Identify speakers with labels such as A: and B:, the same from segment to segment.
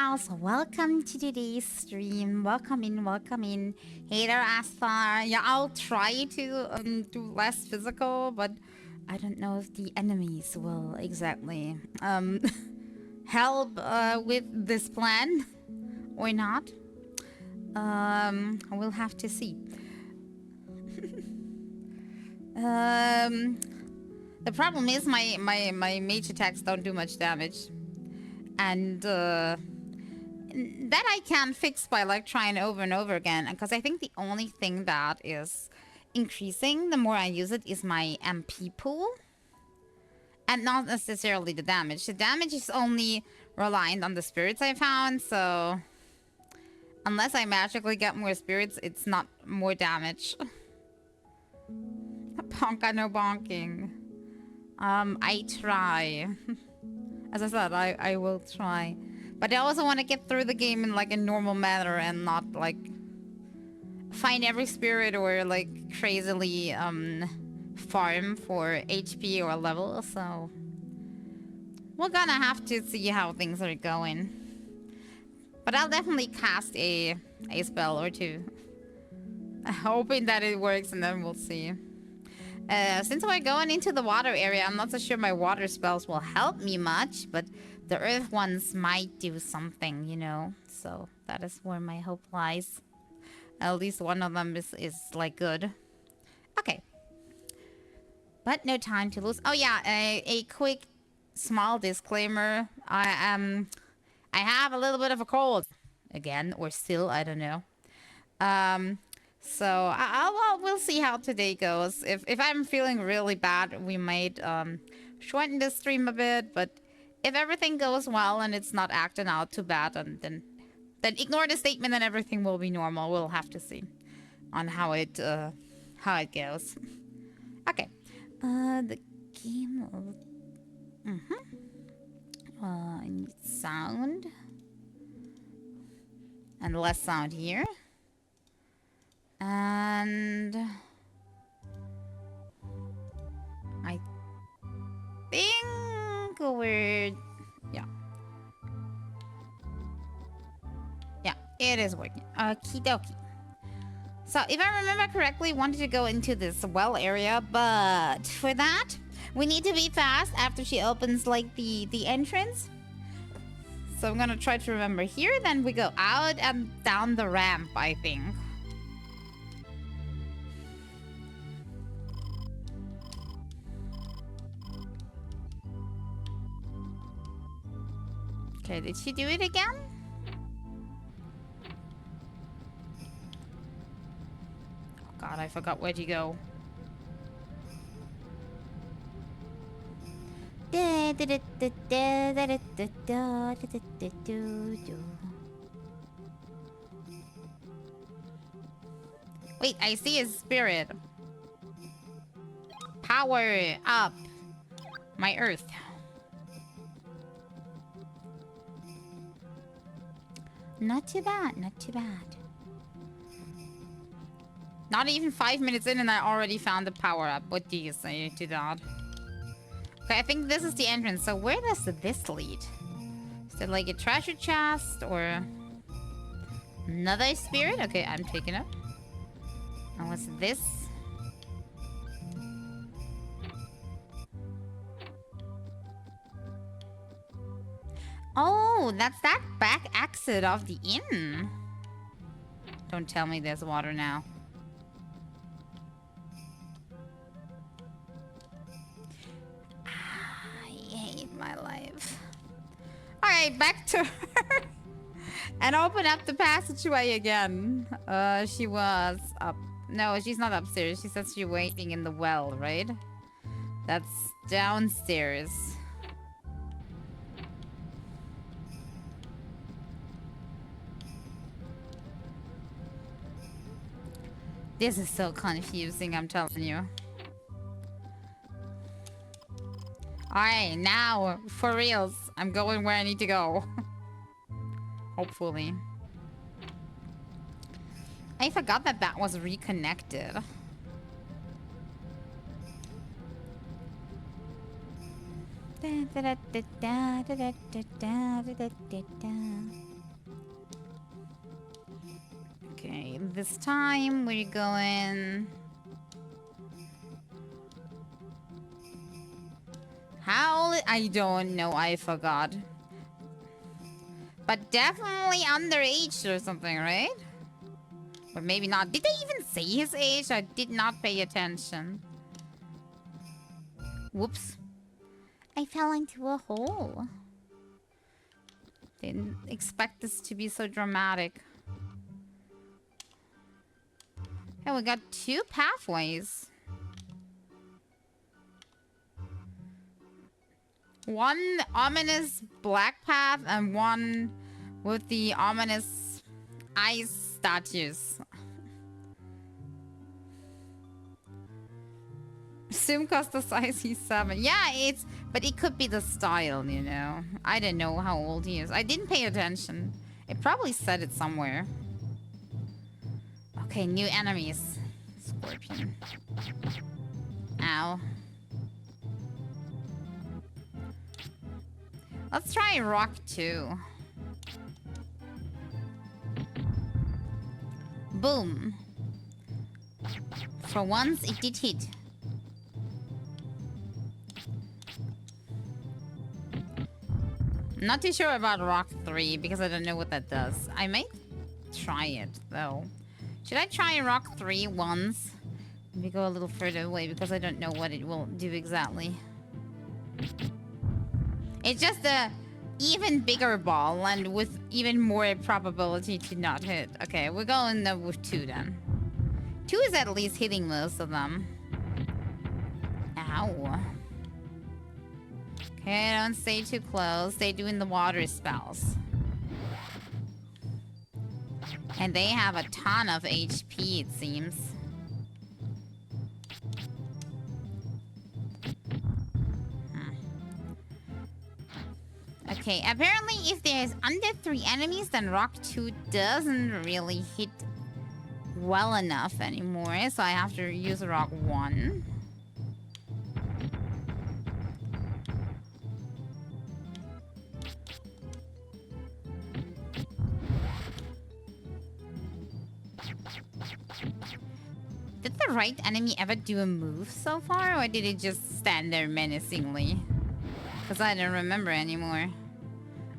A: pals, welcome to today's stream. Welcome in, welcome in. Hey there, Asthar. Yeah, I'll try to do less physical, but I don't know if the enemies will exactly help with this plan or not. We'll have to see. The problem is my mage attacks don't do much damage, and that I can fix by like trying over and over again, because I think the only thing that is increasing the more I use it is my MP pool, and not necessarily the damage. The damage is only reliant on the spirits I found, so unless I magically get more spirits, it's not more damage. Bonka no bonking. I try. As I said, I will try. But I also want to get through the game in like a normal manner and not like find every spirit or like crazily farm for HP or level, so we're gonna have to see how things are going. But I'll definitely cast a spell or two. Hoping that it works, and then we'll see. Since we're going into the water area, I'm not so sure my water spells will help me much, but the earth ones might do something, you know? So that is where my hope lies. At least one of them is like good. Okay. But no time to lose. Oh yeah, a quick small disclaimer. I have a little bit of a cold. Again, or still, I don't know. So we'll see how today goes. If I'm feeling really bad, we might shorten the stream a bit. But if everything goes well and it's not acting out too bad, then ignore the statement and everything will be normal. We'll have to see on how it goes. Okay. The game. I need sound and less sound here. And I think we're... Yeah, it is working. Okie dokie. So if I remember correctly, wanted to go into this well area, but for that, we need to be fast after she opens like the entrance. So I'm gonna try to remember here, then we go out and down the ramp, I think. Okay, did she do it again? Oh god, I forgot where to go. Wait, I see his spirit. Power up my earth. Not too bad, not too bad. Not even 5 minutes in and I already found the power up. What do you say to that? Okay, I think this is the entrance. So where does this lead? Is it like a treasure chest or another spirit? Okay, I'm taking it. And what's this? Oh, that's that back exit of the inn. Don't tell me there's water now. I hate my life. Alright, back to her. And open up the passageway again. She was up. No, she's not upstairs. She says she's waiting in the well, right? That's downstairs. This is so confusing, I'm telling you. Alright, now, for reals, I'm going where I need to go. Hopefully. I forgot that that was reconnected. Okay, this time we're going... How? I don't know, I forgot. But definitely underage or something, right? Or maybe not. Did they even say his age? I did not pay attention. Whoops. I fell into a hole. Didn't expect this to be so dramatic. Hey, we got 2 pathways. One ominous black path and one with the ominous ice statues. Zoom Costa size he's 7. Yeah, it's... But it could be the style, you know. I don't know how old he is. I didn't pay attention. It probably said it somewhere. Okay, new enemies. Scorpion. Ow. Let's try rock 2. Boom. For once, it did hit. Not too sure about rock 3 because I don't know what that does. I might try it though. Should I try rock 3 once? Let me go a little further away because I don't know what it will do exactly. It's just a even bigger ball and with even more probability to not hit. Okay, we're going with 2 then. 2 is at least hitting most of them. Ow. Okay, don't stay too close. They're doing the water spells. And they have a ton of HP, it seems. Okay, apparently if there's under 3 enemies, then Rock 2 doesn't really hit well enough anymore. So I have to use Rock 1. Did the right enemy ever do a move so far, or did it just stand there menacingly? Because I don't remember anymore.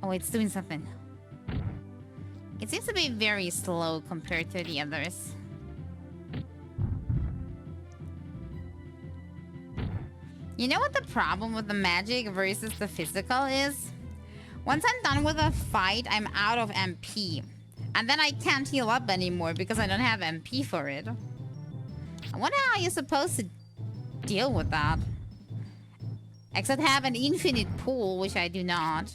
A: Oh, it's doing something. It seems to be very slow compared to the others. You know what the problem with the magic versus the physical is? Once I'm done with a fight, I'm out of MP. And then I can't heal up anymore because I don't have MP for it. I wonder how you're supposed to deal with that. Except have an infinite pool, which I do not.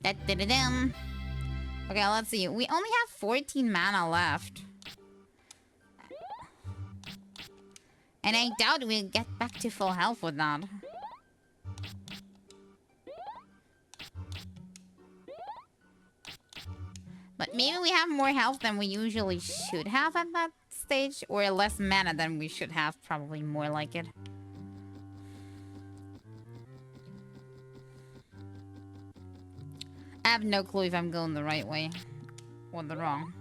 A: Da-da-da-dum. Okay, let's see. We only have 14 mana left. And I doubt we'll get back to full health with that. But maybe we have more health than we usually should have at that stage. Or less mana than we should have. Probably more like it. I have no clue if I'm going the right way. Or the wrong.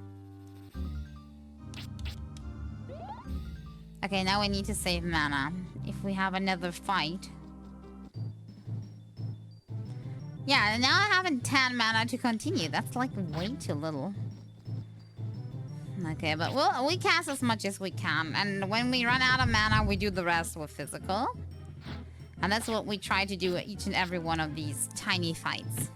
A: Okay, now we need to save mana. If we have another fight. Yeah, now I have 10 mana to continue. That's like way too little. Okay, but we cast as much as we can. And when we run out of mana, we do the rest with physical. And that's what we try to do at each and every one of these tiny fights.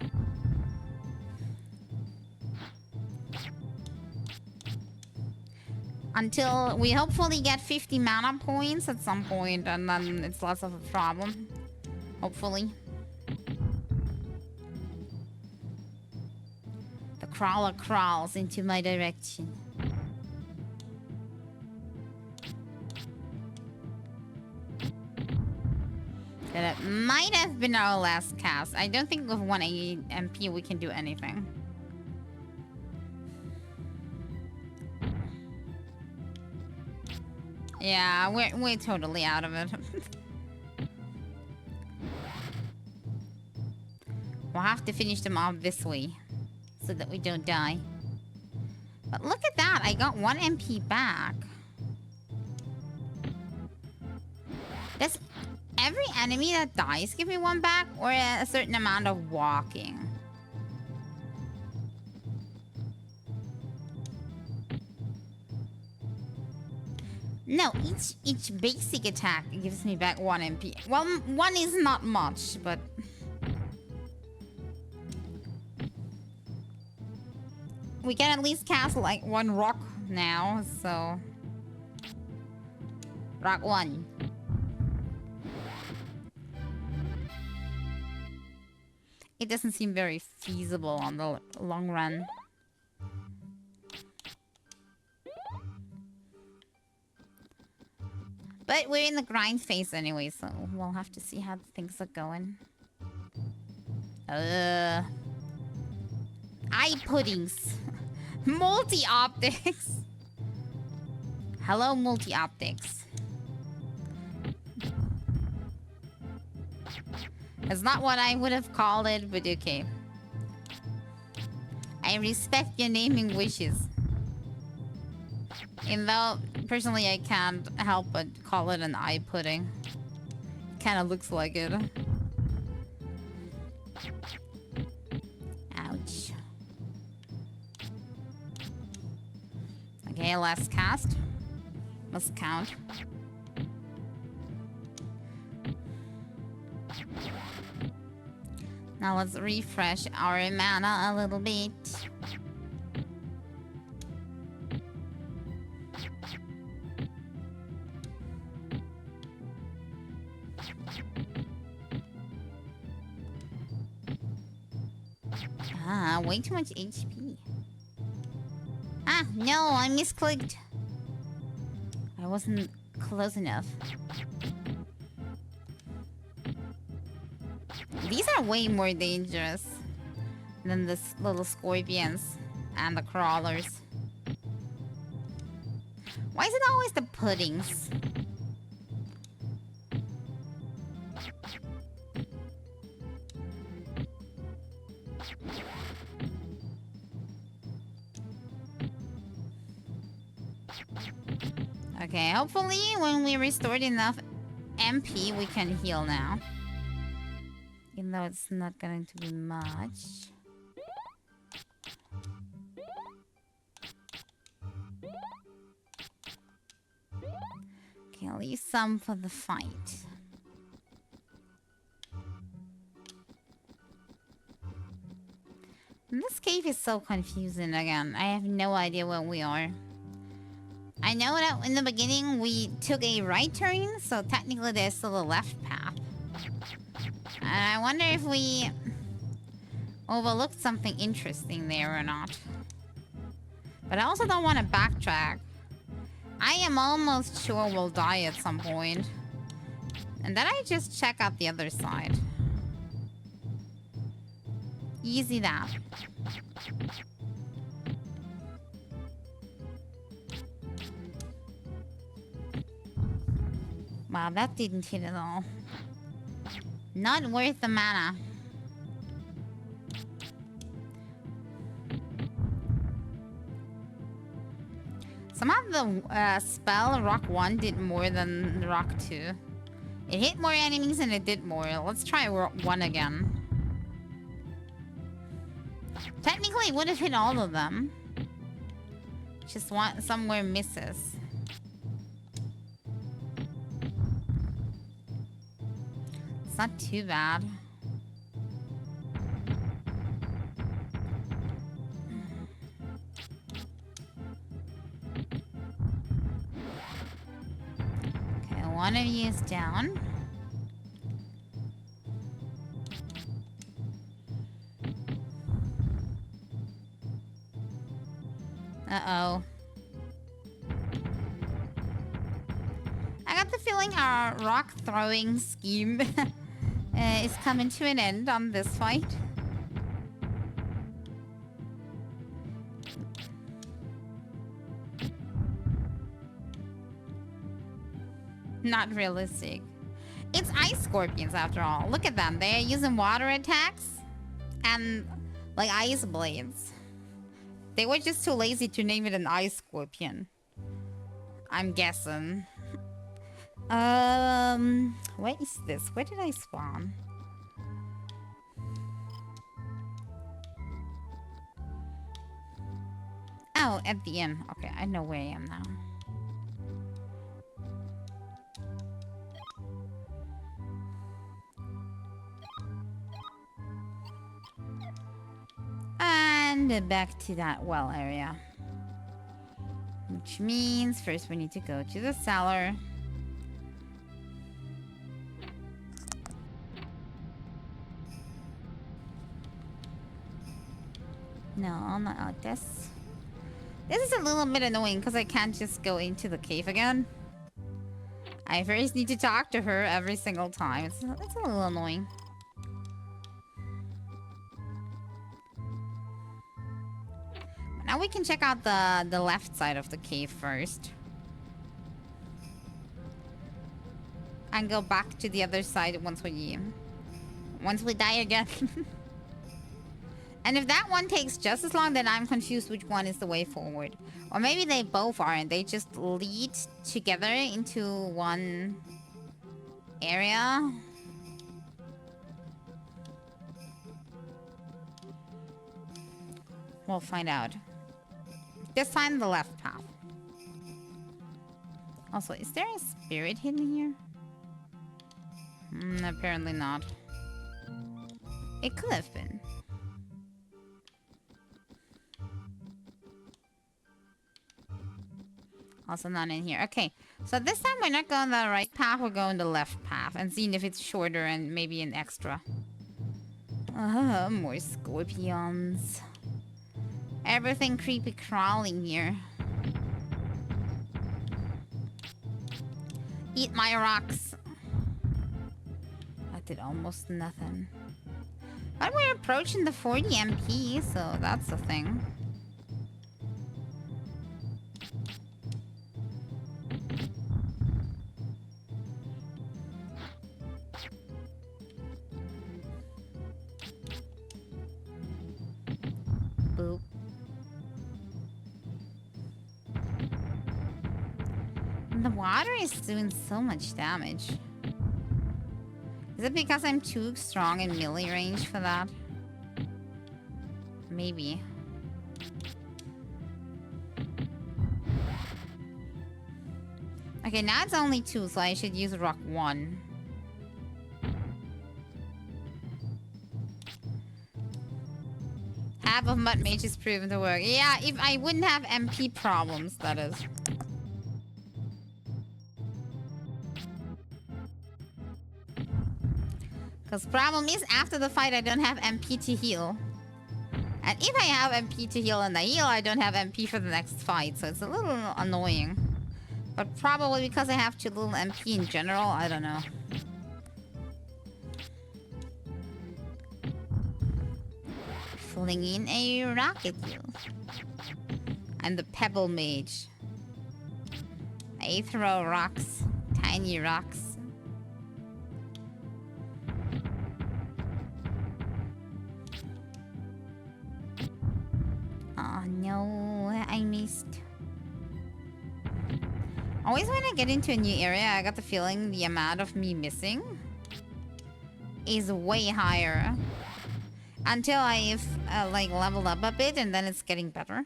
A: Until we hopefully get 50 mana points at some point, and then it's less of a problem. Hopefully. The crawler crawls into my direction. That might have been our last cast. I don't think with 180 MP we can do anything. Yeah, we're totally out of it. We'll have to finish them off this way, so that we don't die. But look at that, I got 1 MP back. Does every enemy that dies give me 1 back, or a certain amount of walking? No, each basic attack gives me back 1 MP. Well, 1 is not much, but... we can at least cast like 1 rock now, so... Rock 1. It doesn't seem very feasible on the long run. But we're in the grind phase anyway, so we'll have to see how things are going. Eye puddings. Multi-optics. Hello, multi-optics. It's not what I would have called it, but okay. I respect your naming wishes. Even though, personally, I can't help but call it an eye pudding. Kinda looks like it. Ouch. Okay, last cast. Must count. Now let's refresh our mana a little bit. Ah, way too much HP. Ah, no, I misclicked. I wasn't close enough. These are way more dangerous than the little scorpions and the crawlers. Why is it always the puddings? Okay, hopefully when we restored enough MP, we can heal now. Even though it's not going to be much. Okay, I'll leave some for the fight. This cave is so confusing again. I have no idea where we are. I know that in the beginning we took a right turn, so technically there's still a left path. And I wonder if we overlooked something interesting there or not. But I also don't want to backtrack. I am almost sure we'll die at some point. And then I just check out the other side. Easy that. Wow, that didn't hit at all. Not worth the mana. Somehow the spell Rock 1 did more than Rock 2. It hit more enemies and it did more. Let's try Rock 1 again. Technically it would have hit all of them. Just one somewhere misses. It's not too bad. Okay, one of you is down. Uh-oh. I got the feeling our rock throwing scheme is coming to an end on this fight. Not realistic. It's ice scorpions after all. Look at them. They're using water attacks. And like ice blades. They were just too lazy to name it an ice scorpion. I'm guessing. Where is this? Where did I spawn? Oh, at the end. Okay, I know where I am now. And back to that well area. Which means first we need to go to the cellar. No, not like this. This is a little bit annoying because I can't just go into the cave again. I first need to talk to her every single time. It's a little annoying. Now we can check out the left side of the cave first. And go back to the other side once we die again. And if that one takes just as long, then I'm confused which one is the way forward. Or maybe they both aren't. They just lead together into one area. We'll find out. This time the left path. Also, is there a spirit hidden here? Apparently not. It could have been. Also not in here. Okay, so this time we're not going the right path, we're going the left path and seeing if it's shorter and maybe an extra. More scorpions. Everything creepy crawling here. Eat my rocks. That did almost nothing. But we're approaching the 40 MP, so that's a thing. Boop. The water is doing so much damage. Is it because I'm too strong in melee range for that? Maybe. Okay, now it's only 2, so I should use rock 1. Half of Mud Mage is proven to work. Yeah, if I wouldn't have MP problems, that is. Because problem is, after the fight, I don't have MP to heal. And if I have MP to heal and I heal, I don't have MP for the next fight. So it's a little annoying. But probably because I have too little MP in general, I don't know. Flinging a rock at you. I'm the Pebble Mage. I throw rocks. Tiny rocks. Oh no, I missed. Always when I get into a new area, I got the feeling the amount of me missing is way higher. Until I've like leveled up a bit and then it's getting better.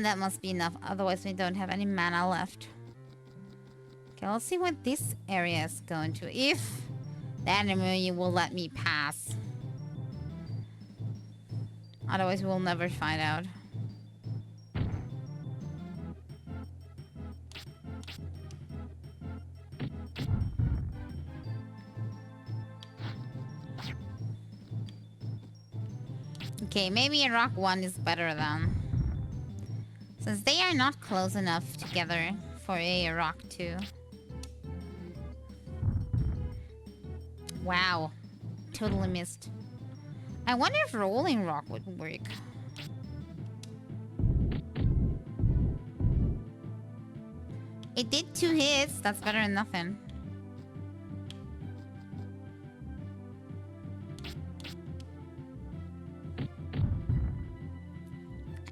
A: That must be enough. Otherwise we don't have any mana left. Okay, let's see what this area is going to. If the enemy will let me pass. Otherwise we'll never find out. Okay, maybe a rock 1 is better then. Since they are not close enough together for a rock 2. Wow. Totally missed. I wonder if Rolling Rock would work. It did 2 hits. That's better than nothing.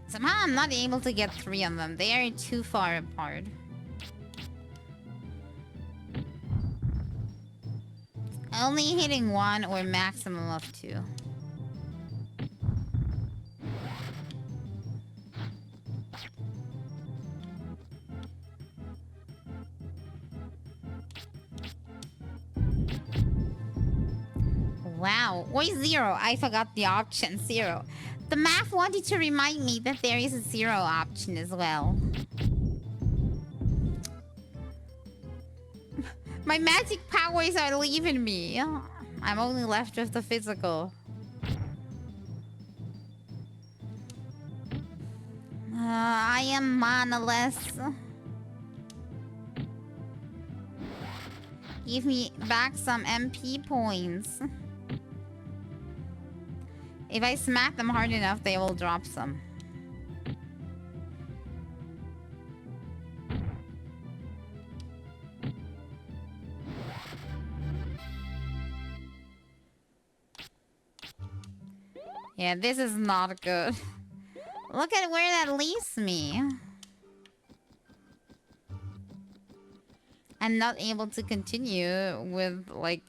A: Somehow I'm not able to get 3 of them. They are too far apart. Only hitting 1 or maximum of 2. Wow. Or 0. I forgot the option. 0. The math wanted to remind me that there is a 0 option as well. My magic powers are leaving me. I'm only left with the physical. I am manaless. Give me back some MP points. If I smack them hard enough, they will drop some. Yeah, this is not good. Look at where that leaves me. I'm not able to continue with, like,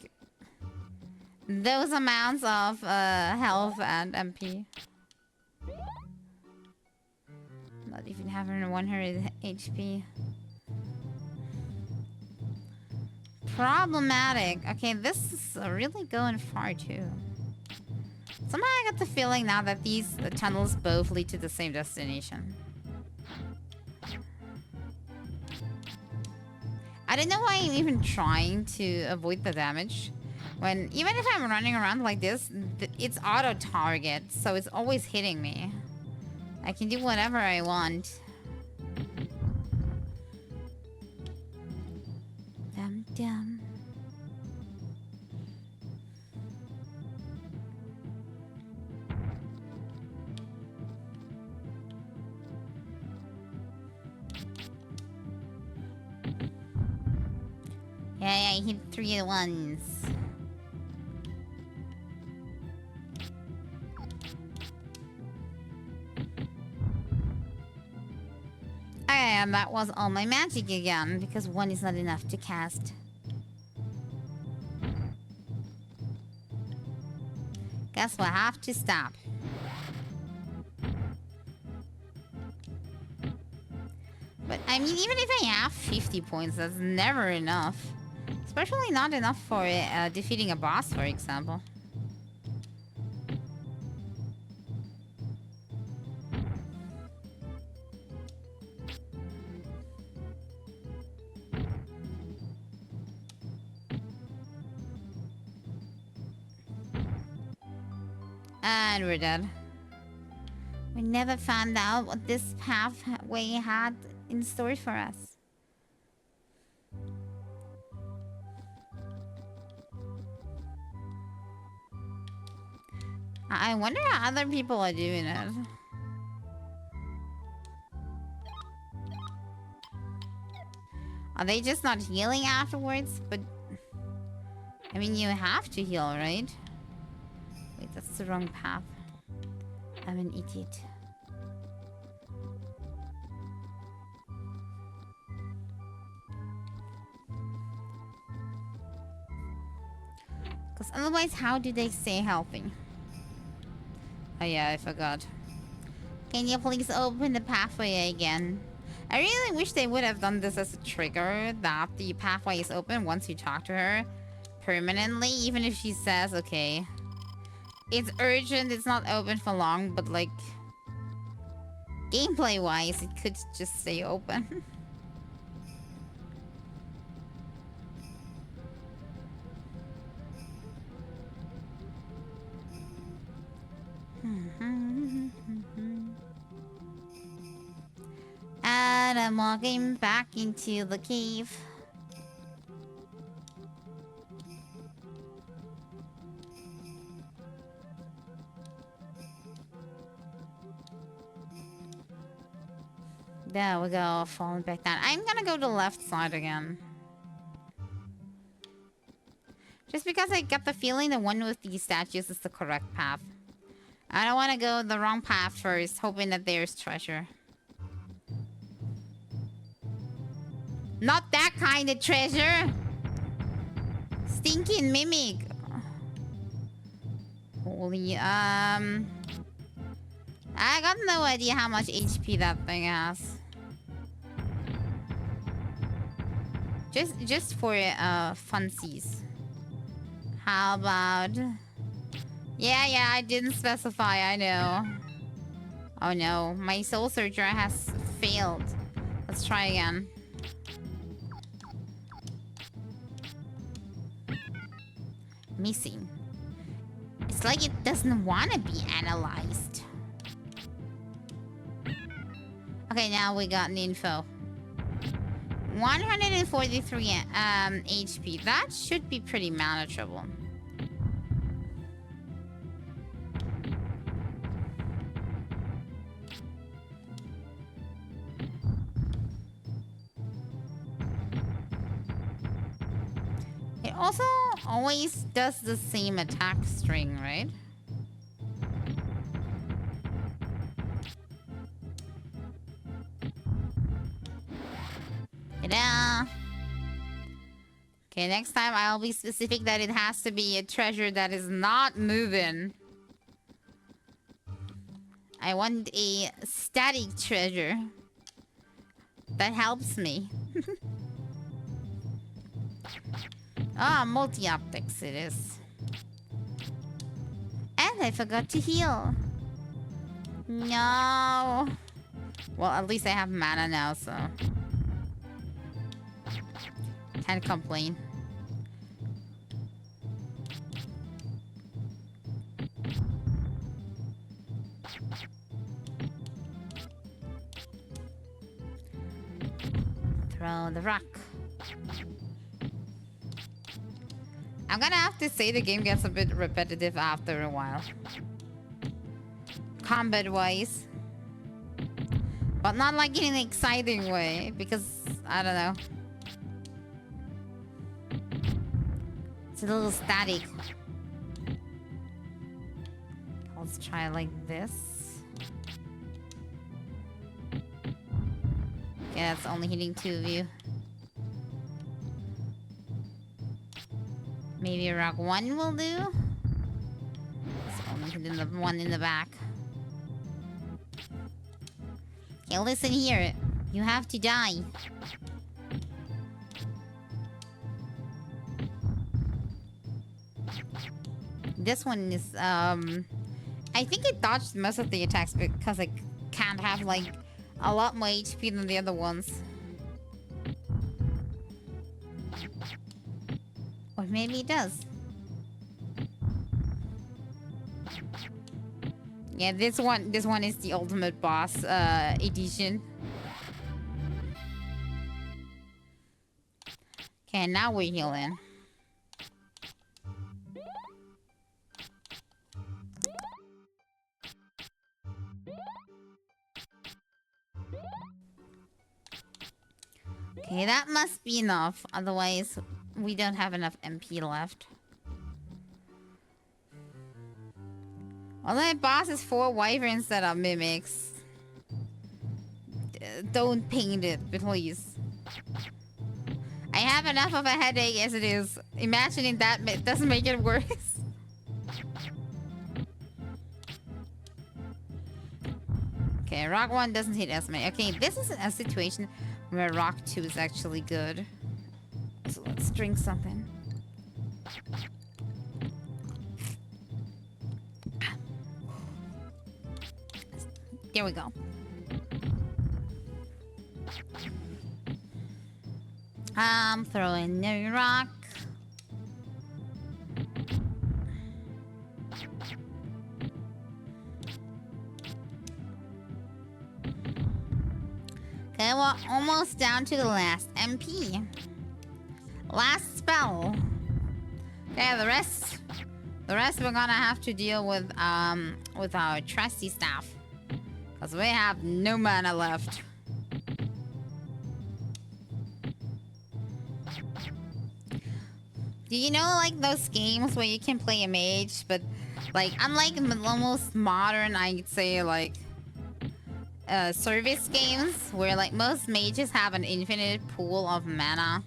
A: those amounts of health and MP. Not even having 100 HP. Problematic. Okay, this is really going far too. Somehow I got the feeling now that these tunnels both lead to the same destination. I don't know why I'm even trying to avoid the damage. When, even if I'm running around like this, it's auto-target, so it's always hitting me. I can do whatever I want. Dum dum. Yeah, I hit 3 at once. And that was all my magic again, because 1 is not enough to cast. Guess we'll have to stop. But, I mean, even if I have 50 points, that's never enough. Especially not enough for defeating a boss, for example. And we're dead. We never found out what this pathway had in store for us. I wonder how other people are doing it. Are they just not healing afterwards? But, I mean, you have to heal, right? Wait, that's the wrong path. I'm an idiot. Because otherwise, how do they stay healthy? Oh yeah, I forgot. Can you please open the pathway again? I really wish they would have done this as a trigger, that the pathway is open once you talk to her permanently, even if she says, okay, it's urgent, it's not open for long, but like, gameplay-wise, it could just stay open. And I'm walking back into the cave. There we go, falling back down. I'm gonna go to the left side again. Just because I get the feeling the one with these statues is the correct path. I don't want to go the wrong path first, hoping that there's treasure. Not that kind of treasure! Stinking mimic! Holy, I got no idea how much HP that thing has. Just for funsies. How about... Yeah, I didn't specify, I know. Oh no, my soul searcher has failed. Let's try again. Missing. It's like it doesn't want to be analyzed. Okay, now we got an info. 143 HP. That should be pretty manageable. It also always does the same attack string, right? Ta-da! Okay, next time I'll be specific that it has to be a treasure that is not moving. I want a static treasure that helps me. Ah, multi-optics it is. And I forgot to heal. No. Well, at least I have mana now, so... Can't complain. Throw the rock. I'm gonna have to say the game gets a bit repetitive after a while. Combat-wise. But not like in an exciting way, because, I don't know. It's a little static. Let's try like this. Yeah, it's only hitting 2 of you. Maybe rock 1 will do? It's only hitting the one in the back. Okay, listen here. You have to die. This one is, I think it dodged most of the attacks because it can't have, like, a lot more HP than the other ones. Or maybe it does. Yeah, this one is the ultimate boss, edition. Okay, now we're healing. Okay, that must be enough. Otherwise, we don't have enough MP left. Although my boss is 4 wyverns that are mimics. Don't paint it, please. I have enough of a headache as it is. Imagining that doesn't make it worse. Okay, rock 1 doesn't hit as many. Okay, this is a situation where rock 2 is actually good. So let's drink something. There we go. I'm throwing a rock. Okay, we're almost down to the last MP. Last spell. Okay, the rest we're gonna have to deal with our trusty staff. Because we have no mana left. Do you know, like, those games where you can play a mage, but, like, unlike almost modern, I'd say, like, service games, where, like, most mages have an infinite pool of mana.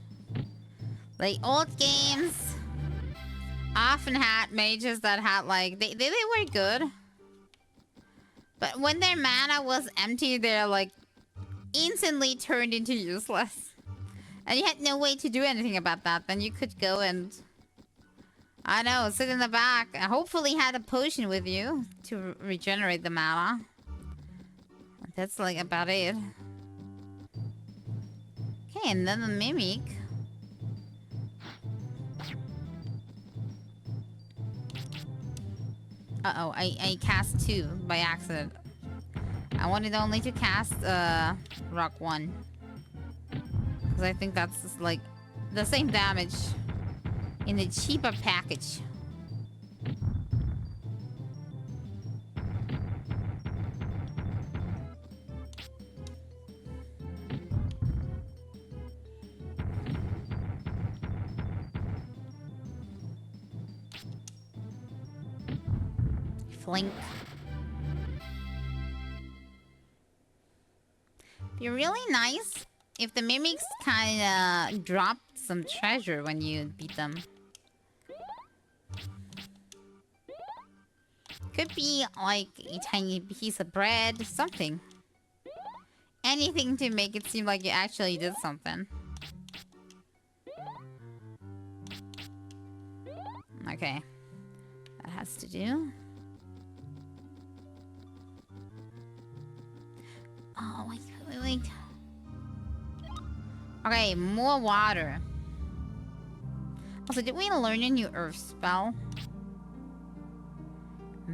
A: Like, old games often had mages that had, like, they were good. But when their mana was empty, they're, like, instantly turned into useless. And you had no way to do anything about that. Then you could go and, I don't know, sit in the back. And hopefully had a potion with you to regenerate the mana. That's like about it. Okay, and then the mimic. Uh-oh, I cast 2 by accident. I wanted only to cast rock 1. Because I think that's just, like, the same damage in the cheaper package. Flink. Be really nice if the mimics kinda dropped some treasure when you beat them. Could be like a tiny piece of bread, something. Anything to make it seem like you actually did something. Okay. That has to do. Oh, wait. Okay, more water. Also, did we learn a new earth spell?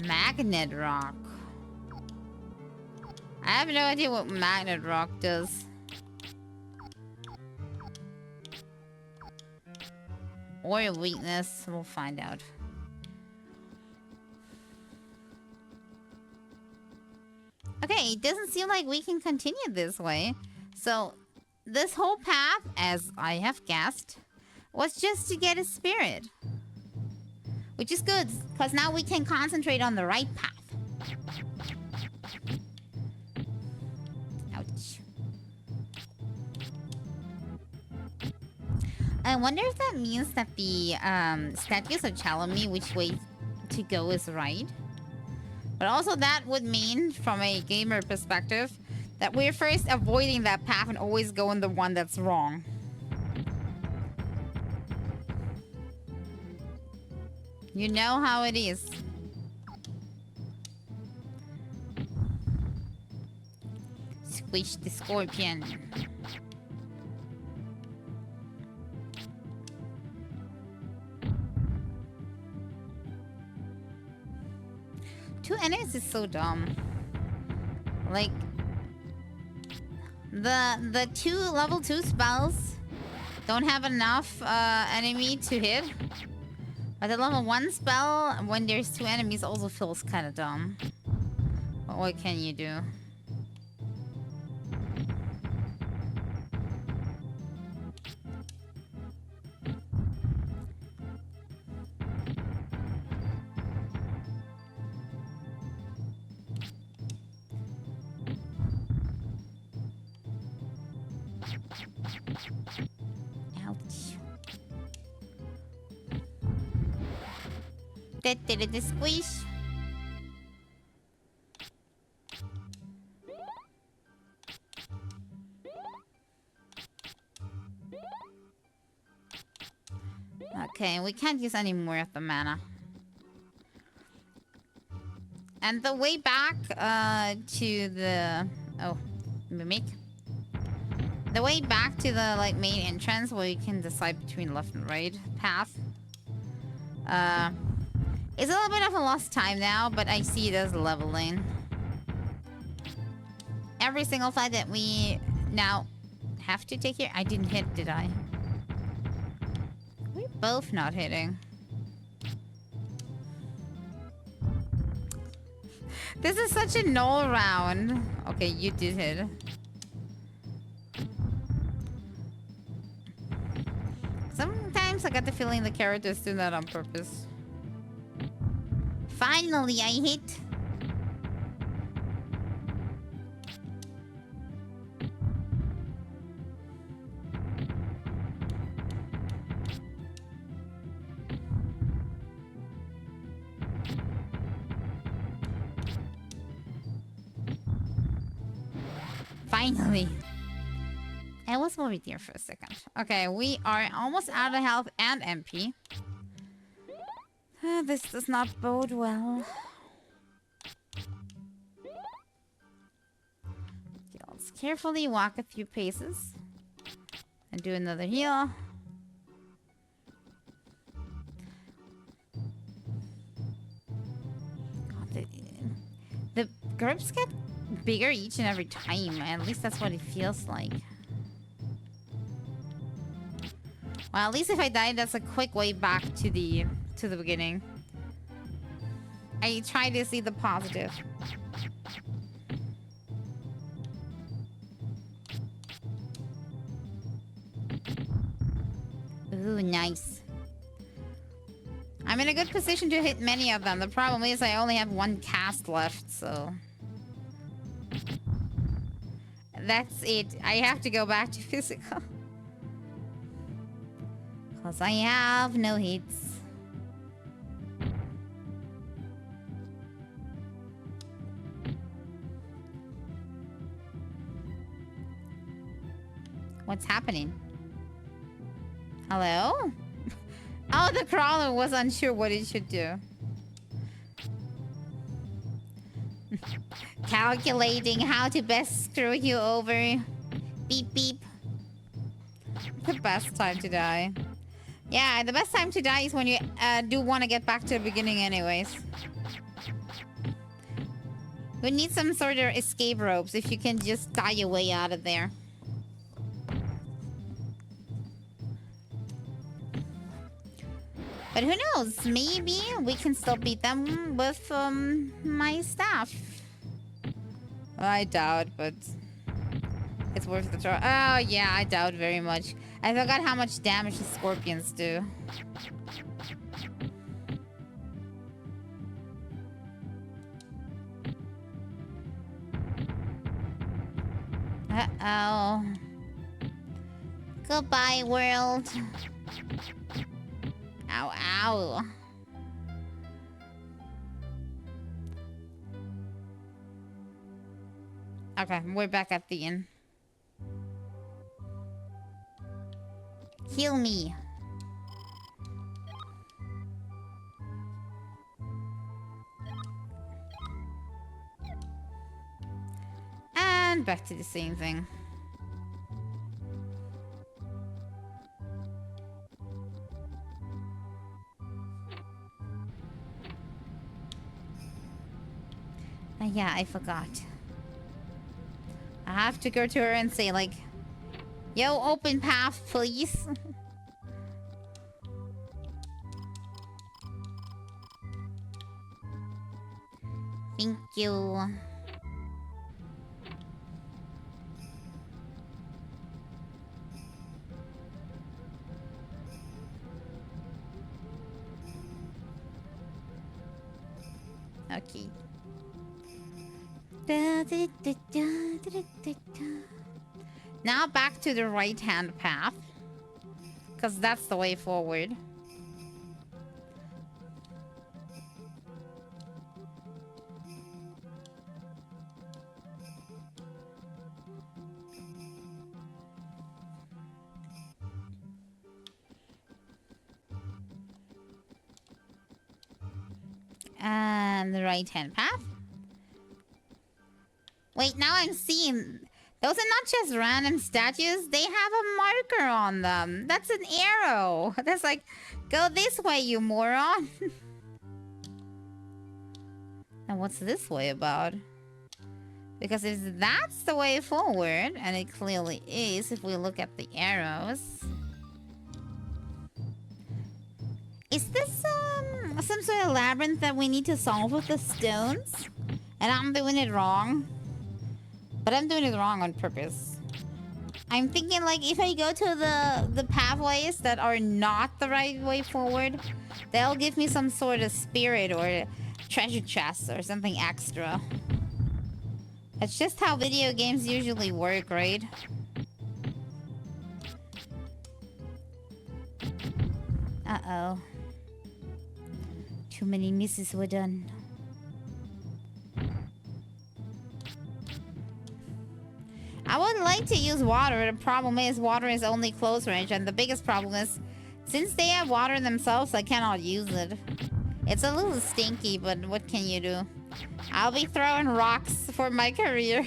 A: Magnet rock. I have no idea what magnet rock does. Or weakness, we'll find out. Okay, it doesn't seem like we can continue this way. So, this whole path, as I have guessed, was just to get a spirit. Which is good, because now we can concentrate on the right path. Ouch. I wonder if that means that the statues are telling me which way to go is right. But also that would mean, from a gamer perspective, that we're first avoiding that path and always going the one that's wrong. You know how it is. Squish the scorpion. Two enemies is so dumb. Like, the two level 2 spells don't have enough enemy to hit. But the level 1 spell, when there's 2 enemies, also feels kind of dumb. But what can you do? Ouch. The squish. Okay, we can't use any more of the mana. And the way back to the... Oh, mimic. The way back to the like main entrance where you can decide between left and right path. It's a little bit of a lost time now, but I see it as leveling. Every single fight that we now have to take here... I didn't hit, did I? We're both not hitting. This is such a null round. Okay, you did hit. Sometimes sometimes I get the feeling the characters do that on purpose. Finally, I hit. Finally. I was worried there for a second. Okay, we are almost out of health and MP. This does not bode well. Okay, let's carefully walk a few paces. And do another heal. God, the groups get bigger each and every time. At least that's what it feels like. Well, at least if I die, that's a quick way back to the beginning. I try to see the positive. Ooh, nice. I'm in a good position to hit many of them. The problem is I only have one cast left, so... That's it. I have to go back to physical. Because I have no hits. What's happening? Hello? Oh, the crawler was unsure what it should do. Calculating how to best screw you over. Beep, beep. The best time to die. Yeah, the best time to die is when you do want to get back to the beginning anyways. We need some sort of escape ropes if you can just die your way out of there. But who knows? Maybe we can still beat them with my staff. I doubt, but it's worth the try. Oh yeah, I doubt very much. I forgot how much damage the scorpions do. Uh-oh. Goodbye, world. Ow, ow. Okay, we're back at the inn. Heal me. And back to the same thing. Yeah, I forgot. I have to go to her and say, like, yo, open path, please. Thank you. Okay. Now back to the right-hand path. Because that's the way forward. And the right-hand path. Wait, now I'm seeing... Those are not just random statues. They have a marker on them. That's an arrow. That's like, go this way, you moron. And what's this way about? Because if that's the way forward, and it clearly is if we look at the arrows... Is this some sort of labyrinth that we need to solve with the stones? And I'm doing it wrong? But I'm doing it wrong on purpose. I'm thinking like if I go to the pathways that are not the right way forward, they'll give me some sort of spirit or treasure chest or something extra. That's just how video games usually work, right? Uh-oh. Too many misses were done. I would like to use water. The problem is water is only close range, and the biggest problem is since they have water themselves, I cannot use it. It's a little stinky, but what can you do? I'll be throwing rocks for my career.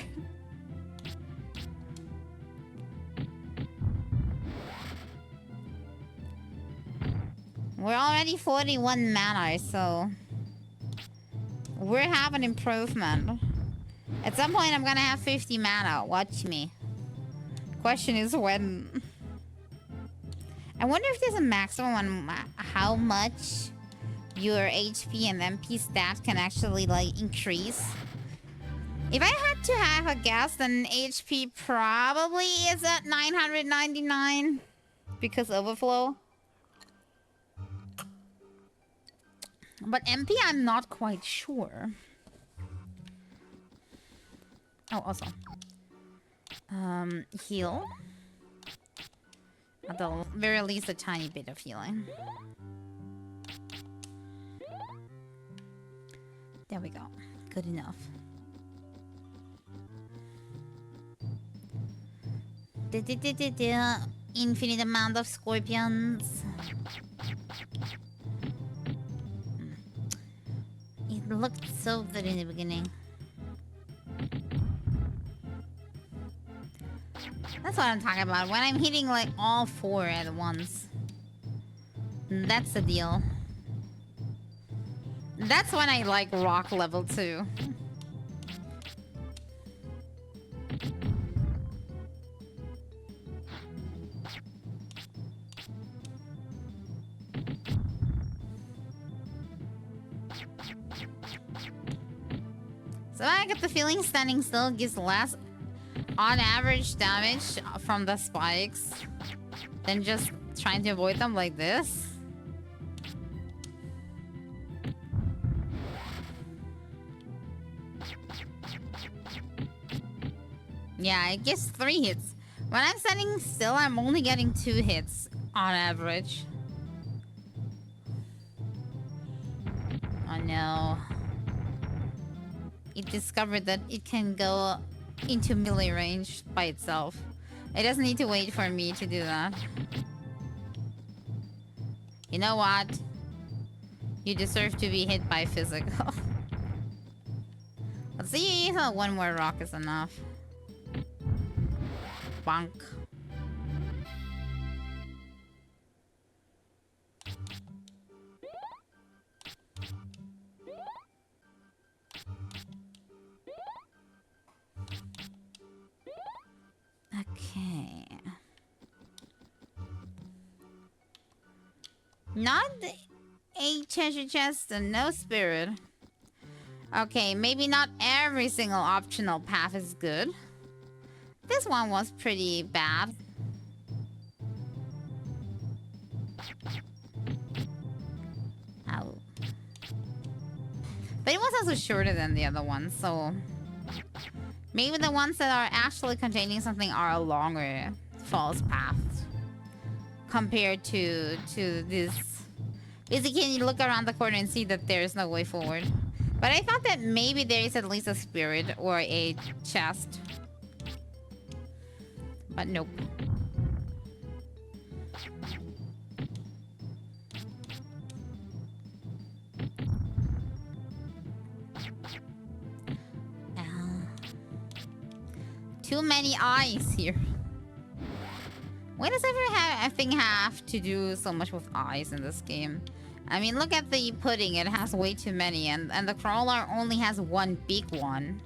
A: We're already 41 mana, so we're having improvement. At some point, I'm gonna have 50 mana. Watch me. Question is when. I wonder if there's a maximum on how much your HP and MP stats can actually, like, increase. If I had to have a guess, then HP probably is at 999 because overflow. But MP, I'm not quite sure. Oh, also. Heal. At the very least, a tiny bit of healing. There we go. Good enough. Infinite amount of scorpions. It looked so good in the beginning. That's what I'm talking about. When I'm hitting like all 4 at once. That's the deal. That's when I like rock level 2. So I get the feeling standing still gives less on average damage from the spikes than just trying to avoid them like this. Yeah, it gives 3 hits. When I'm standing still, I'm only getting 2 hits on average. Oh no. It discovered that it can go into melee range by itself. It doesn't need to wait for me to do that. You know what? You deserve to be hit by physical. Let's see if one more rock is enough. Bonk. Okay. Not a treasure chest and no spirit. Okay, maybe not every single optional path is good. This one was pretty bad. Ow. But it was also shorter than the other ones, so maybe the ones that are actually containing something are a longer false path compared to this. Basically, you look around the corner and see that there is no way forward. But I thought that maybe there is at least a spirit or a chest. But nope. Too many eyes here. Why does everything have to do so much with eyes in this game? I mean, look at the pudding. It has way too many. And the crawler only has one big one.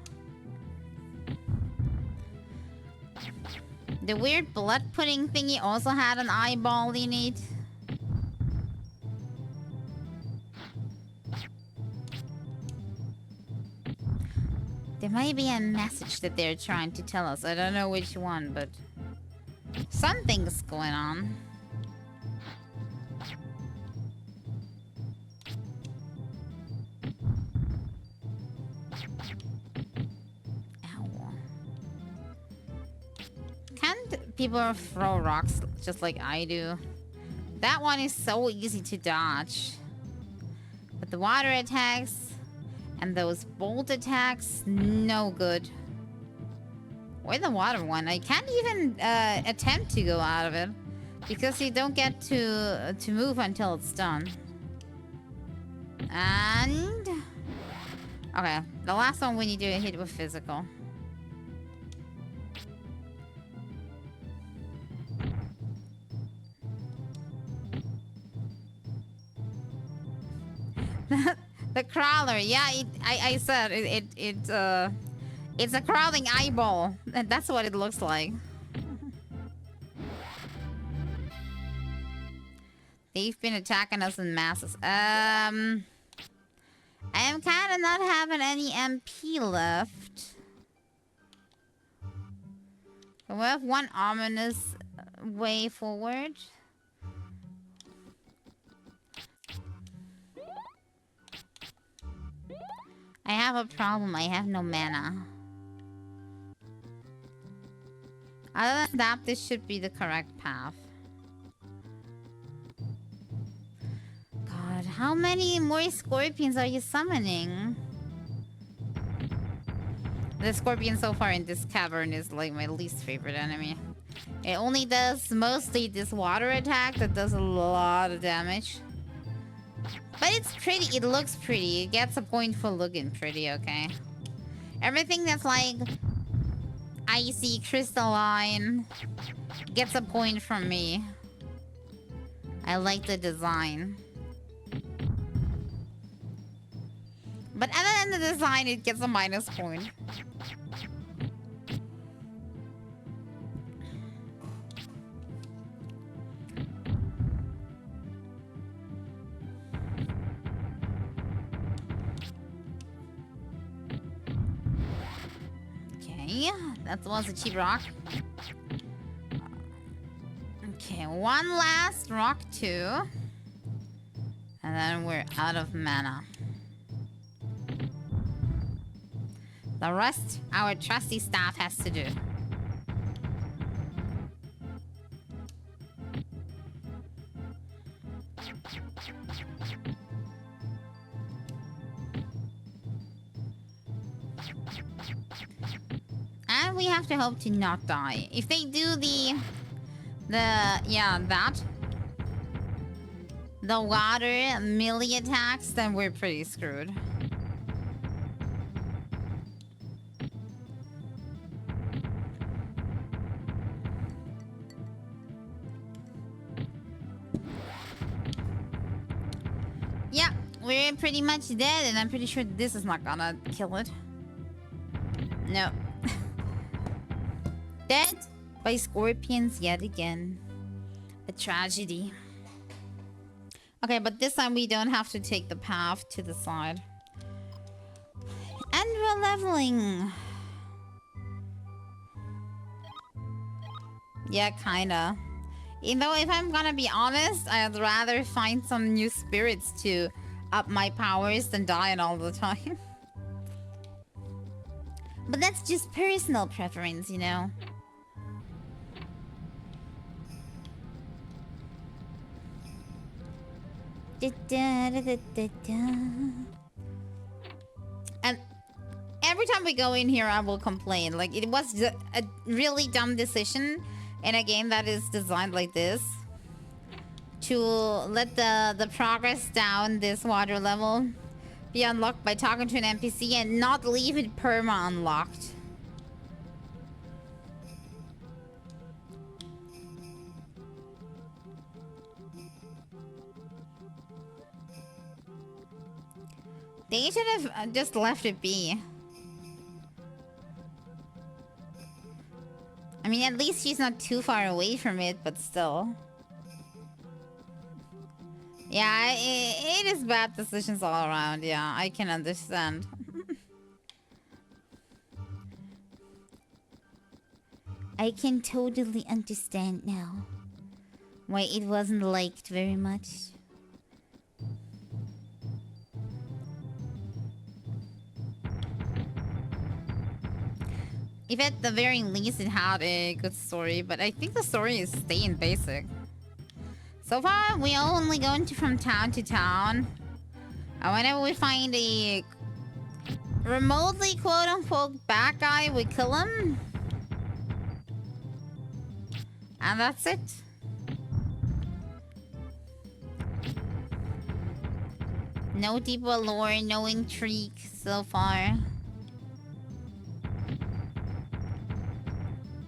A: The weird blood pudding thingy also had an eyeball in it. There might be a message that they're trying to tell us. I don't know which one, but Something's going on. Ow. Can't people throw rocks just like I do? That one is so easy to dodge. But the water attacks and those bolt attacks, no good. Or the water one. I can't even attempt to go out of it because you don't get to move until it's done. And okay, the last one we need to hit with physical. The crawler, yeah, I said it's a crawling eyeball. And that's what it looks like. They've been attacking us in masses. I am kind of not having any MP left. We have one ominous way forward. I have a problem. I have no mana. Other than that, this should be the correct path. God, how many more scorpions are you summoning? The scorpion so far in this cavern is like my least favorite enemy. It only does mostly this water attack that does a lot of damage. But it's pretty. It looks pretty. It gets a point for looking pretty, okay? Everything that's like icy, crystalline gets a point from me. I like the design. But other than the design, it gets a minus point. Okay, that was a cheap rock. Okay, one last rock too. And then we're out of mana. The rest, our trusty staff has to do. And we have to hope to not die. If they do the water melee attacks, then we're pretty screwed. Yeah, we're pretty much dead, and I'm pretty sure this is not gonna kill it. No. Dead by scorpions yet again. A tragedy. Okay, but this time we don't have to take the path to the side. And we're leveling. Yeah, kinda. You know, if I'm gonna be honest, I'd rather find some new spirits to up my powers than dying all the time. But that's just personal preference, you know? And every time we go in here, I will complain. Like, it was a really dumb decision in a game that is designed like this to let the progress down this water level be unlocked by talking to an NPC and not leave it perma unlocked. They should have just left it be. I mean, at least she's not too far away from it, but still. Yeah, it is bad decisions all around. Yeah, I can understand. I can totally understand now why it wasn't liked very much. If at the very least it had a good story, but I think the story is staying basic. So far, we only go into from town to town. And whenever we find a remotely quote-unquote bad guy, we kill him. And that's it. No deeper lore, no intrigue so far.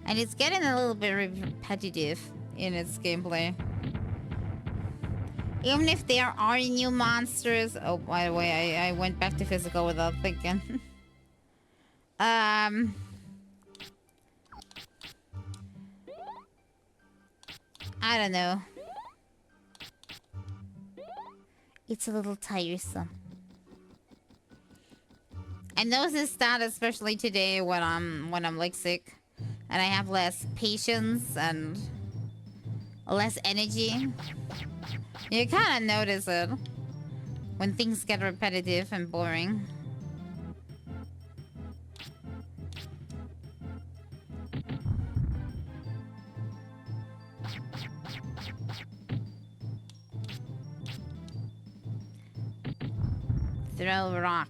A: And it's getting a little bit repetitive in its gameplay. Even if there are new monsters... Oh, by the way, I went back to physical without thinking. I don't know. It's a little tiresome. I noticed that especially today when I'm like sick. And I have less patience and less energy. You kind of notice it when things get repetitive and boring. Throw rock.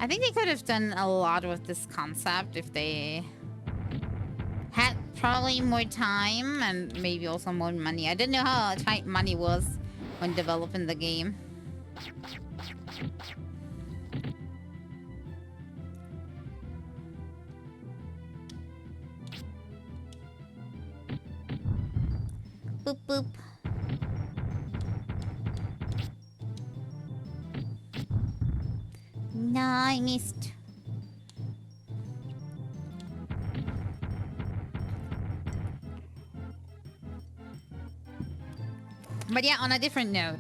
A: I think they could have done a lot with this concept if they had probably more time and maybe also more money. I didn't know how tight money was when developing the game. Boop boop. No, I missed. But yeah, on a different note.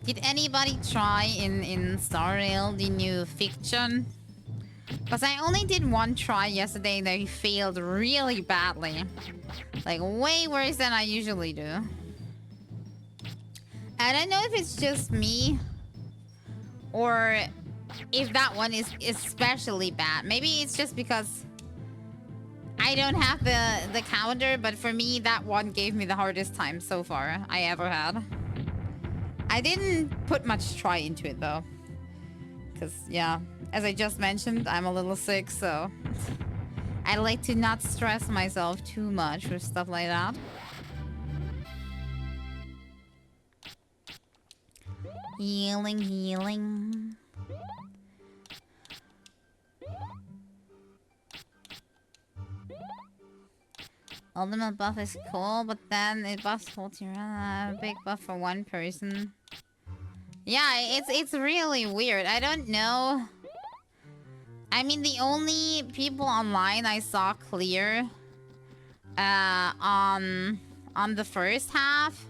A: Did anybody try in Star Rail the new fiction? Because I only did one try yesterday and I failed really badly. Like, way worse than I usually do. I don't know if it's just me or if that one is especially bad. Maybe it's just because I don't have the calendar, but for me, that one gave me the hardest time so far I ever had. I didn't put much try into it, though. Because, yeah, as I just mentioned, I'm a little sick, so... I like to not stress myself too much with stuff like that. Healing, healing. Ultimate buff is cool, but then it buffs whole team. Big buff for one person. Yeah, it's really weird. I don't know. I mean, the only people online I saw clear on the first half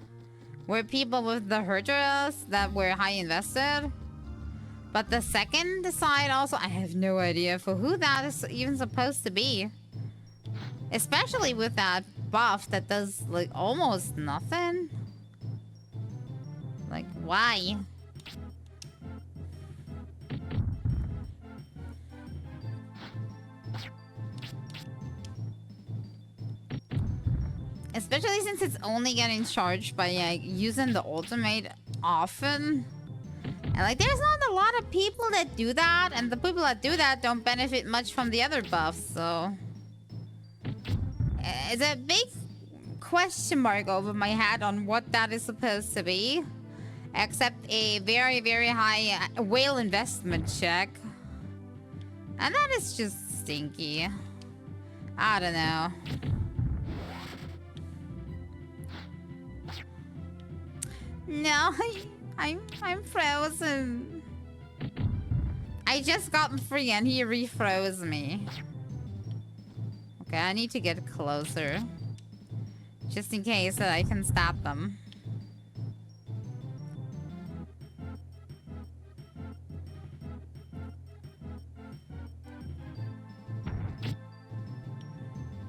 A: were people with the Herdras that were high invested. But the second side also, I have no idea for who that is even supposed to be. Especially with that buff that does, like, almost nothing. Like, why? Especially since it's only getting charged by, like, using the ultimate often. And, like, there's not a lot of people that do that. And the people that do that don't benefit much from the other buffs, so... It's a big question mark over my head on what that is supposed to be. Except a very, very high whale investment check. And that is just stinky. I don't know. No, I'm frozen. I just got free and he refroze me. Okay, I need to get closer. Just in case that I can stab them.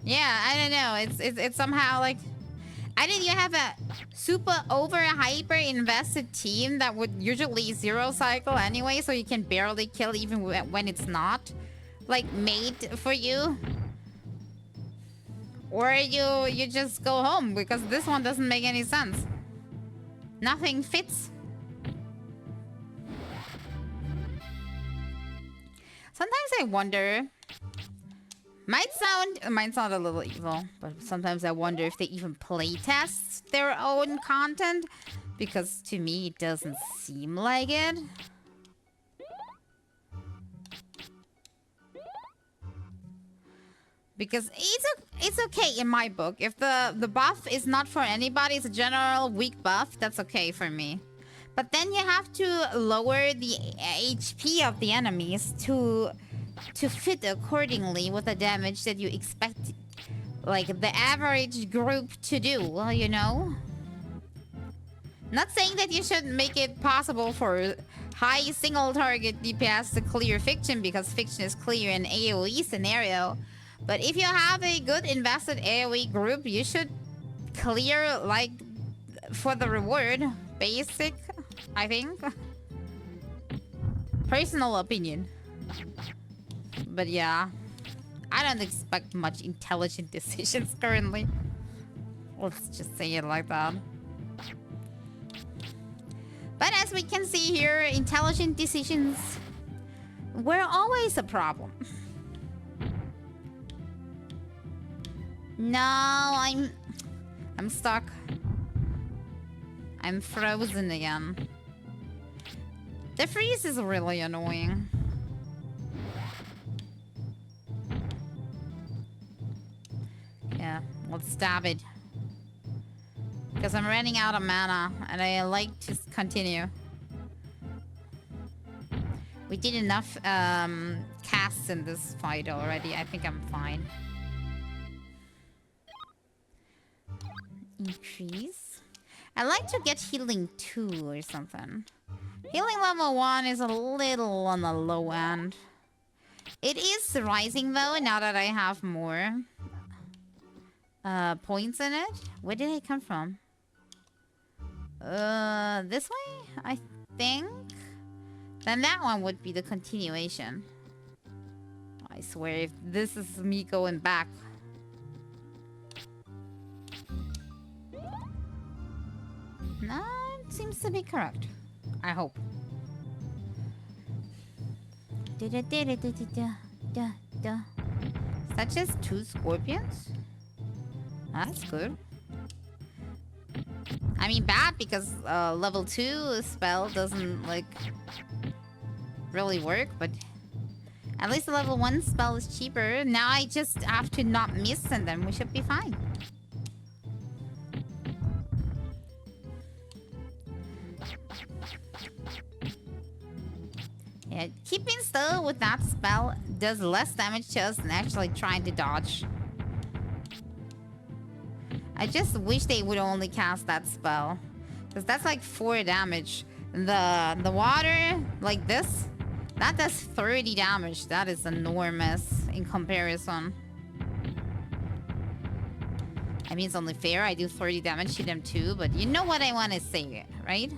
A: Yeah, I don't know. It's somehow like... I didn't even have a super over hyper invested team that would usually zero cycle anyway, so you can barely kill even when it's not like made for you. Or you just go home because this one doesn't make any sense. Nothing fits. Sometimes I wonder... Might sound a little evil, but sometimes I wonder if they even playtest their own content, because to me it doesn't seem like it. Because it's okay in my book. If the buff is not for anybody, it's a general weak buff, that's okay for me. But then you have to lower the HP of the enemies to fit accordingly with the damage that you expect, like, the average group to do, you know? Not saying that you shouldn't make it possible for high single target DPS to clear Fiction, because Fiction is clear in AoE scenario. But if you have a good invested AoE group, you should clear, like, for the reward. Basic, I think. Personal opinion. But yeah, I don't expect much intelligent decisions currently. Let's just say it like that. But as we can see here, intelligent decisions were always a problem. No, I'm stuck. I'm frozen again. The freeze is really annoying. Yeah, let's stab it. Because I'm running out of mana, and I like to continue. We did enough casts in this fight already. I think I'm fine. Increase. I like to get healing 2 or something. Healing level 1 is a little on the low end. It is rising though, now that I have more points in it. Where did I come from? This way, I think. Then that one would be the continuation. I swear, if this is me going back. No, it seems to be correct. I hope. Is that just 2 scorpions? That's good. I mean, bad because level 2 spell doesn't, like, really work, but at least the level 1 spell is cheaper. Now I just have to not miss and then we should be fine. Yeah, keeping still with that spell does less damage to us than actually trying to dodge. I just wish they would only cast that spell. Because that's like 4 damage. The water, like this, that does 30 damage. That is enormous in comparison. I mean, it's only fair. I do 30 damage to them too, but you know what I want to say, right?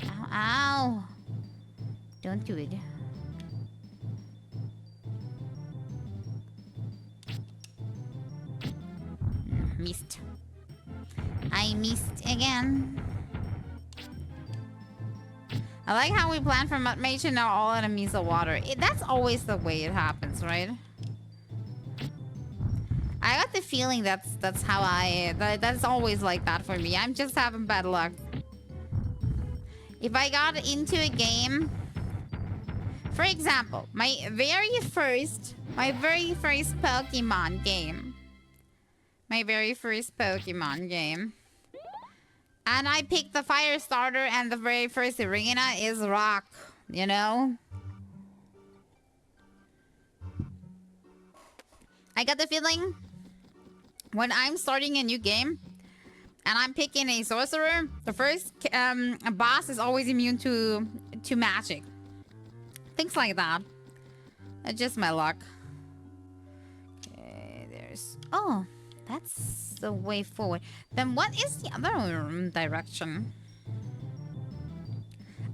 A: Ow, ow. Don't do it. Missed. I missed again. I like how we plan for Mud Mage and now all enemies are water. That's always the way it happens, right? I got the feeling that's how that's always like that for me. I'm just having bad luck. If I got into a game, for example, my very first Pokemon game. My very first Pokemon game. And I picked the fire starter and the very first arena is rock, you know? I got the feeling when I'm starting a new game and I'm picking a sorcerer, the first boss is always immune to magic. Things like that. It's just my luck. Okay, there's... Oh, that's the way forward. Then what is the other direction?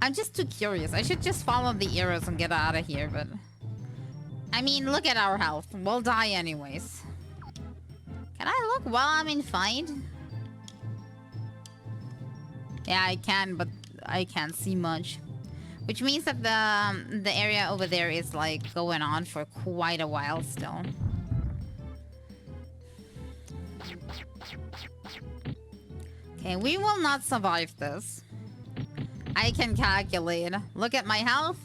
A: I'm just too curious. I should just follow the arrows and get out of here, but... I mean, look at our health. We'll die anyways. Can I look while I'm in fight? Yeah, I can, but I can't see much. Which means that the area over there is like going on for quite a while still. Okay, we will not survive this. I can calculate. Look at my health,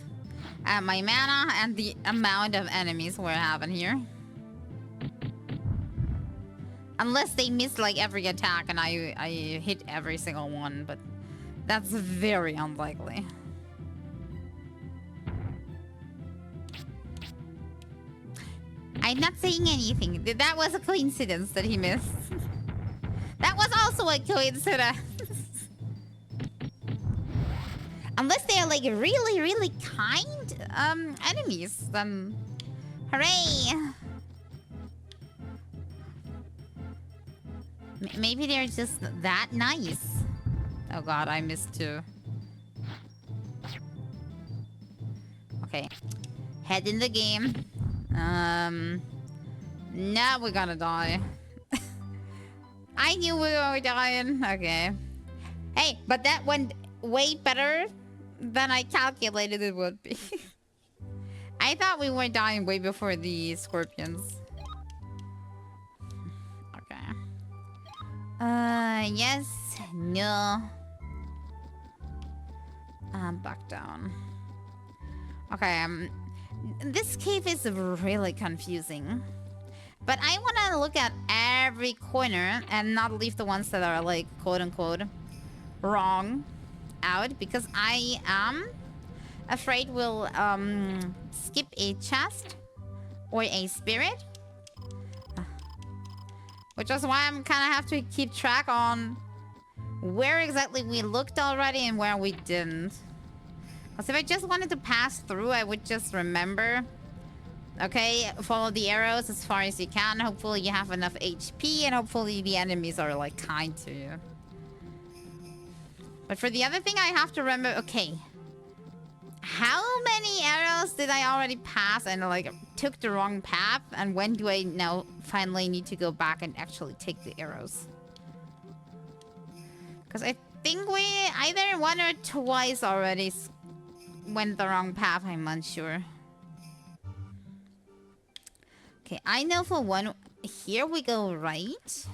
A: and my mana, and the amount of enemies we're having here. Unless they miss like every attack and I hit every single one, but that's very unlikely. I'm not saying anything. That was a coincidence that he missed. That was also a coincidence. Unless they are like really, really kind enemies, then hooray! Maybe they're just that nice. Oh god, I missed too. Okay. Head in the game. Now we're gonna die. I knew we were dying. Okay. Hey, but that went way better than I calculated it would be. I thought we were dying way before the scorpions. Okay. Yes. No. Back down. Okay, this cave is really confusing. But I want to look at every corner and not leave the ones that are like quote-unquote wrong out, because I am afraid we'll skip a chest or a spirit. Which is why I'm kind of have to keep track on where exactly we looked already and where we didn't. Because if I just wanted to pass through, I would just remember. Okay, follow the arrows as far as you can. Hopefully you have enough HP, and hopefully the enemies are like kind to you. But for the other thing, I have to remember, okay, how many arrows did I already pass and like took the wrong path? And when do I now finally need to go back and actually take the arrows? Because I think we either one or twice already went the wrong path, I'm unsure. Okay, I know for one, here we go right.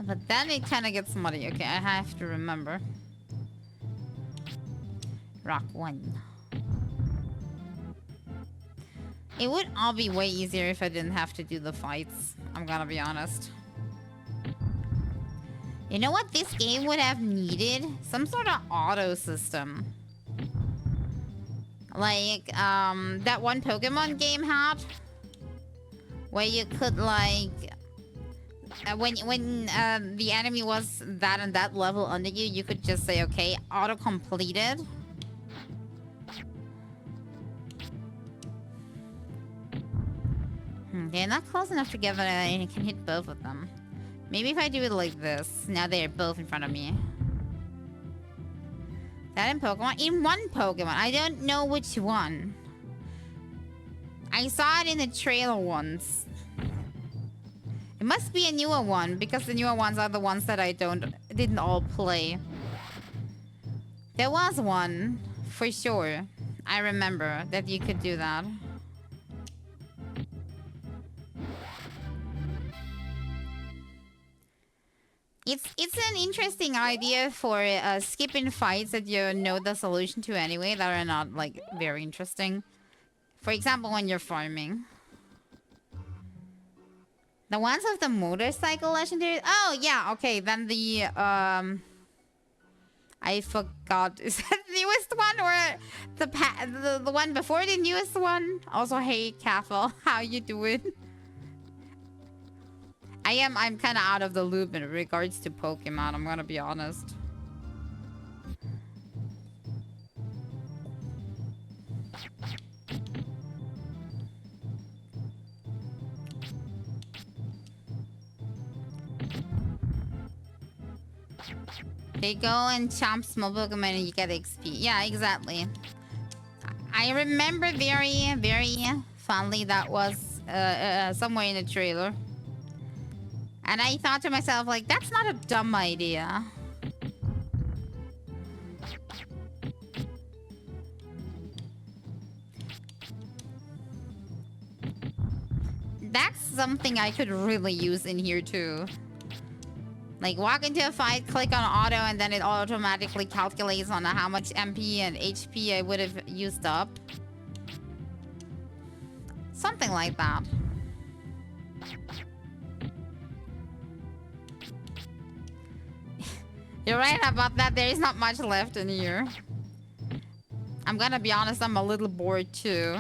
A: But then it kind of gets muddy. Okay, I have to remember. Rock 1. It would all be way easier if I didn't have to do the fights. I'm gonna be honest. You know what this game would have needed? Some sort of auto system. Like, that one Pokemon game had. Where you could, like... when the enemy was that and that level under you, you could just say, okay, auto-completed. They're not close enough together and I can hit both of them. Maybe if I do it like this. Now they're both in front of me. That in Pokemon? In one Pokemon. I don't know which one. I saw it in the trailer once. It must be a newer one, because the newer ones are the ones that I didn't all play. There was one, for sure. I remember that you could do that. It's an interesting idea for skipping fights that you know the solution to anyway, that are not like very interesting. For example, when you're farming. The ones of the motorcycle legendary. Oh yeah, okay. Then the I forgot. Is that the newest one or the one before the newest one? Also, hey, Careful, how you doing? I'm kind of out of the loop in regards to Pokemon, I'm gonna be honest. Okay, go and chomp small Pokemon and you get XP. Yeah, exactly. I remember very, very fondly that was somewhere in the trailer. And I thought to myself, like, that's not a dumb idea. That's something I could really use in here too. Like, walk into a fight, click on auto, and then it automatically calculates on how much MP and HP I would have used up. Something like that. You're right about that. There is not much left in here. I'm gonna be honest, I'm a little bored too.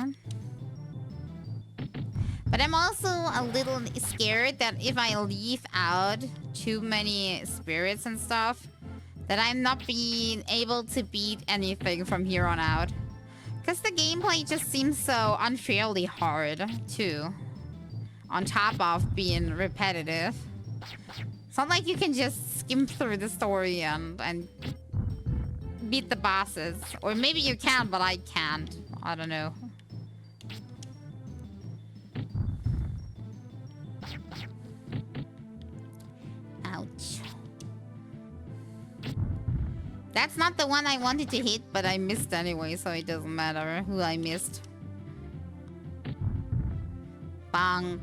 A: But I'm also a little scared that if I leave out too many spirits and stuff, that I'm not being able to beat anything from here on out. Because the gameplay just seems so unfairly hard, too. On top of being repetitive. It's not like you can just skim through the story and beat the bosses. Or maybe you can, but I can't. I don't know. Ouch. That's not the one I wanted to hit, but I missed anyway, so it doesn't matter who I missed. Bonk.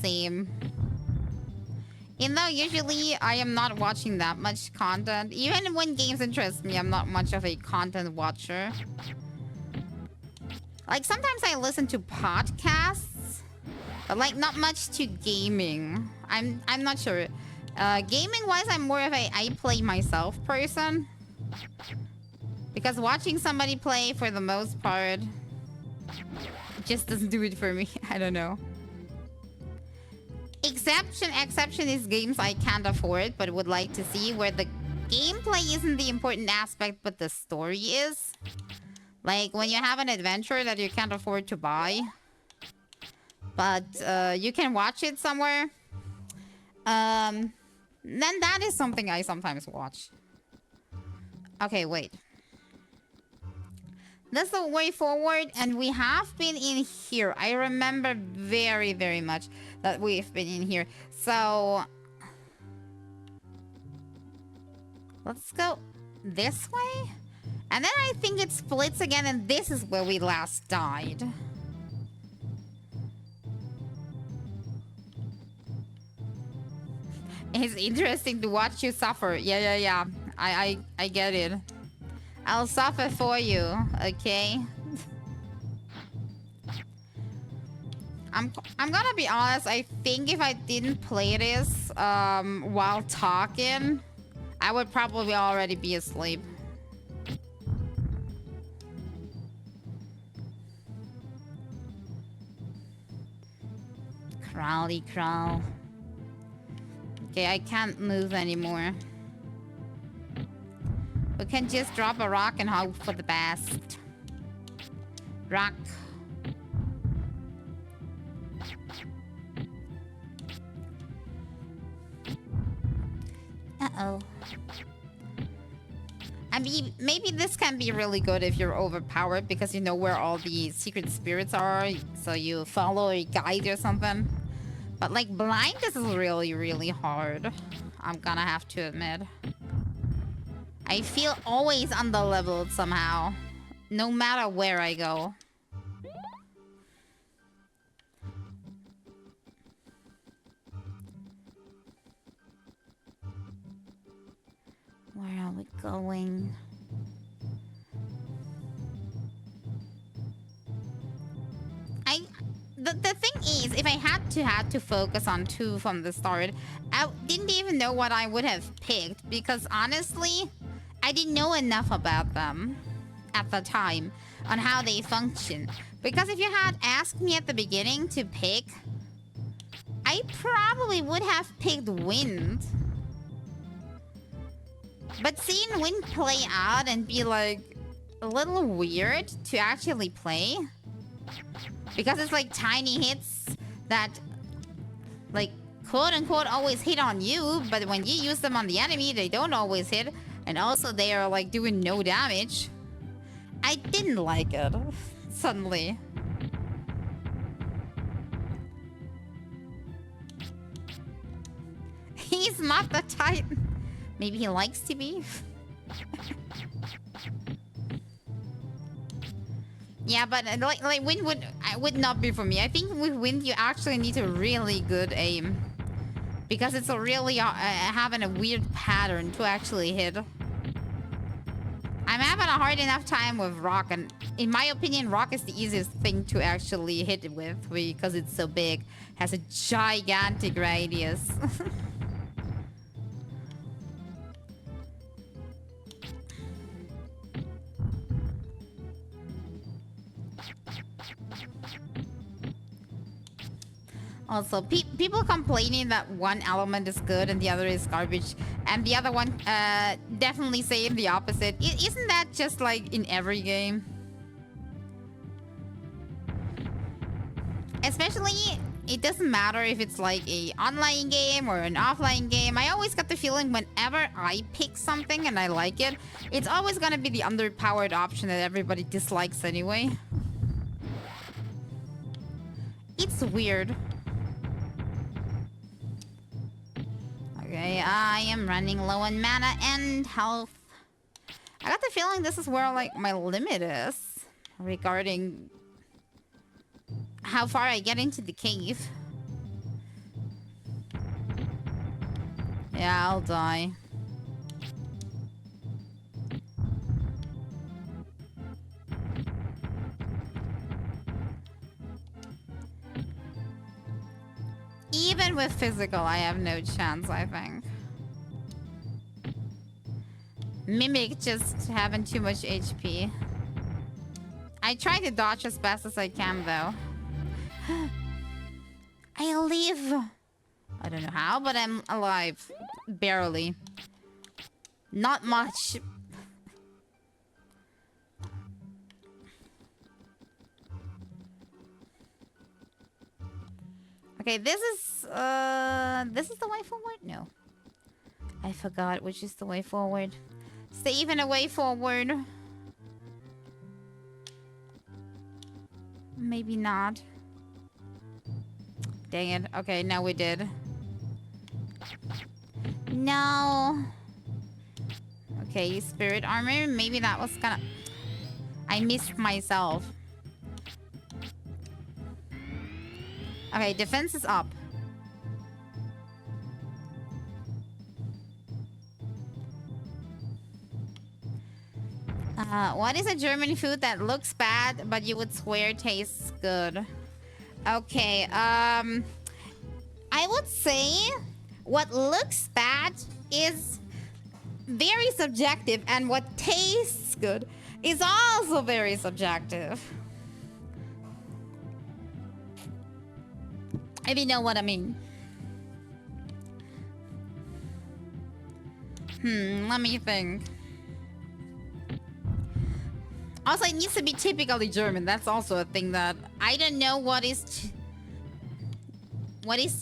A: Same. Even though usually I am not watching that much content. Even when games interest me, I'm not much of a content watcher. Like, sometimes I listen to podcasts, but like not much to gaming. I'm not sure. Gaming-wise, I'm more of a I play myself person. Because watching somebody play, for the most part, just doesn't do it for me. I don't know. Exception is games I can't afford, but would like to see, where the gameplay isn't the important aspect, but the story is. Like, when you have an adventure that you can't afford to buy, but you can watch it somewhere, then that is something I sometimes watch. Okay, wait. This is the way forward, and we have been in here. I remember very, very much that we've been in here. So, let's go this way. And then I think it splits again, and this is where we last died. It's interesting to watch you suffer. Yeah. I get it. I'll suffer for you, okay? I'm gonna be honest, I think if I didn't play this while talking, I would probably already be asleep. Crawly crawl. Okay, I can't move anymore. We can just drop a rock and hope for the best. Rock. Uh-oh. I mean, maybe this can be really good if you're overpowered because you know where all the secret spirits are, so you follow a guide or something. But like blind, this is really, really hard. I'm gonna have to admit. I feel always under-leveled somehow, no matter where I go. Where are we going? the thing is, if I had to focus on two from the start, I didn't even know what I would have picked because honestly, I didn't know enough about them at the time on how they function. Because if you had asked me at the beginning to pick, I probably would have picked Wind. But seeing Wind play out and be like a little weird to actually play, because it's like tiny hits that like quote unquote always hit on you, but when you use them on the enemy, they don't always hit. And also they are like doing no damage. I didn't like it suddenly. He's not the type. Maybe he likes to be. Yeah, but like Wind would not be for me. I think with Wind you actually need a really good aim, because it's a really having a weird pattern to actually hit. I'm having a hard enough time with Rock, and in my opinion, Rock is the easiest thing to actually hit with because it's so big, has a gigantic radius. Also, people complaining that one element is good and the other is garbage, and the other one definitely saying the opposite. Isn't that just like in every game? Especially, it doesn't matter if it's like a online game or an offline game. I always get the feeling whenever I pick something and I like it, it's always gonna be the underpowered option that everybody dislikes anyway. It's weird. Okay, I am running low on mana and health. I got the feeling this is where like my limit is regarding how far I get into the cave. Yeah, I'll die. Even with physical, I have no chance, I think. Mimic just having too much HP. I try to dodge as fast as I can, though. I live. I don't know how, but I'm alive. Barely. Not much. Okay, this is the way forward? No. I forgot which is the way forward. Save and a way forward. Maybe not. Dang it. Okay, now we did. No. Okay, spirit armor. Maybe that was gonna... I missed myself. Okay, defense is up. What is a German food that looks bad, but you would swear tastes good? Okay, I would say what looks bad is very subjective, and what tastes good is also very subjective. If you know what I mean. Let me think. Also, it needs to be typically German. That's also a thing that I don't know what is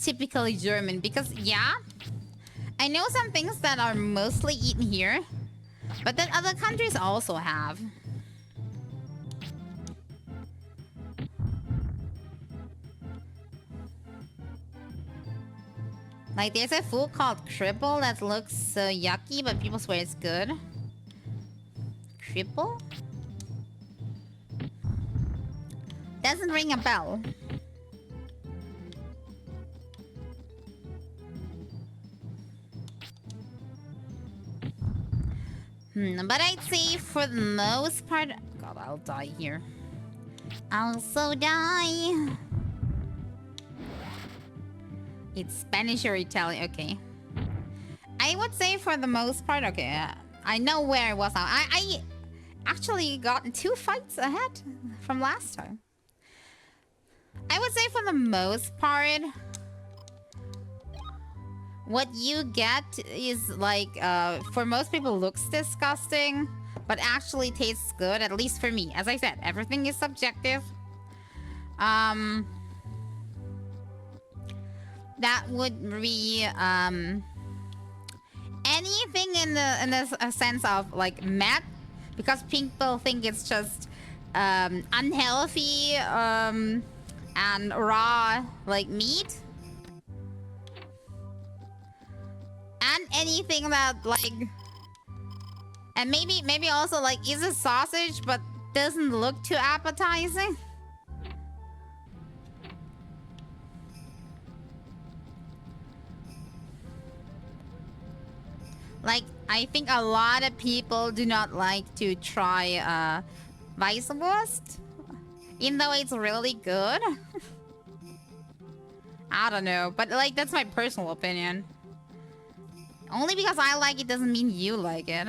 A: typically German, because yeah, I know some things that are mostly eaten here, but that other countries also have. Like, there's a food called Cripple that looks so yucky, but people swear it's good. Cripple? Doesn't ring a bell. But I'd say for the most part... God, I'll die here. I'll so die. It's Spanish or Italian. Okay. I would say for the most part, okay, I know where I was now. I actually got 2 fights ahead from last time. I would say for the most part, what you get is like, for most people looks disgusting, but actually tastes good, at least for me. As I said, everything is subjective. That would be, anything in the sense of like meth, because people think it's just unhealthy and raw like meat, and anything that like, and maybe also like is a sausage but doesn't look too appetizing. Like, I think a lot of people do not like to try Weisswurst, even though it's really good. I don't know, but like that's my personal opinion. Only because I like it doesn't mean you like it.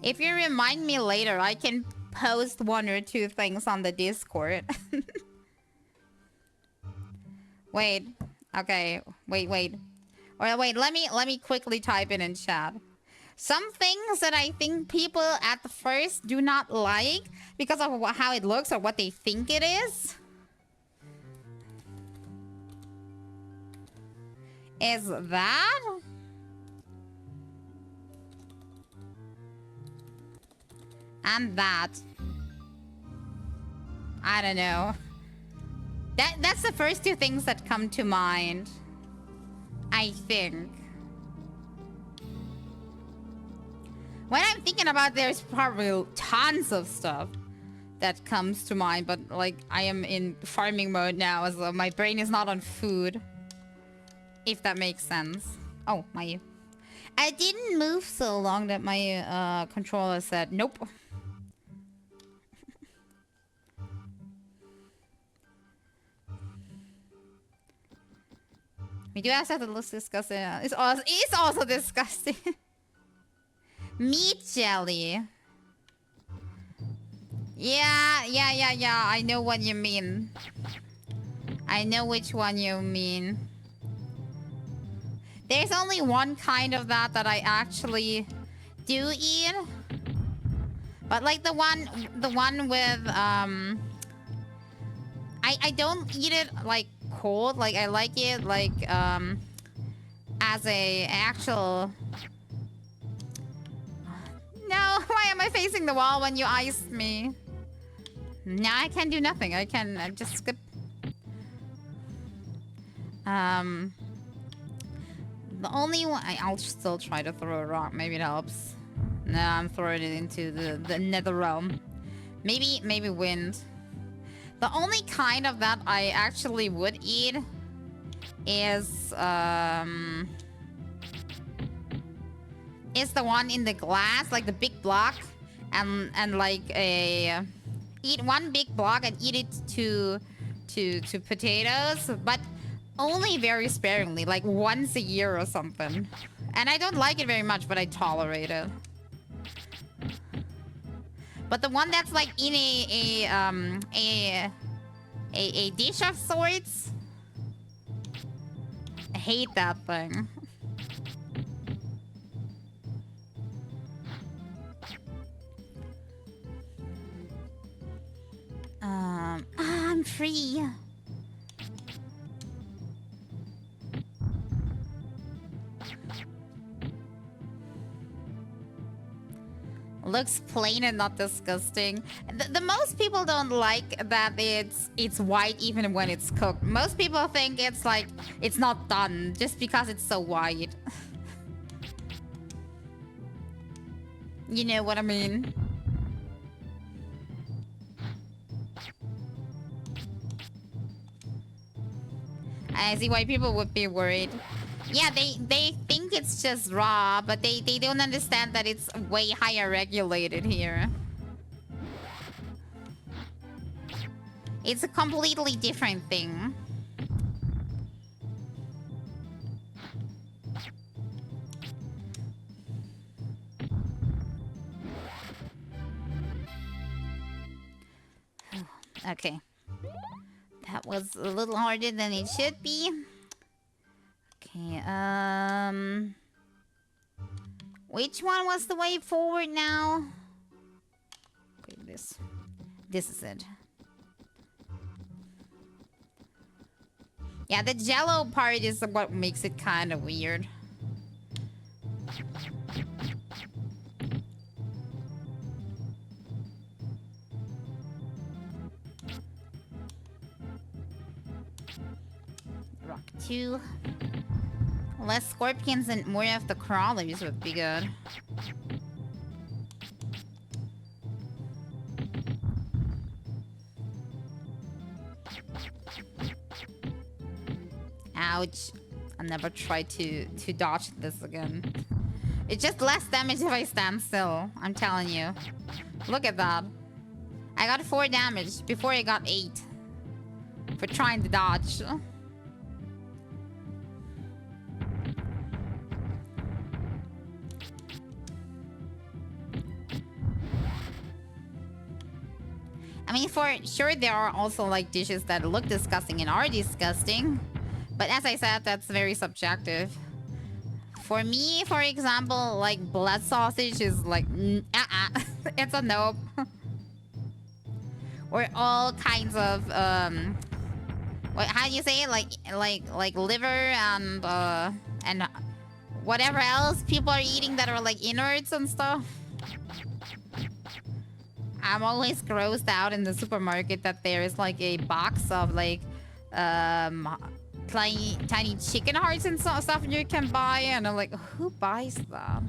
A: If you remind me later, I can post 1 or 2 things on the Discord. Wait. Okay. Wait. Or wait, let me quickly type it in chat. Some things that I think people at the first do not like because of how it looks or what they think it is that and that. I don't know. That's the first 2 things that come to mind, I think. When I'm thinking about it, there's probably tons of stuff that comes to mind, but like I am in farming mode now, so my brain is not on food. If that makes sense. Oh, my... I didn't move so long that my controller said nope. We do have that looks disgusting. It's also disgusting. Meat jelly. Yeah. I know what you mean. I know which one you mean. There's only one kind of that I actually do eat. But like the one with I don't eat it like cold. Like I like it like as a actual... No, why am I facing the wall when you iced me? No, I can do nothing. I can just skip. The only one... I'll still try to throw a rock. Maybe it helps. No, I'm throwing it into the nether realm. Maybe wind. The only kind of that I actually would eat is the one in the glass, like the big block, and like eat 1 big block and eat it to potatoes, but only very sparingly, like once a year or something. And I don't like it very much, but I tolerate it. But the one that's like in a dish of sorts, I hate that thing. I'm free. Looks plain and not disgusting. The most people don't like that it's white even when it's cooked. Most people think it's like it's not done just because it's so white. You know what I mean? I see why people would be worried. Yeah, they think it's just raw, but they don't understand that it's way higher regulated here. It's a completely different thing. Okay. That was a little harder than it should be. Okay, which one was the way forward now? Okay, this is it. Yeah, the jello part is what makes it kind of weird. Rock 2. Less scorpions and more of the crawlers would be good. Ouch. I'll never try to dodge this again. It's just less damage if I stand still. I'm telling you. Look at that. I got 4 damage before I got 8. For trying to dodge. I mean, for sure, there are also like dishes that look disgusting and are disgusting. But as I said, that's very subjective. For me, for example, like blood sausage is like, it's a nope. Or all kinds of, how do you say it? Like liver and whatever else people are eating that are like innards and stuff. I'm always grossed out in the supermarket that there is like a box of like tiny chicken hearts and stuff you can buy, and I'm like, who buys that?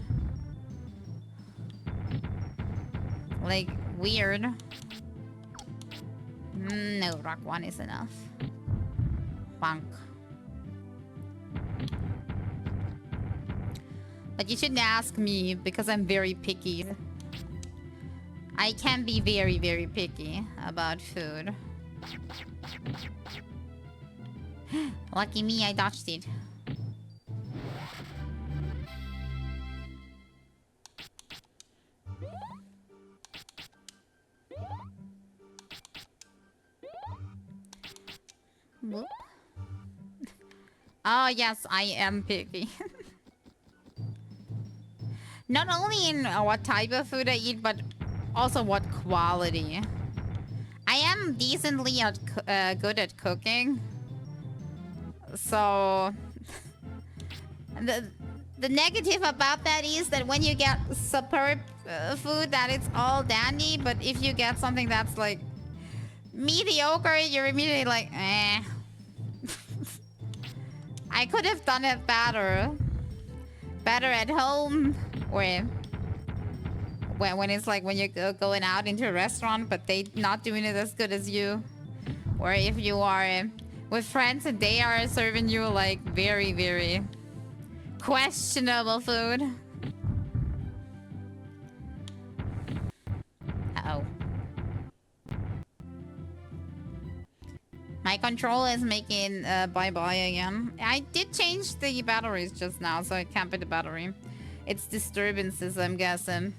A: Like, weird. No, rock 1 is enough. Bonk. But you shouldn't ask me because I'm very picky. I can be very, very picky about food. Lucky me, I dodged it. Whoop. Oh, yes, I am picky. Not only in what type of food I eat, but also what quality. I am decently good at cooking. So the negative about that is that when you get superb food, that it's all dandy. But if you get something that's like mediocre, you're immediately like, eh. I could have done it better. Better at home, or when it's like when you're going out into a restaurant, but they not doing it as good as you. Or if you are with friends and they are serving you like very, very questionable food. Uh-oh. My controller is making bye-bye again. I did change the batteries just now, so it can't be the battery. It's disturbances, I'm guessing.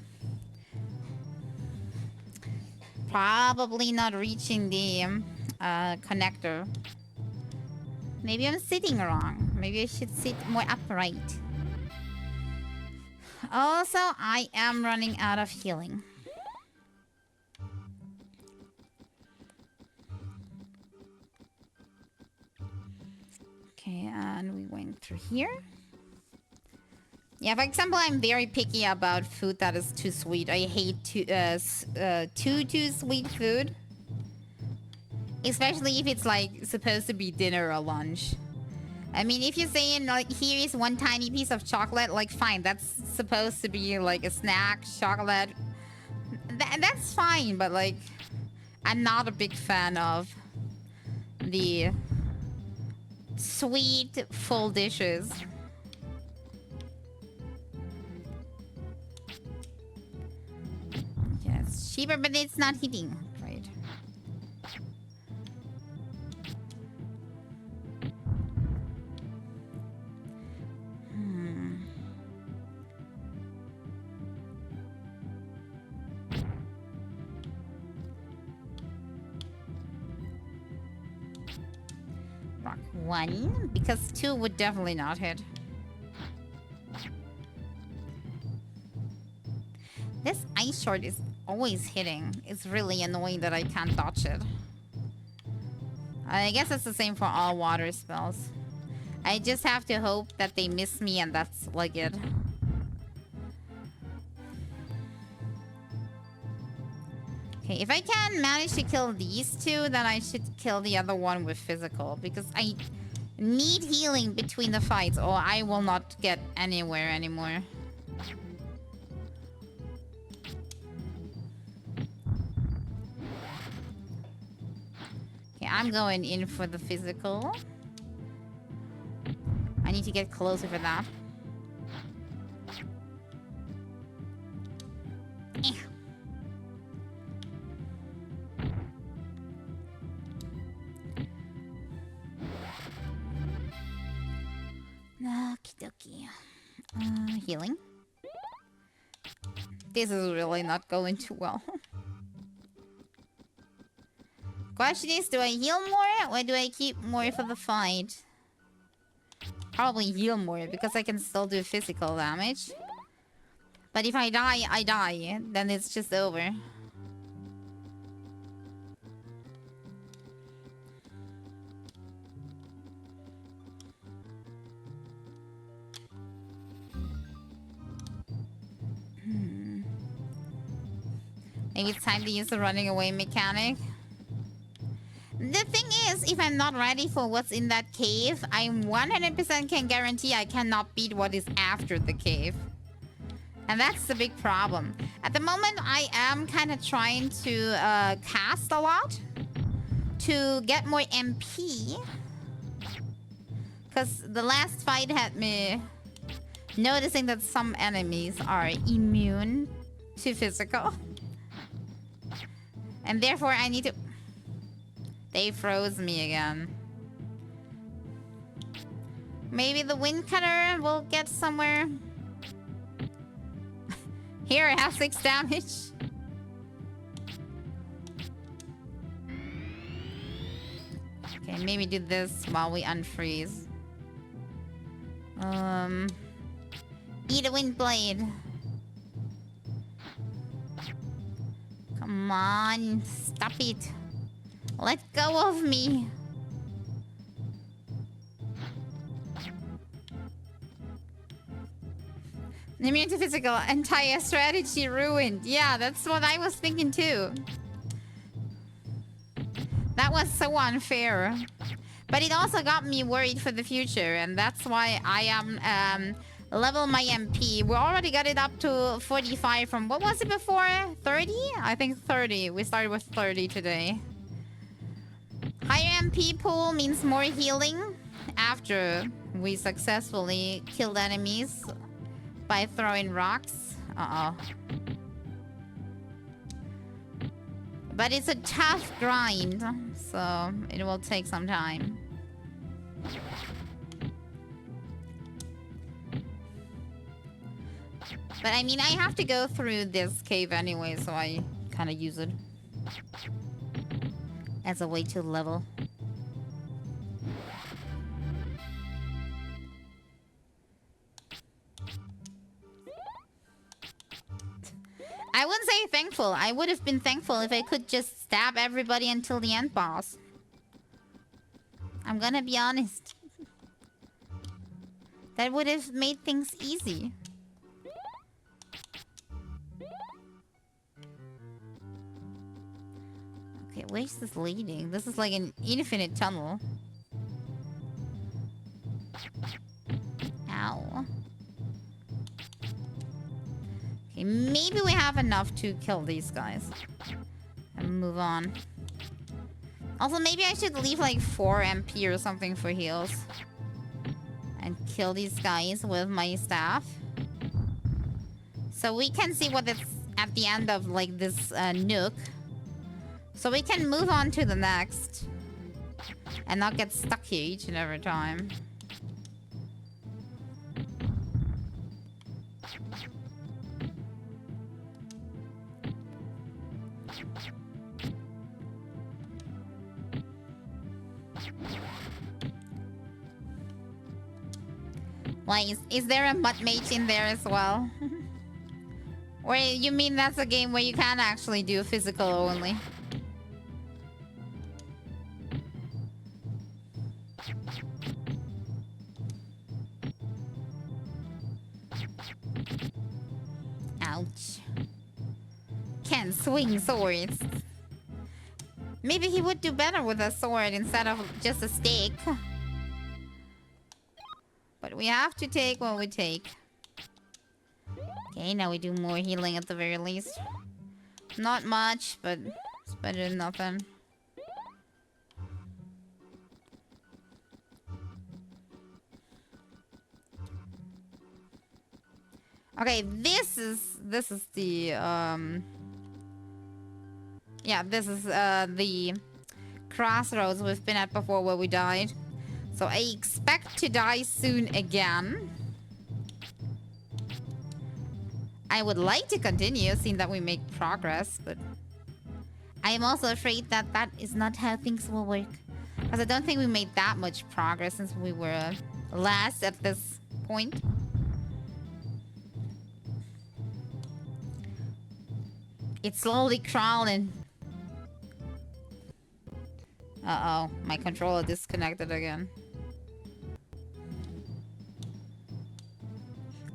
A: Probably not reaching the connector. Maybe I'm sitting wrong. Maybe I should sit more upright. Also, I am running out of healing. Okay, and we went through here. Yeah, for example, I'm very picky about food that is too sweet. I hate too sweet food. Especially if it's like supposed to be dinner or lunch. I mean, if you're saying like, here is one tiny piece of chocolate, like fine, that's supposed to be like a snack, chocolate. That's fine, but like, I'm not a big fan of the sweet full dishes. cheaper, but it's not hitting. Right. Rock 1, because 2 would definitely not hit. This ice shard is always hitting. It's really annoying that I can't dodge it. I guess it's the same for all water spells. I just have to hope that they miss me and that's like it. Okay, if I can manage to kill these two, then I should kill the other one with physical. Because I need healing between the fights or I will not get anywhere anymore. Okay, I'm going in for the physical. I need to get closer for that. Okie dokie. Healing. This is really not going too well. Question is, do I heal more or do I keep more for the fight? Probably heal more because I can still do physical damage. But if I die, I die. Then it's just over. Maybe it's time to use the running away mechanic. The thing is, if I'm not ready for what's in that cave, I 100% can guarantee I cannot beat what is after the cave. And that's the big problem. At the moment, I am kind of trying to cast a lot to get more MP. Because the last fight had me noticing that some enemies are immune to physical. And therefore, I need to... They froze me again. Maybe the wind cutter will get somewhere. Here, I have 6 damage. Okay, maybe do this while we unfreeze. Eat a wind blade. Come on, stop it. Let go of me. Immune to physical, entire strategy ruined. Yeah, that's what I was thinking too. That was so unfair. But it also got me worried for the future, and that's why I am level my MP. We already got it up to 45 from, what was it before? 30? I think 30. We started with 30 today. Higher MP pool means more healing after we successfully killed enemies by throwing rocks. Uh-oh. But it's a tough grind, so it will take some time. But I mean, I have to go through this cave anyway, so I kind of use it as a way to level. I wouldn't say thankful. I would have been thankful if I could just stab everybody until the end boss. I'm gonna be honest. That would have made things easy. Okay, where's this leading? This is like an infinite tunnel. Ow. Okay, maybe we have enough to kill these guys. And move on. Also, maybe I should leave like 4 MP or something for heals. And kill these guys with my staff. So we can see what it's at the end of like this nook. So we can move on to the next. And not get stuck here each and every time. Why, is there a mud mage in there as well? Or you mean that's a game where you can actually do physical only? Ouch. Can't swing swords. Maybe he would do better with a sword instead of just a stick. But we have to take what we take. Okay, now we do more healing at the very least. Not much, but it's better than nothing. Okay, this is the yeah, this is the crossroads we've been at before where we died. So I expect to die soon again. I would like to continue, seeing that we make progress, but I am also afraid that that is not how things will work. Because I don't think we made that much progress since we were last at this point. It's slowly crawling. Uh-oh, my controller disconnected again.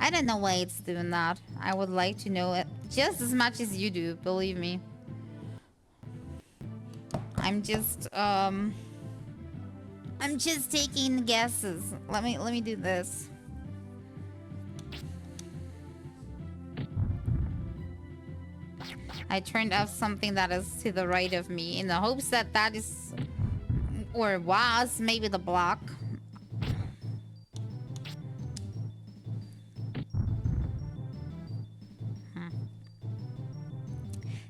A: I don't know why it's doing that. I would like to know it just as much as you do, believe me. I'm just taking guesses. Let me do this. I turned off something that is to the right of me in the hopes that that is or was maybe the block.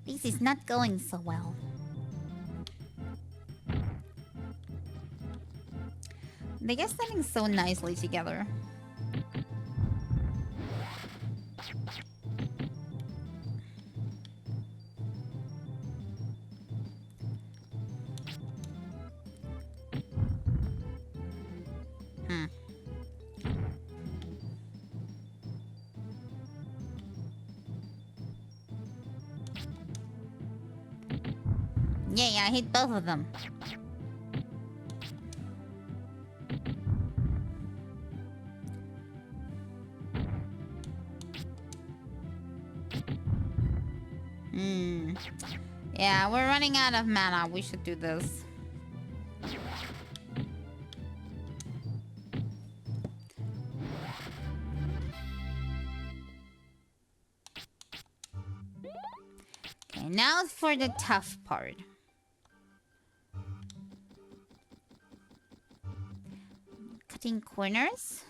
A: This is not going so well. They get standing so nicely together. Yeah, I hit both of them. Yeah, we're running out of mana. We should do this. Okay, now for the tough part. Cutting corners.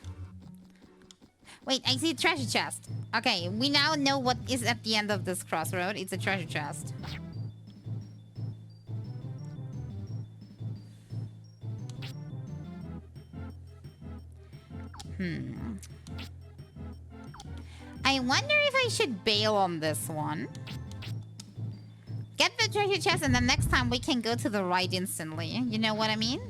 A: Wait, I see a treasure chest. Okay, we now know what is at the end of this crossroad. It's a treasure chest. I wonder if I should bail on this one. Get the treasure chest and then next time we can go to the right instantly. You know what I mean?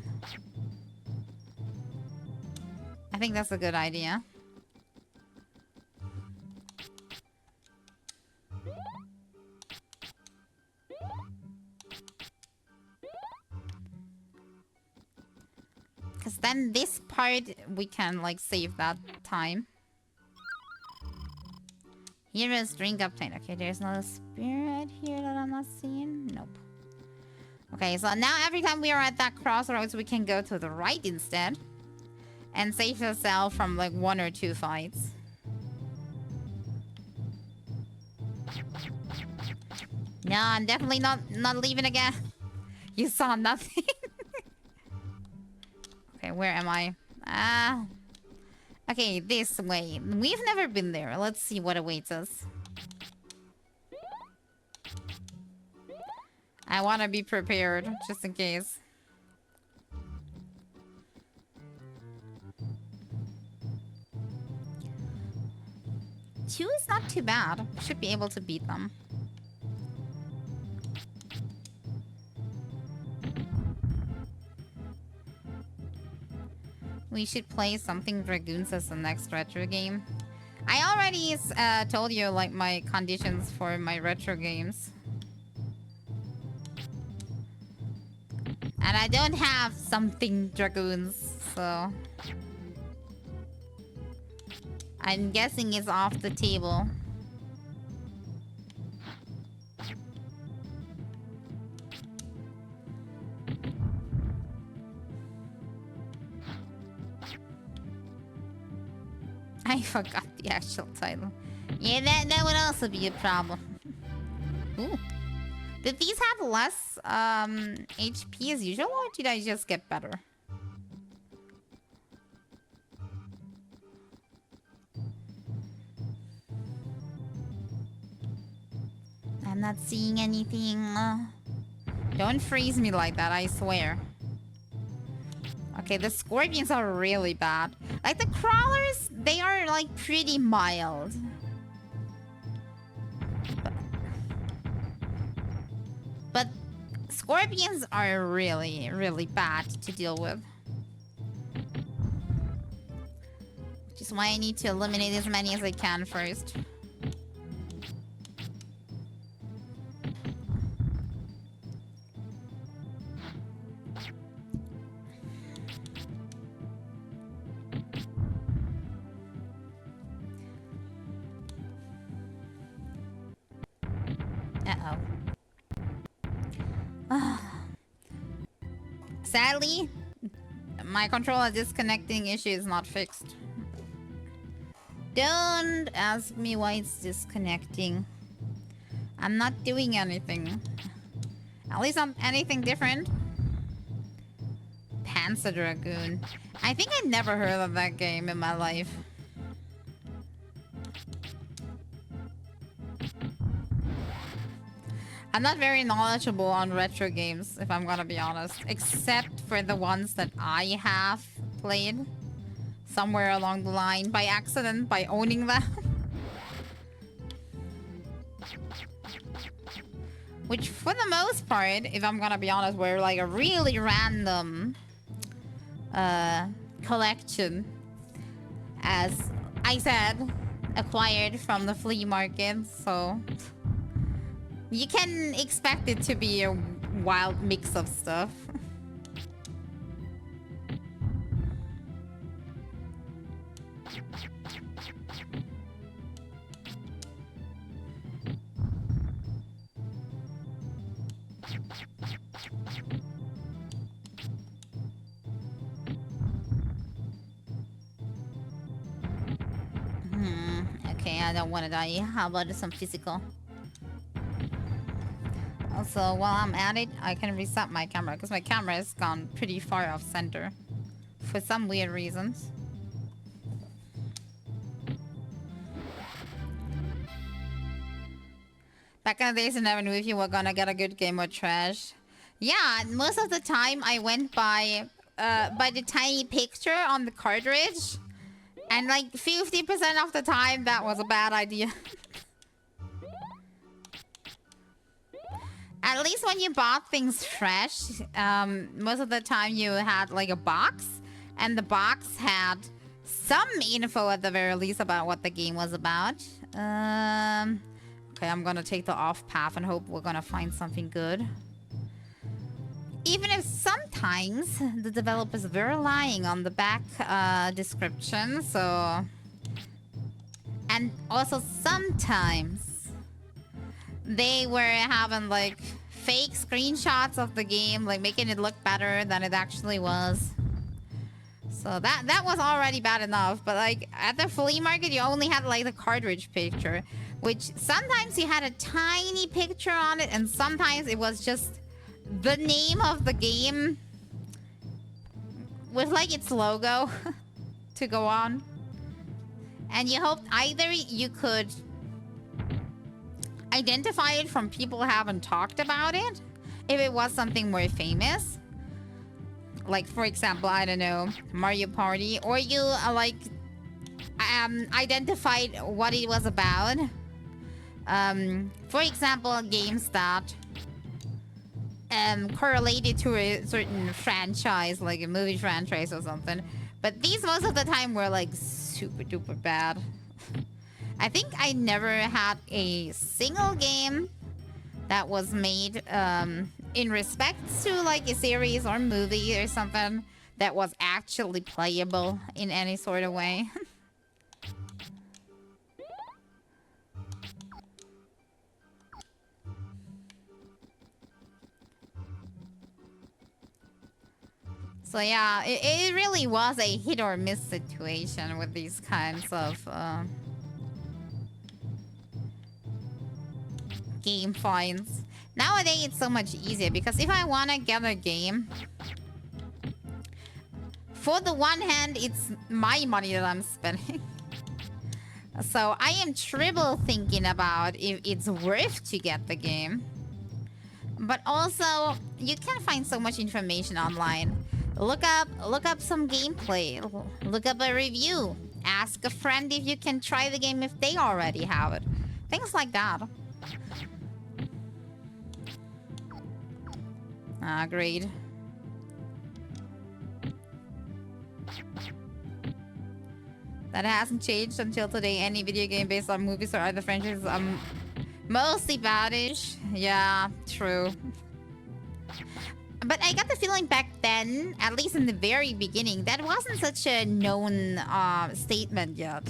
A: I think that's a good idea. Because then this part, we can, like, save that time. Hero's drink obtained. Okay, there's not a spirit here that I'm not seeing. Nope. Okay, so now every time we are at that crossroads, we can go to the right instead. And save ourselves from, like, 1 or 2 fights. No, I'm definitely not leaving again. You saw nothing. Okay, where am I? Okay, this way. We've never been there. Let's see what awaits us. I want to be prepared, just in case. 2 is not too bad. Should be able to beat them. We should play something Dragoons as the next retro game. I already told you like my conditions for my retro games. And I don't have something Dragoons, so... I'm guessing it's off the table. I forgot the actual title. Yeah, that would also be a problem. Ooh. Did these have less HP as usual, or did I just get better? I'm not seeing anything. Don't freeze me like that, I swear. Okay, the scorpions are really bad. Like, the crawlers, they are, like, pretty mild. But scorpions are really, really bad to deal with. Which is why I need to eliminate as many as I can first. Sadly, my controller disconnecting issue is not fixed. Don't ask me why it's disconnecting. I'm not doing anything. At least not anything different. Panzer Dragoon. I think I never heard of that game in my life. I'm not very knowledgeable on retro games, if I'm gonna be honest. Except for the ones that I have played somewhere along the line by accident, by owning them. Which, for the most part, if I'm gonna be honest, were like a really random collection. As I said, acquired from the flea market, so... You can expect it to be a wild mix of stuff. Okay, I don't want to die. How about some physical? Also, while I'm at it, I can reset my camera because my camera has gone pretty far off center for some weird reasons. Back in the days, I never knew if you were gonna get a good game or trash. Yeah, most of the time I went by the tiny picture on the cartridge, and like 50% of the time that was a bad idea. At least when you bought things fresh, most of the time you had like a box, and the box had some info at the very least about what the game was about. Okay, I'm gonna take the off path and hope we're gonna find something good. Even if sometimes the developers were lying on the back description, so... And also sometimes they were having like fake screenshots of the game, like making it look better than it actually was. So that was already bad enough, but like at the flea market you only had like the cartridge picture, which sometimes you had a tiny picture on it and sometimes it was just the name of the game with like its logo to go on. And you hoped either you could identify it from people who haven't talked about it, if it was something more famous, like for example, I don't know, Mario Party, or you like identified what it was about. For example, games that correlated to a certain franchise, like a movie franchise or something. But these most of the time were like super duper bad. I think I never had a single game that was made in respect to like a series or movie or something that was actually playable in any sort of way. So yeah, it really was a hit or miss situation with these kinds of game finds. Nowadays, it's so much easier because if I want to get a game, for the one hand, it's my money that I'm spending. So I am triple thinking about if it's worth to get the game. But also, you can find so much information online. Look up some gameplay. Look up a review. Ask a friend if you can try the game if they already have it. Things like that. Agreed. That hasn't changed until today. Any video game based on movies or other franchises, mostly badish. Yeah, true. But I got the feeling back then, at least in the very beginning, that wasn't such a known statement yet.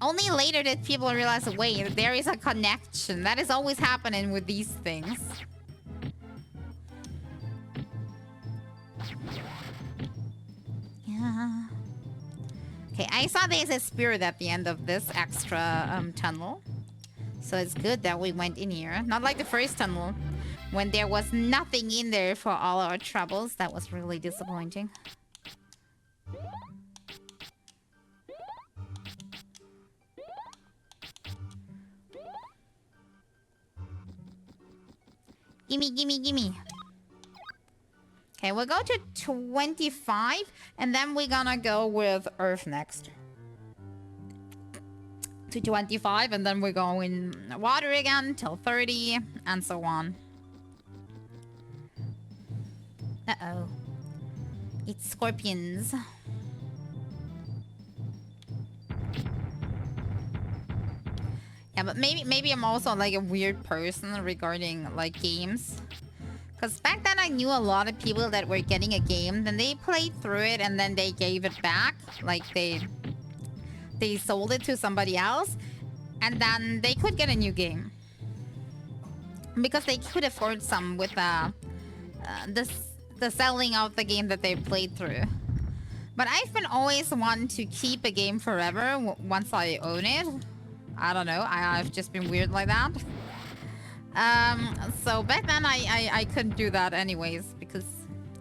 A: Only later did people realize, wait, there is a connection. That is always happening with these things. Yeah. Okay, I saw there's a spirit at the end of this extra tunnel. So it's good that we went in here. Not like the first tunnel, when there was nothing in there for all our troubles. That was really disappointing. Gimme, gimme, gimme. Okay, we'll go to 25, and then we're gonna go with Earth next. To 25, and then we're going water again till 30, and so on. Uh-oh. It's scorpions. Yeah, but maybe I'm also like a weird person regarding like games. Because back then I knew a lot of people that were getting a game, then they played through it and then they gave it back. Like they sold it to somebody else, and then they could get a new game. Because they could afford some with the selling of the game that they played through. But I've been always one to keep a game forever once I own it. I don't know, I've just been weird like that. So back then I couldn't do that anyways because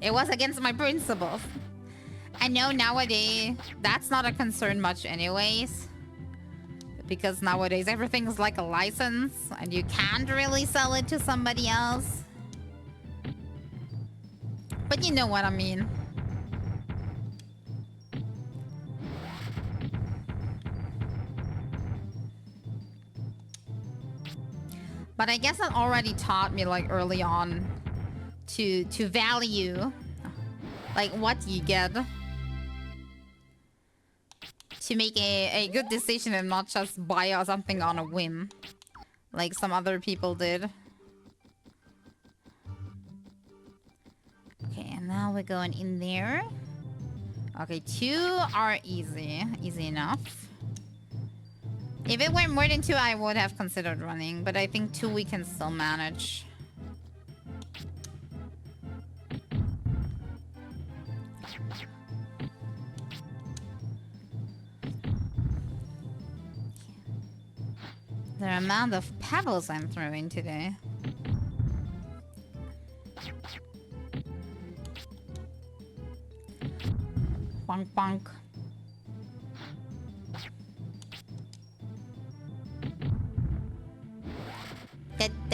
A: it was against my principles. I know nowadays that's not a concern much anyways, because nowadays everything's like a license and you can't really sell it to somebody else. But you know what I mean. But I guess that already taught me like early on to value like what you get, to make a good decision and not just buy something on a whim like some other people did. Okay, and now we're going in there. Okay, 2 are easy enough. If it were more than 2, I would have considered running, but I think 2 we can still manage. The amount of pebbles I'm throwing today. Bonk bonk.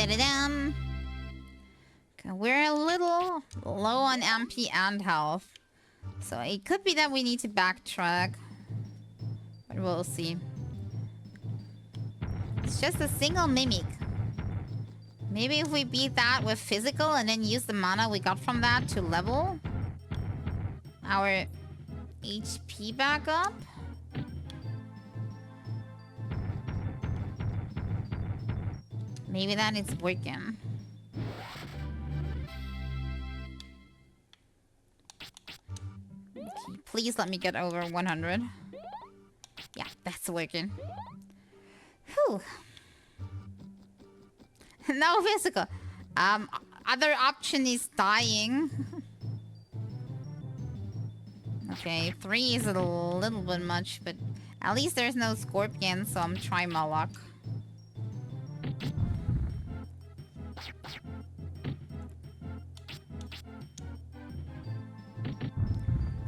A: Da-da-dum. Okay, we're a little low on MP and health. So it could be that we need to backtrack. But we'll see. It's just a single mimic. Maybe if we beat that with physical and then use the mana we got from that to level our HP back up. Maybe that is working. Okay, please let me get over 100. Yeah, that's working. Whew. No physical. Other option is dying. Okay, 3 is a little bit much, but at least there's no scorpion, so I'm trying my luck.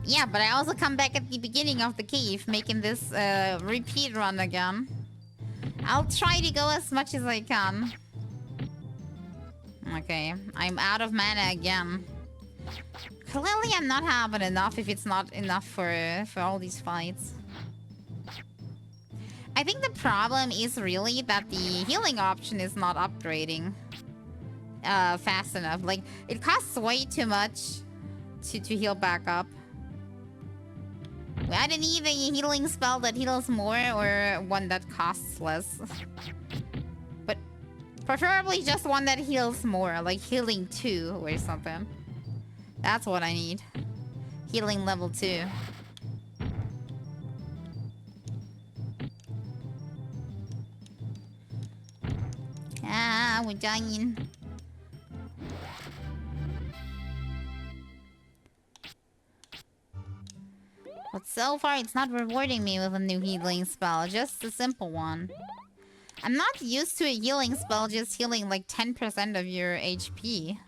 A: Yeah, but I also come back at the beginning of the cave, making this repeat run again. I'll try to go as much as I can. Okay, I'm out of mana again. Clearly I'm not having enough if it's not enough for all these fights. I think the problem is really that the healing option is not upgrading fast enough. Like, it costs way too much to heal back up. I don't need a healing spell that heals more or one that costs less. But preferably just one that heals more, like healing 2 or something. That's what I need. Healing level 2. Ah, we're dying. But so far, it's not rewarding me with a new healing spell. Just a simple one. I'm not used to a healing spell just healing like 10% of your HP.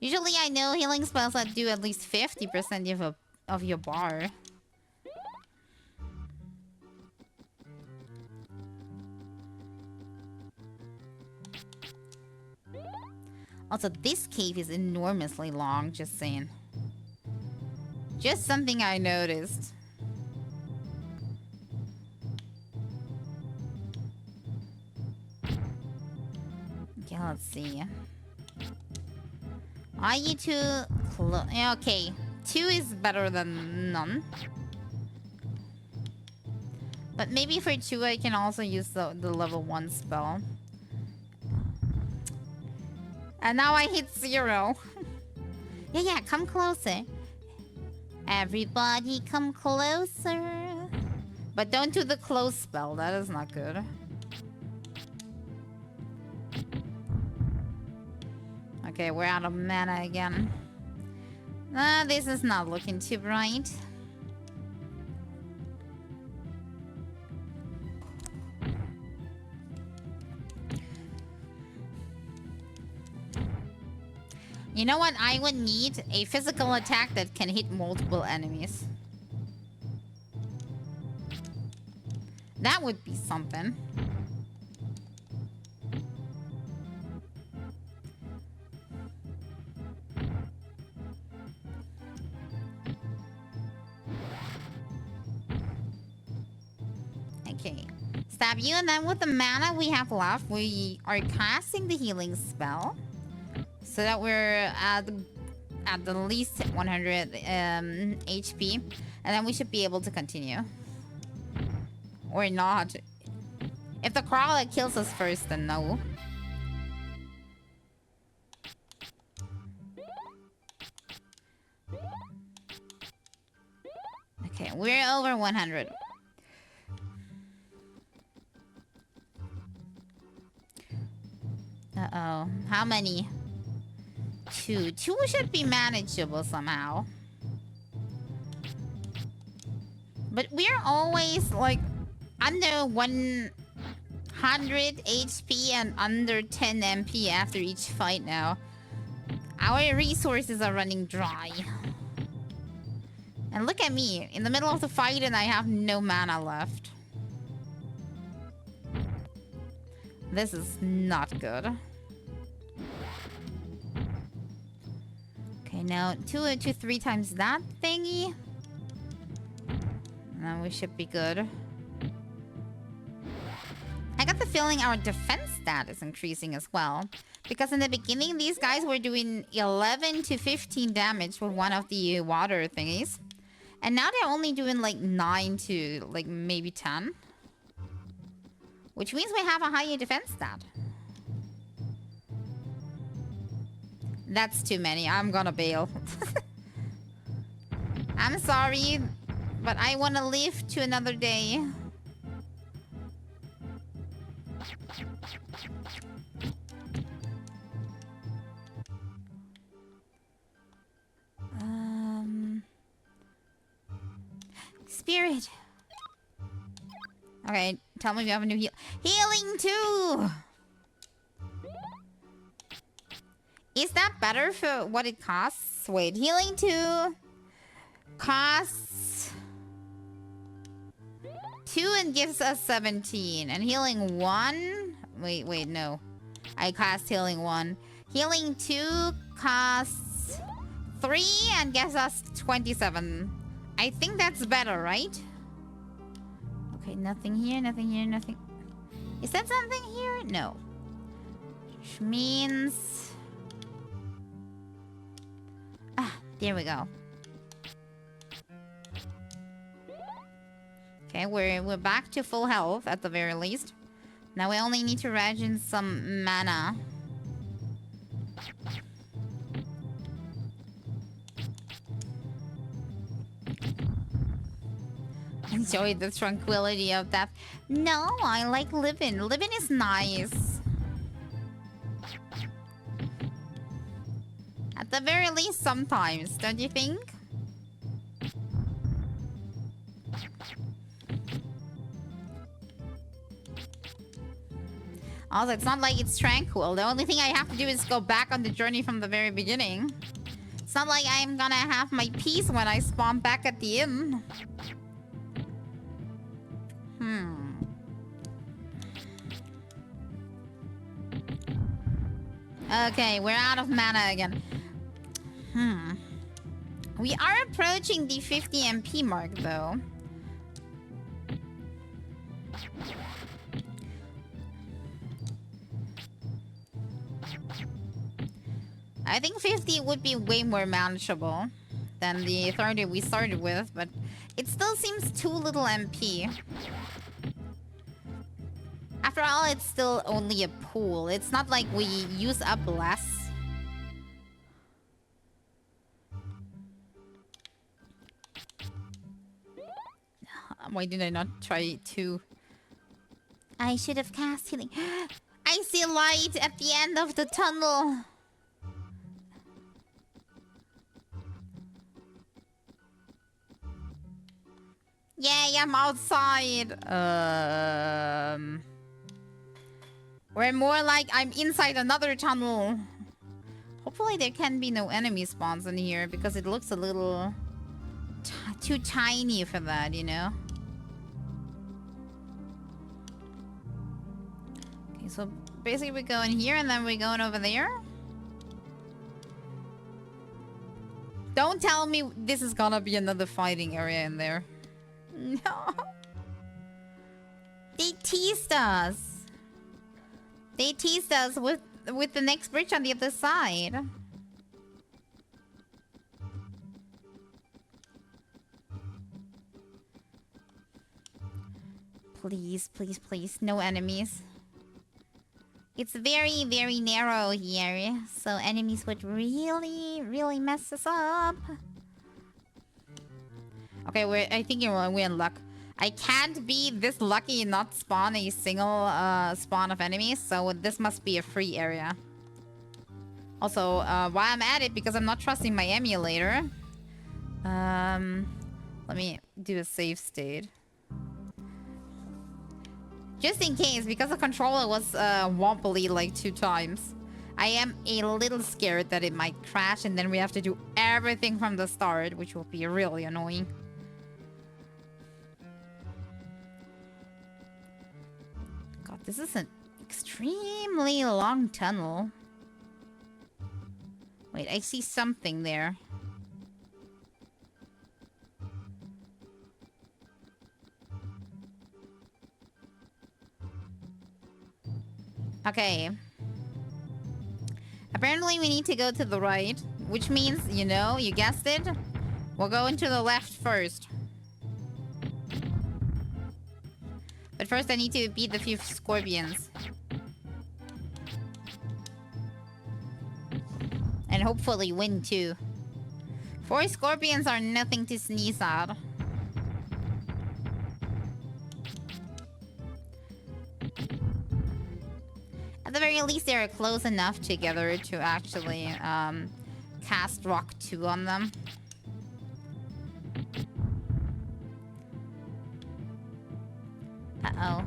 A: Usually I know healing spells that do at least 50% of your bar. Also, this cave is enormously long, just saying. Just something I noticed. Okay, let's see. Are you too close? Okay, 2 is better than none. But maybe for 2 I can also use the level 1 spell. And now I hit 0. Yeah, come closer. Everybody come closer. But don't do the close spell, that is not good. Okay, we're out of mana again. This is not looking too bright. You know what? I would need a physical attack that can hit multiple enemies. That would be something. Okay. Stab you, and then with the mana we have left, we are casting the healing spell. So that we're at the least 100 HP. And then we should be able to continue. Or not. If the crawler kills us first, then no. Okay, we're over 100. Uh-oh. How many? 2. 2 should be manageable somehow. But we're always like under 100 HP and under 10 MP after each fight now. Our resources are running dry. And look at me, in the middle of the fight and I have no mana left. This is not good. Okay, now 2 to 3 times that thingy. Now we should be good. I got the feeling our defense stat is increasing as well. Because in the beginning, these guys were doing 11 to 15 damage with one of the water thingies. And now they're only doing like 9 to like maybe 10. Which means we have a higher defense stat. That's too many. I'm gonna bail. I'm sorry, but I want to live to another day. Spirit. Okay, tell me if you have a new healing too. Is that better for what it costs? Wait, healing 2 costs 2 and gives us 17. And healing 1... Wait, no. I cast healing 1. Healing 2 costs 3 and gives us 27. I think that's better, right? Okay, nothing here, nothing here, nothing... Is that something here? No. Which means... Ah, there we go. Okay, we're back to full health at the very least. Now we only need to regen some mana. Enjoy the tranquility of death. No, I like living. Living is nice. At the very least, sometimes, don't you think? Also, it's not like it's tranquil. The only thing I have to do is go back on the journey from the very beginning. It's not like I'm gonna have my peace when I spawn back at the inn. Okay, we're out of mana again. We are approaching the 50 MP mark, though. I think 50 would be way more manageable than the 30 we started with, but it still seems too little MP. After all, it's still only a pool. It's not like we use up less. Why did I not try to? I should have cast healing. I see light at the end of the tunnel. Yay, I'm outside. We're more like I'm inside another tunnel. Hopefully there can be no enemy spawns in here because it looks a little too tiny for that, you know? Okay, so basically we go in here and then we're going over there. Don't tell me this is gonna be another fighting area in there. No. They teased us. They teased us with the next bridge on the other side. Please, please, please. No enemies. It's very, very narrow here. So enemies would really, really mess us up. Okay, I think we're in luck. I can't be this lucky and not spawn a single spawn of enemies, so this must be a free area. Also, while I'm at it, because I'm not trusting my emulator, let me do a save state. Just in case, because the controller was wobbly like 2 times. I am a little scared that it might crash and then we have to do everything from the start, which will be really annoying. God, this is an extremely long tunnel. Wait, I see something there. Okay. Apparently we need to go to the right, which means, you know, you guessed it, we'll go into the left first. But first I need to beat the few scorpions. And hopefully win too. 4 scorpions are nothing to sneeze at. At the very least, they are close enough together to actually cast Rock 2 on them. Uh-oh.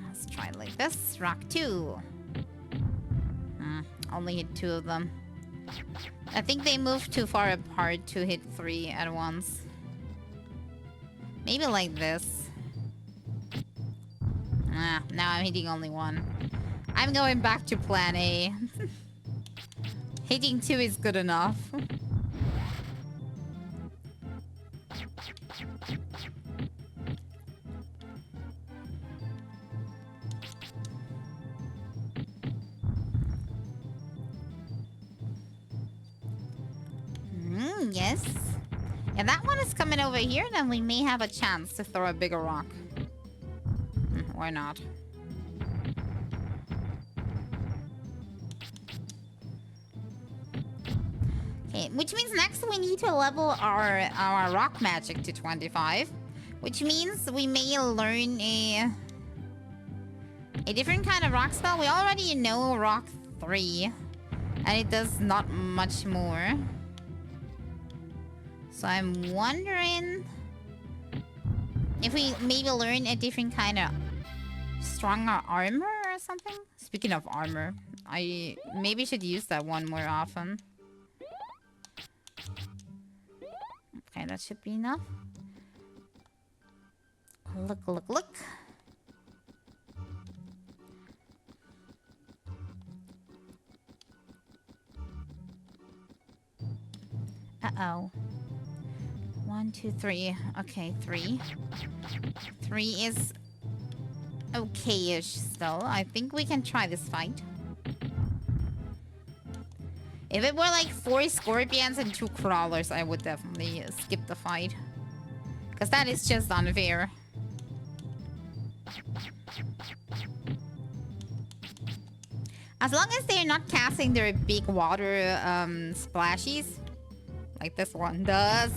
A: Let's try it like this. Rock 2. Only hit 2 of them. I think they moved too far apart to hit 3 at once. Maybe like this. Now I'm hitting only 1. I'm going back to plan A. Hitting 2 is good enough. Yes. Yeah, that one is coming over here, then we may have a chance to throw a bigger rock. Why not? Okay, which means next we need to level our rock magic to 25. Which means we may learn a different kind of rock spell. We already know rock 3. And it does not much more. So I'm wondering if we maybe learn a different kind of stronger armor or something. Speaking of armor, I maybe should use that one more often. Okay, that should be enough. Look, look, look. Uh-oh. 1, 2, 3. Okay, 3. 3 is okay-ish still. I think we can try this fight. If it were like 4 scorpions and 2 crawlers, I would definitely skip the fight. Because that is just unfair. As long as they're not casting their big water splashies, like this one does,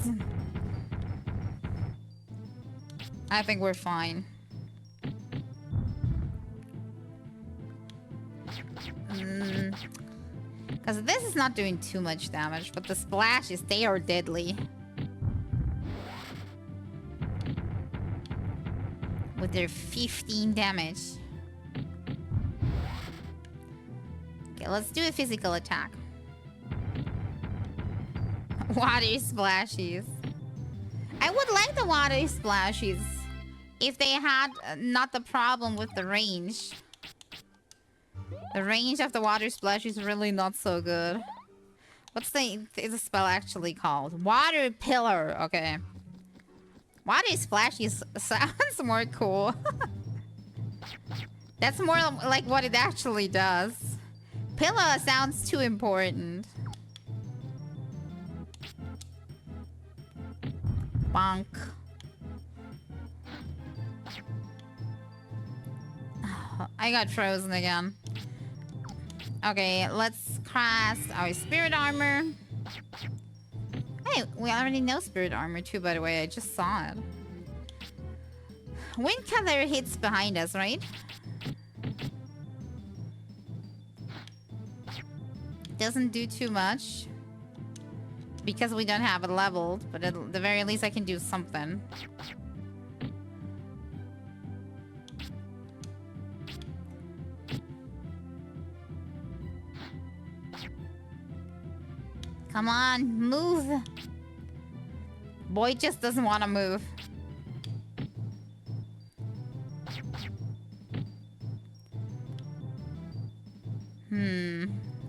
A: I think we're fine. Because this is not doing too much damage, but the splashes, they are deadly. With their 15 damage. Okay, let's do a physical attack. Water splashies. I would like the water splashies if they had not the problem with the range. The range of the water splash is really not so good. What's the spell actually called? Water pillar. Okay. Water splash sounds more cool. That's more like what it actually does. Pillar sounds too important. Bonk. I got frozen again. Okay, let's cast our spirit armor. Hey, we already know spirit armor too, by the way. I just saw it. Wind color hits behind us, right? Doesn't do too much. Because we don't have it leveled, but at the very least I can do something. Come on, move. Boy just doesn't want to move.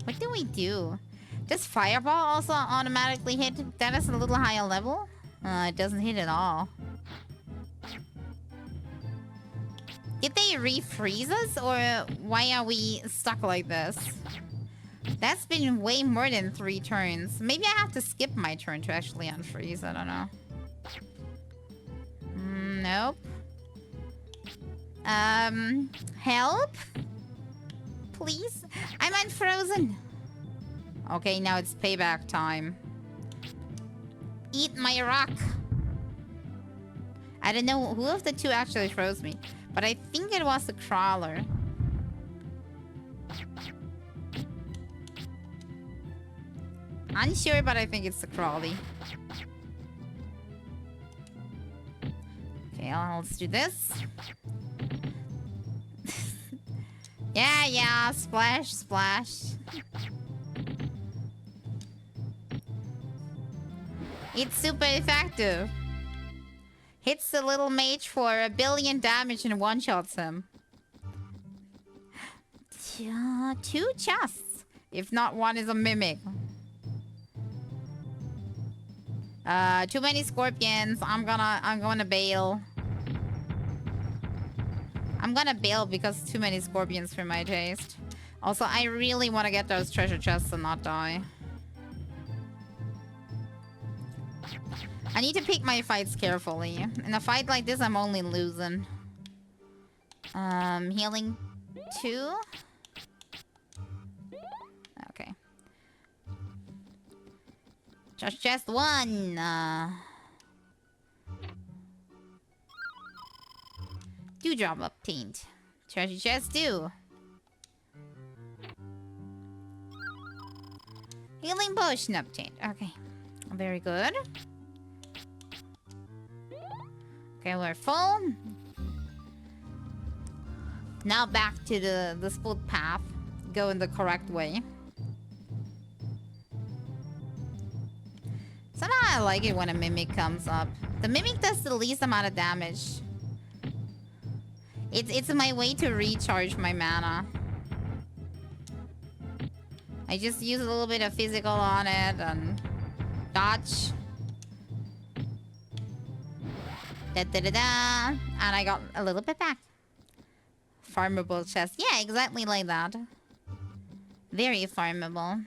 A: What do we do? Does Fireball also automatically hit? That is a little higher level? It doesn't hit at all. Did they refreeze us, or why are we stuck like this? That's been way more than 3 turns. Maybe I have to skip my turn to actually unfreeze. I don't know. Nope. Help? Please? I'm unfrozen. Okay, now it's payback time. Eat my rock. I don't know who of the two actually froze me, but I think it was the crawler. Unsure, but I think it's the crawly. Okay, let's do this. Yeah, splash, splash. It's super effective. Hits the little mage for 1 billion damage and one-shots him. 2 chests. If not, one is a mimic. Too many scorpions. I'm gonna bail. I'm gonna bail because too many scorpions for my taste. Also, I really want to get those treasure chests and not die. I need to pick my fights carefully. In a fight like this, I'm only losing. Healing 2. Okay. Just chest 1. Dewdrop obtained. Treasure chest 2. Healing potion obtained. Okay. Very good. Okay, we're full. Now back to the split path. Go in the correct way. Somehow I like it when a mimic comes up. The mimic does the least amount of damage. It's my way to recharge my mana. I just use a little bit of physical on it and dodge. Da-da-da-da. And I got a little bit back. Farmable chest. Yeah, exactly like that. Very farmable.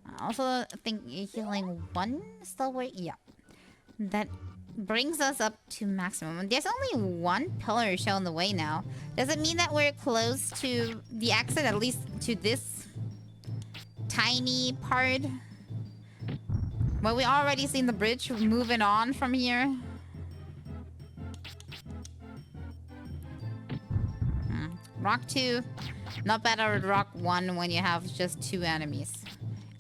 A: I also think healing 1 still work. Yeah. That brings us up to maximum. There's only 1 pillar showing the way now. Does it mean that we're close to the exit, at least to this tiny part? Well, we already seen the bridge. Moving on from here. Rock 2. Not better at Rock 1 when you have just 2 enemies.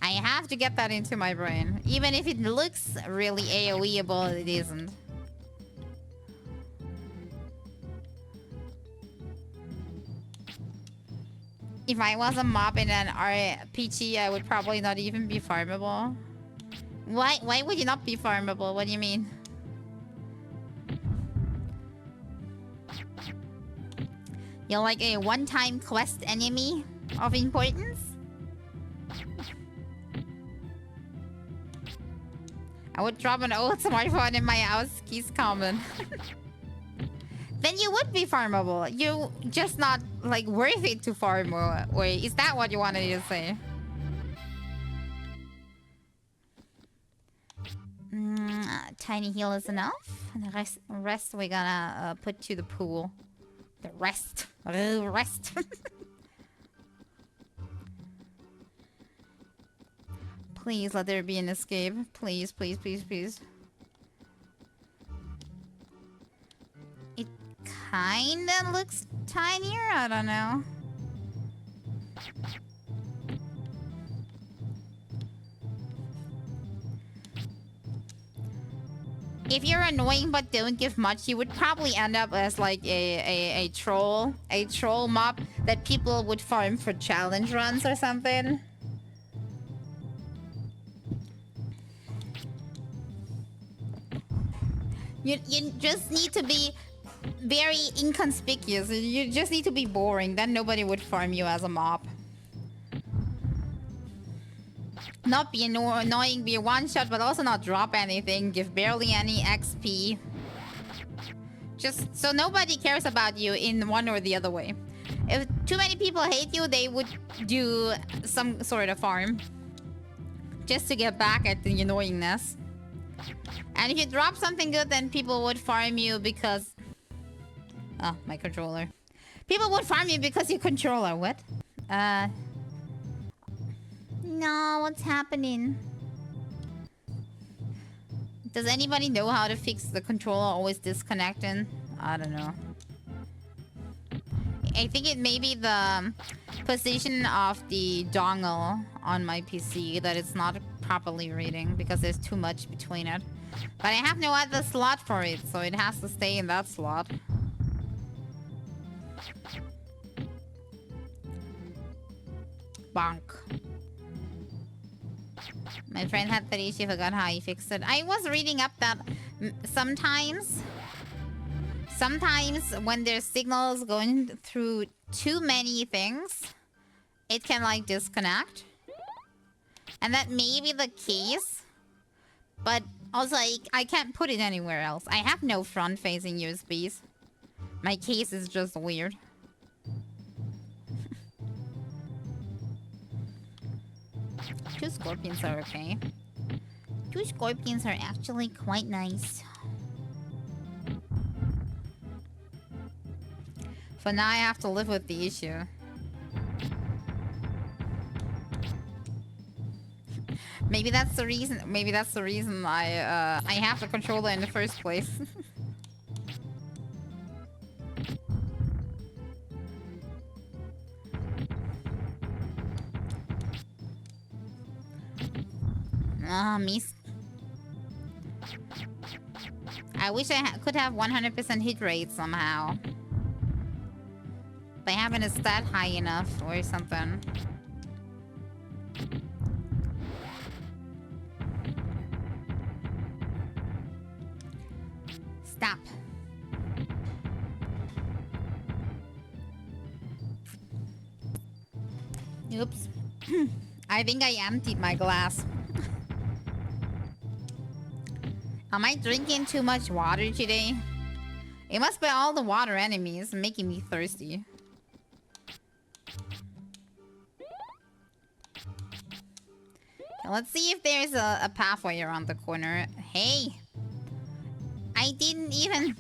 A: I have to get that into my brain. Even if it looks really AoE-able, it isn't. If I was a mob in an RPG, I would probably not even be farmable. Why would you not be farmable? What do you mean? You're like a one-time quest enemy of importance? I would drop an old smartphone in my house. Keys common. Then you would be farmable. You just not like worth it to farm, or is that what you wanted to say? Tiny heal is enough. And the rest we're gonna put to the pool. The rest. Rest. Please let there be an escape. Please, please, please, please. It kinda looks tinier. I don't know. If you're annoying but don't give much, you would probably end up as like a troll. A troll mob that people would farm for challenge runs or something. You just need to be very inconspicuous. You just need to be boring. Then nobody would farm you as a mob. Not be annoying, be a one-shot, but also not drop anything. Give barely any XP. Just so nobody cares about you in one or the other way. If too many people hate you, they would do some sort of farm. Just to get back at the annoyingness. And if you drop something good, then people would farm you because... Oh, my controller. People would farm you because your controller. What? No, what's happening? Does anybody know how to fix the controller always disconnecting? I don't know. I think it may be the position of the dongle on my PC that it's not properly reading because there's too much between it. But I have no other slot for it, so it has to stay in that slot. Bonk. My friend had that issue, forgot how he fixed it. I was reading up that sometimes when there's signals going through too many things, it can like disconnect. And that may be the case. But also I can't put it anywhere else. I have no front-facing USBs. My case is just weird. Two scorpions are okay. Two scorpions are actually quite nice. For now, I have to live with the issue. Maybe that's the reason. Maybe that's the reason I have the controller in the first place. Ah, miss. I wish I could have 100% hit rate somehow. By having a stat high enough or something. Stop. Oops. I think I emptied my glass. Am I drinking too much water today? It must be all the water enemies making me thirsty. Okay, let's see if there's a pathway around the corner. Hey! I didn't even...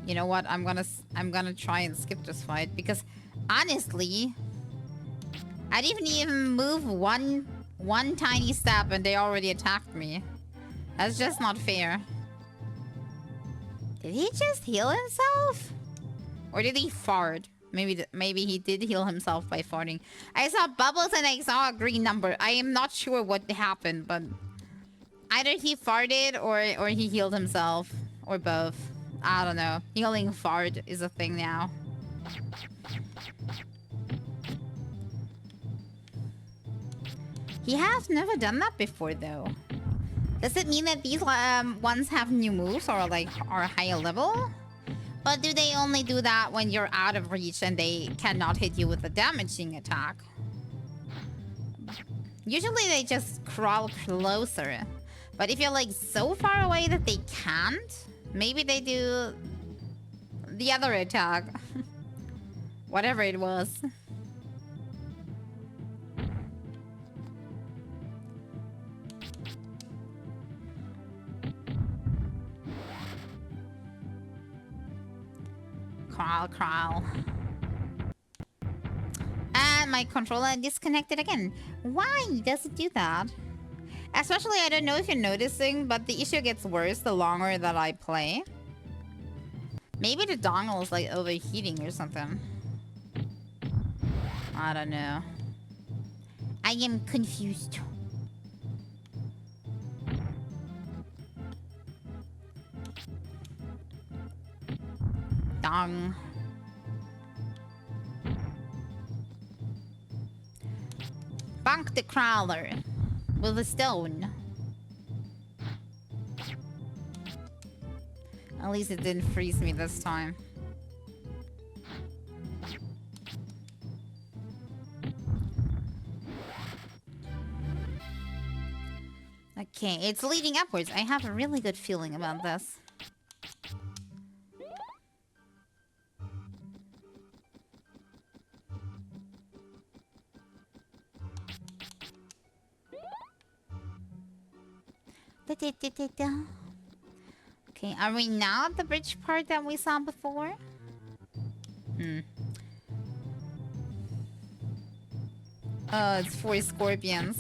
A: You know what? I'm gonna try and skip this fight because honestly, I didn't even move one tiny step and they already attacked me. That's just not fair. Did he just heal himself? Or did he fart? Maybe he did heal himself by farting. I saw bubbles and I saw a green number. I am not sure what happened, but either he farted or he healed himself. Or both. I don't know. Healing fart is a thing now. He has never done that before though. Does it mean that these ones have new moves or like are higher level? But do they only do that when you're out of reach and they cannot hit you with a damaging attack? Usually they just crawl closer. But if you're like so far away that they can't, maybe they do the other attack. Whatever it was. Crawl. And my controller disconnected again. Why does it do that? Especially, I don't know if you're noticing, but the issue gets worse the longer that I play. Maybe the dongle is like overheating or something. I don't know. I am confused. Dong. Bonk the crawler with a stone. At least it didn't freeze me this time. Okay, it's leading upwards. I have a really good feeling about this. Okay, are we now at the bridge part that we saw before? It's 4 scorpions.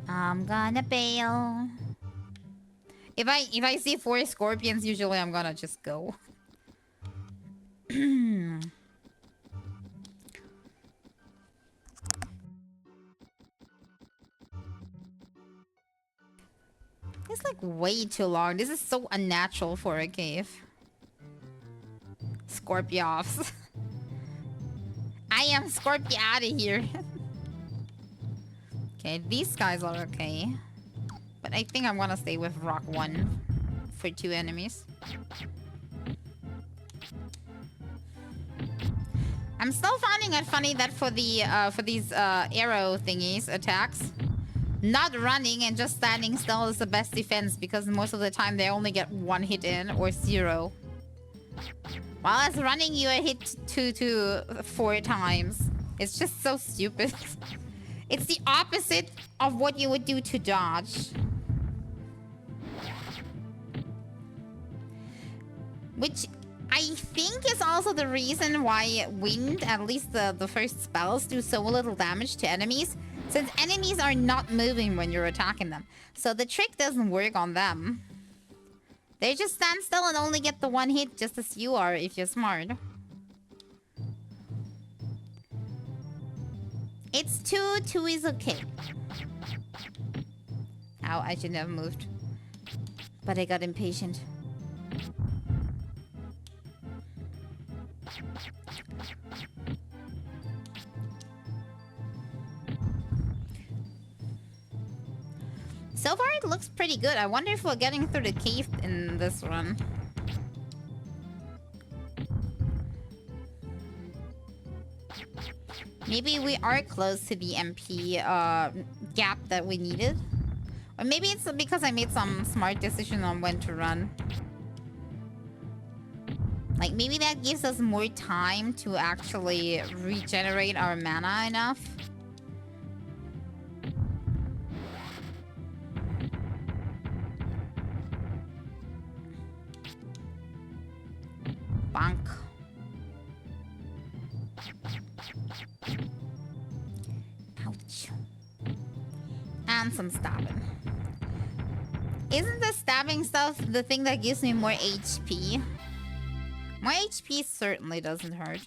A: I'm gonna bail. If I see 4 scorpions, usually I'm gonna just go. It's like way too long. This is so unnatural for a cave. Scorpions. I am Scorpio out of here. Okay, these guys are okay. But I think I'm gonna stay with Rock 1 for 2 enemies. I'm still finding it funny that for these arrow thingies attacks, not running and just standing still is the best defense, because most of the time they only get 1 hit in or 0. While as running you are hit 2 to 4 times. It's just so stupid. It's the opposite of what you would do to dodge. Which I think is also the reason why wind, at least the first spells, do so little damage to enemies. Since enemies are not moving when you're attacking them. So the trick doesn't work on them. They just stand still and only get the 1 hit, just as you are if you're smart. It's 2, 2 is okay. Ow, I shouldn't have moved. But I got impatient. So far, it looks pretty good. I wonder if we're getting through the cave in this run. Maybe we are close to the MP gap that we needed. Or maybe it's because I made some smart decision on when to run. Like, maybe that gives us more time to actually regenerate our mana enough. Bonk. Ouch. And some stabbing. Isn't the stabbing stuff the thing that gives me more HP? My HP certainly doesn't hurt.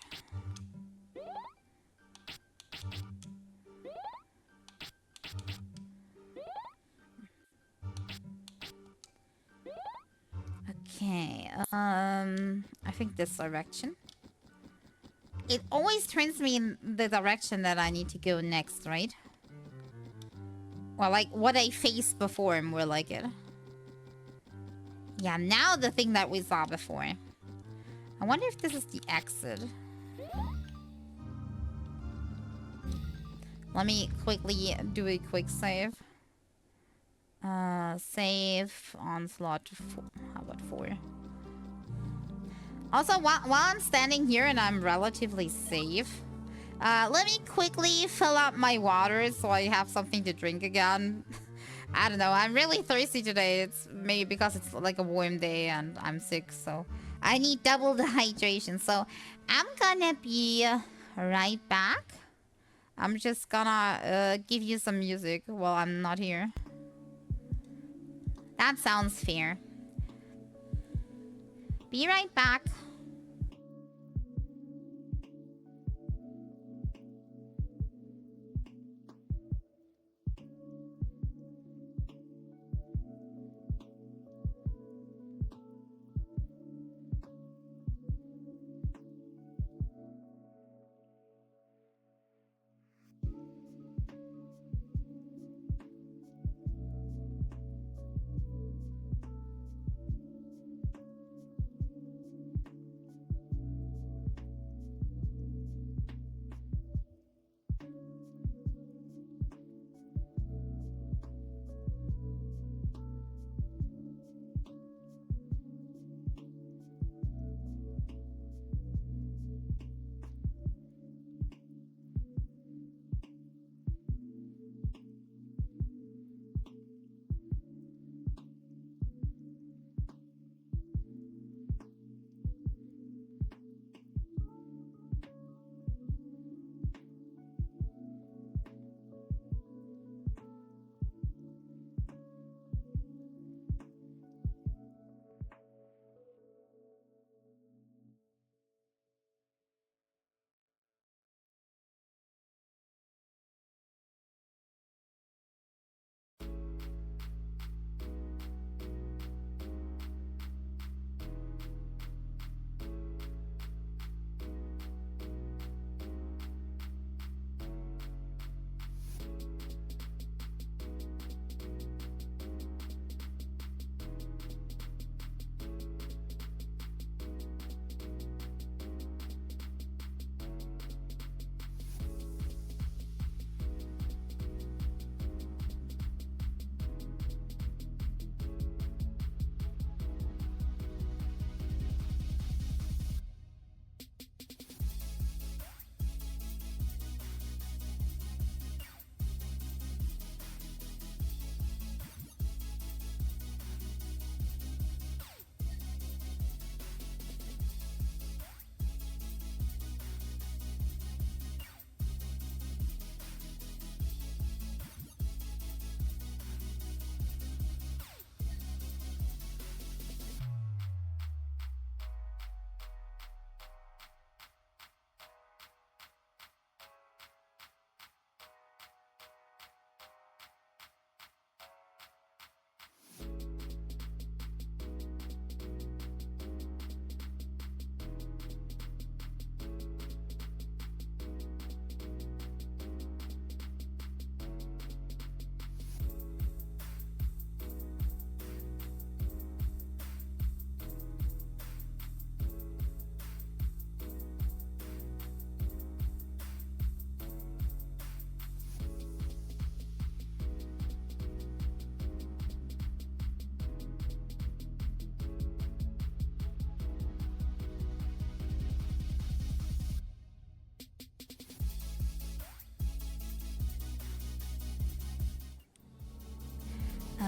A: Okay, I think this direction. It always turns me in the direction that I need to go next, right? Well, like what I faced before, more like it. Yeah, now the thing that we saw before. I wonder if this is the exit. Let me quickly do a quick save. Save on slot 4. How about 4? Also, while I'm standing here and I'm relatively safe, let me quickly fill up my water so I have something to drink again. I don't know, I'm really thirsty today. It's maybe because it's like a warm day and I'm sick, so I need double the hydration. So I'm gonna be right back. I'm just gonna give you some music while I'm not here. That sounds fair. Be right back.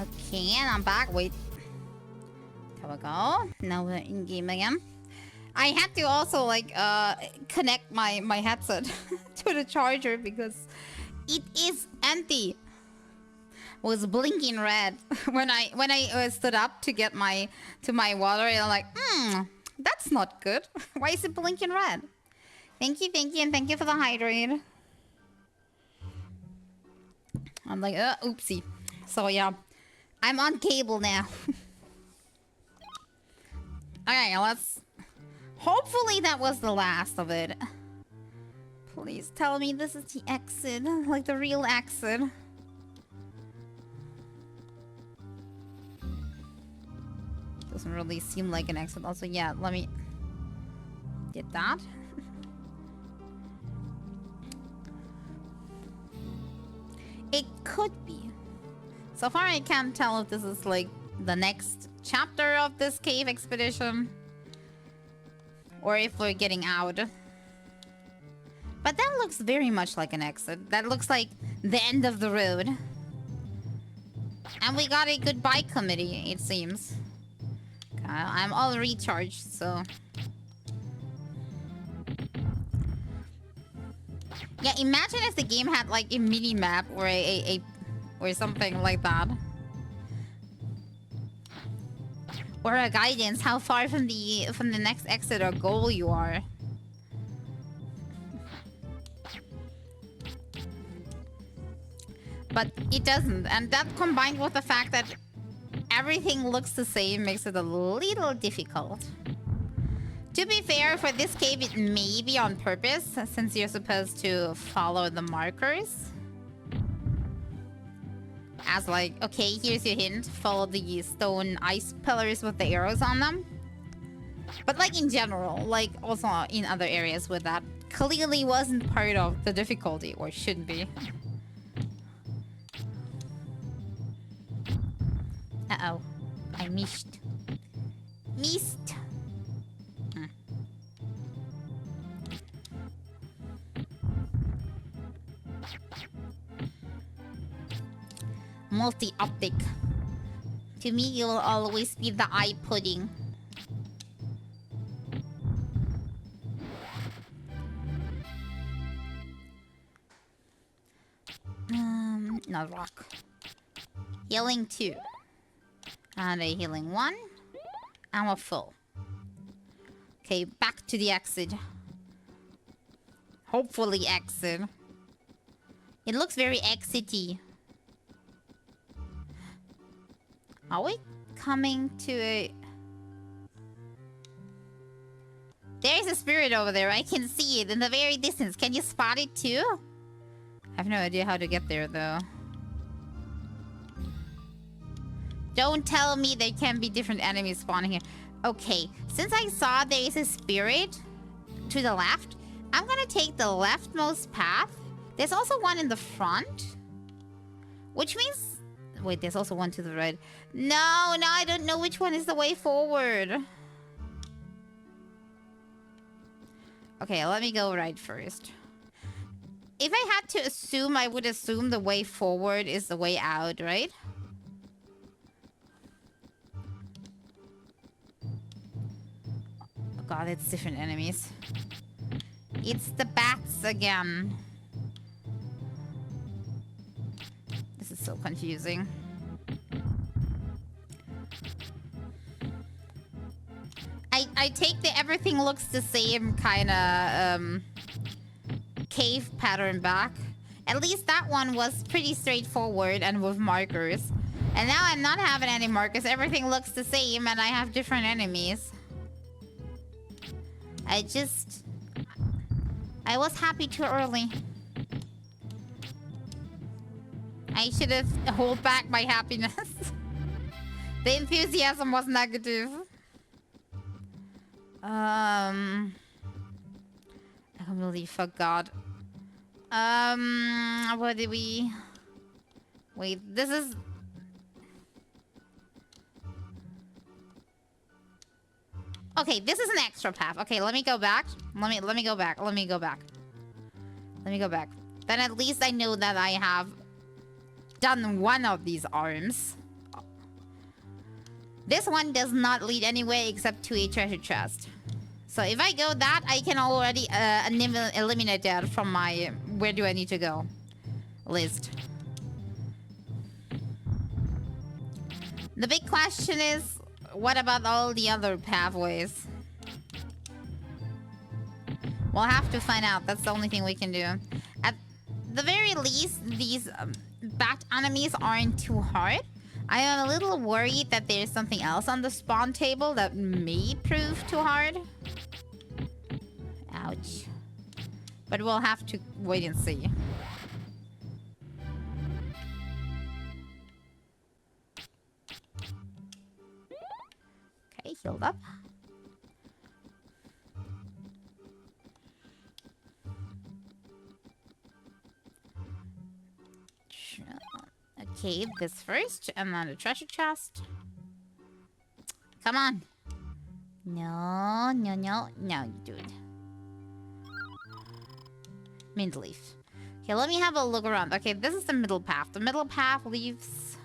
A: Okay, and I'm back. Wait. There we go. Now we're in game again. I had to also like connect my headset to the charger because it is empty. Was blinking red when I stood up to get my water, and I'm like, that's not good. Why is it blinking red? Thank you, and thank you for the hydrate. I'm like, oopsie. So yeah, I'm on cable now. Okay, let's. Hopefully that was the last of it. Please tell me this is the exit, like the real exit. Doesn't really seem like an exit. Also, yeah, let me get that. It could be. So far, I can't tell if this is like the next chapter of this cave expedition or if we're getting out. But that looks very much like an exit. That looks like the end of the road. And we got a goodbye committee, it seems. I'm all recharged, so... Yeah, imagine if the game had like a mini-map or or something like that. Or a guidance, how far from the next exit or goal you are. But it doesn't, and that combined with the fact that everything looks the same makes it a little difficult. To be fair, for this cave it may be on purpose, since you're supposed to follow the markers. As like, okay, here's your hint, follow the stone ice pillars with the arrows on them. But like in general, like also in other areas with that, clearly wasn't part of the difficulty, or shouldn't be. Uh-oh. I missed. Missed. Multi-optic. To me, you'll always be the eye pudding. Not rock. Healing 2. And a healing 1. And we're full. Okay, back to the exit. Hopefully exit. It looks very exity. Are we coming to a... There's a spirit over there. I can see it in the very distance. Can you spot it too? I have no idea how to get there though. Don't tell me there can be different enemies spawning here. Okay, since I saw there is a spirit to the left, I'm gonna take the leftmost path. There's also one in the front. Which means... Wait, there's also one to the right. No, I don't know which one is the way forward. Okay, let me go right first. If I had to assume, I would assume the way forward is the way out, right? Oh god, it's different enemies. It's the bats again. This is so confusing. I take the everything looks the same kind of cave pattern back. At least that one was pretty straightforward and with markers. And now I'm not having any markers. Everything looks the same and I have different enemies. I was happy too early. I should have held back my happiness. The enthusiasm was negative. I completely forgot. What did we... Wait, this is... Okay, this is an extra path. Okay, let me go back. Let me go back. Let me go back. Let me go back. Then at least I know that I have done one of these arms This one does not lead anywhere except to a treasure chest. So if I go that, I can already eliminate that from my where do I need to go list. The big question is, what about all the other pathways? We'll have to find out. That's the only thing we can do. At the very least, these bat enemies aren't too hard. I am a little worried that there's something else on the spawn table that may prove too hard. Ouch. But we'll have to wait and see. Okay, healed up. Okay, this first, and then the treasure chest. Come on. No, no, no, no, dude. Mint leaf. Okay, let me have a look around. Okay, this is the middle path. The middle path leaves...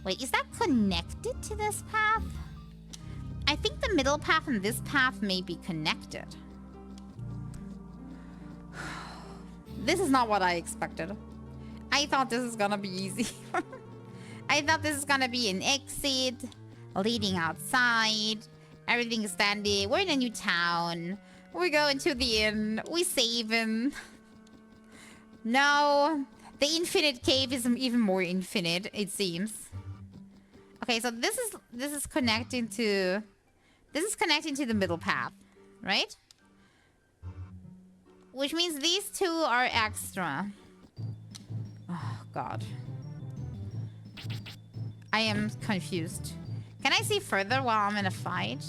A: Wait, is that connected to this path? I think the middle path and this path may be connected. This is not what I expected. I thought this is gonna be easy. I thought this is gonna be an exit, leading outside. Everything is standing. We're in a new town. We're going to the inn. We saving. No, the infinite cave is even more infinite, it seems. Okay, so this is connecting to the middle path, right? Which means these two are extra. Oh, God. I am confused. Can I see further while I'm in a fight?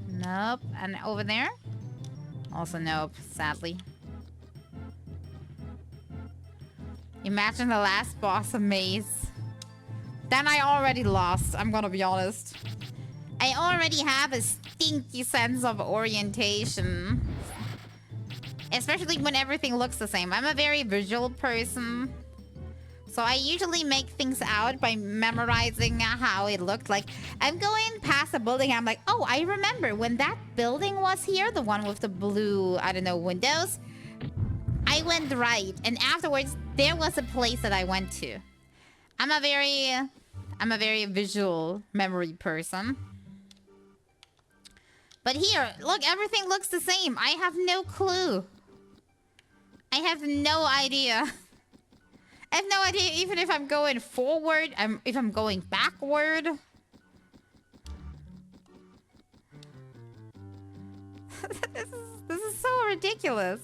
A: Nope. And over there? Also nope, sadly. Imagine the last boss of Maze. Then I already lost, I'm gonna be honest. I already have a stinky sense of orientation. Especially when everything looks the same. I'm a very visual person. So I usually make things out by memorizing how it looked like. I'm going past a building, I'm like, oh, I remember when that building was here, the one with the blue, I don't know, windows. I went right, and afterwards, there was a place that I went to. I'm a very visual memory person. But here, look, everything looks the same. I have no clue. I have no idea. I have no idea even if I'm going forward, if I'm going backward. This is so ridiculous.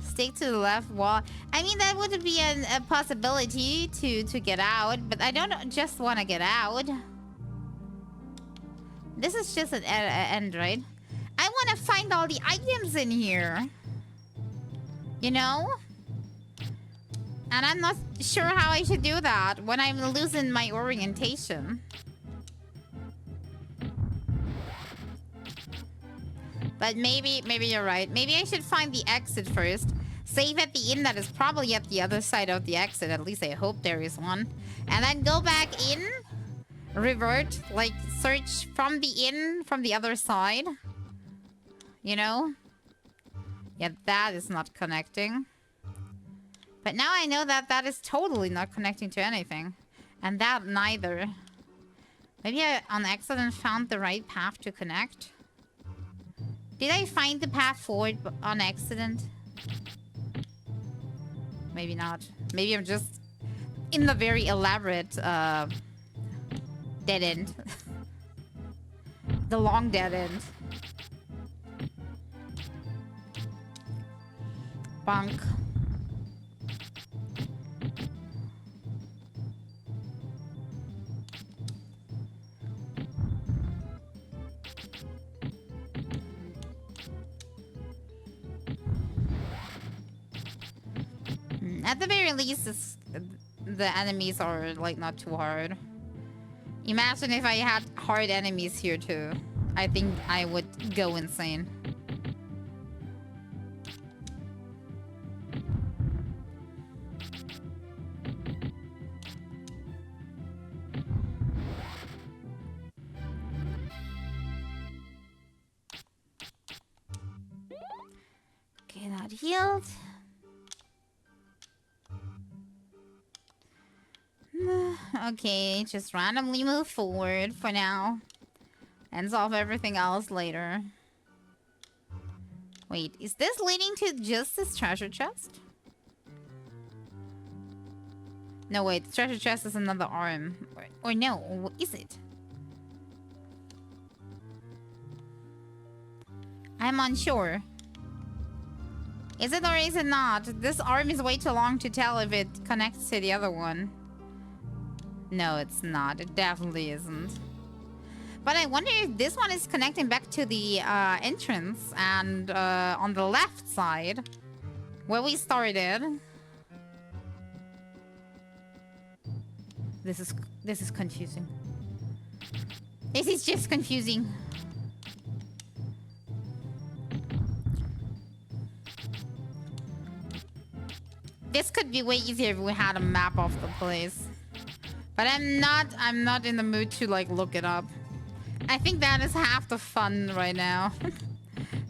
A: Stick to the left wall. I mean, that would be a possibility to get out, but I don't just want to get out. This is just an end, right? I want to find all the items in here. You know? And I'm not sure how I should do that when I'm losing my orientation. But maybe you're right. Maybe I should find the exit first. Save at the inn that is probably at the other side of the exit. At least I hope there is one. And then go back in. Revert. Like, search from the inn from the other side. You know? Yeah, that is not connecting. But now I know that that is totally not connecting to anything. And that neither. Maybe I on accident found the right path to connect. Did I find the path forward on accident? Maybe not. Maybe I'm just in the very elaborate dead end. The long dead end. Bonk. At the very least, the enemies are, like, not too hard. Imagine if I had hard enemies here, too. I think I would go insane. healed. Okay, just randomly move forward for now. And solve everything else later. Wait, is this leading to just this treasure chest? No, wait, the treasure chest is another arm. Or no, is it? I'm unsure. Is it or is it not? This arm is way too long to tell if it connects to the other one. No, it's not. It definitely isn't. But I wonder if this one is connecting back to the entrance and on the left side where we started. This is confusing. This is just confusing. This could be way easier if we had a map of the place. But I'm not in the mood to like look it up. I think that is half the fun right now.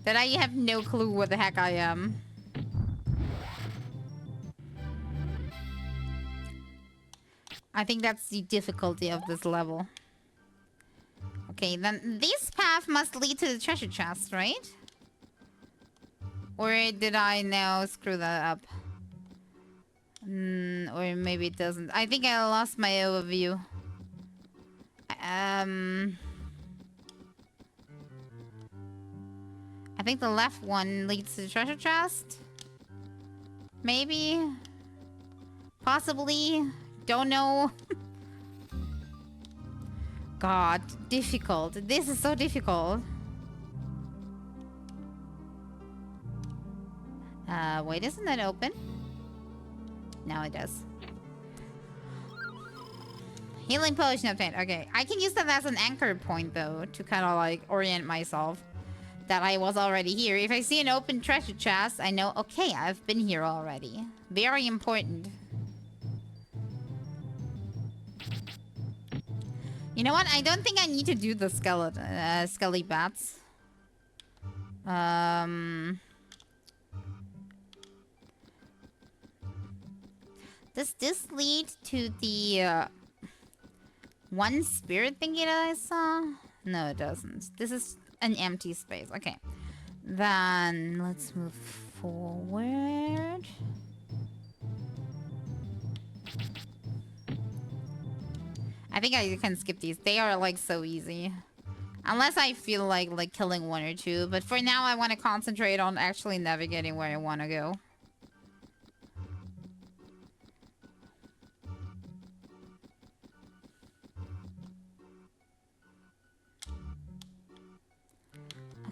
A: That I have no clue where the heck I am. I think that's the difficulty of this level. Okay, then this path must lead to the treasure chest, right? Or did I now screw that up? Or maybe it doesn't. I think I lost my overview. I think the left one leads to the treasure chest. Maybe. Possibly. Don't know. God, difficult. This is so difficult. Wait, isn't that open? Now it does. Healing potion obtained. Okay, I can use that as an anchor point though, to kind of like orient myself that I was already here. If I see an open treasure chest, I know, okay, I've been here already. Very important. You know what? I don't think I need to do the skeleton, skelly bats. Does this lead to the one spirit thingy that I saw? No, it doesn't. This is an empty space. Okay. Then let's move forward. I think I can skip these. They are like so easy. Unless I feel like killing one or two. But for now, I want to concentrate on actually navigating where I want to go.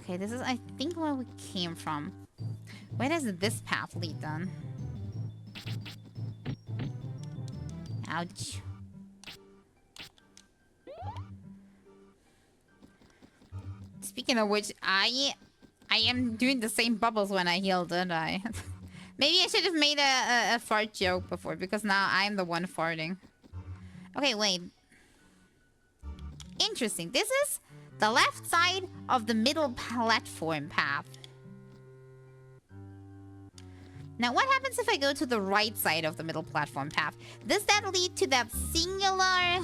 A: Okay, this is, I think, where we came from. Where does this path lead then? Ouch. Speaking of which, I am doing the same bubbles when I heal, didn't I? Maybe I should have made a fart joke before, because now I'm the one farting. Okay, wait. Interesting. This is the left side of the middle platform path. Now, what happens if I go to the right side of the middle platform path? Does that lead to that singular...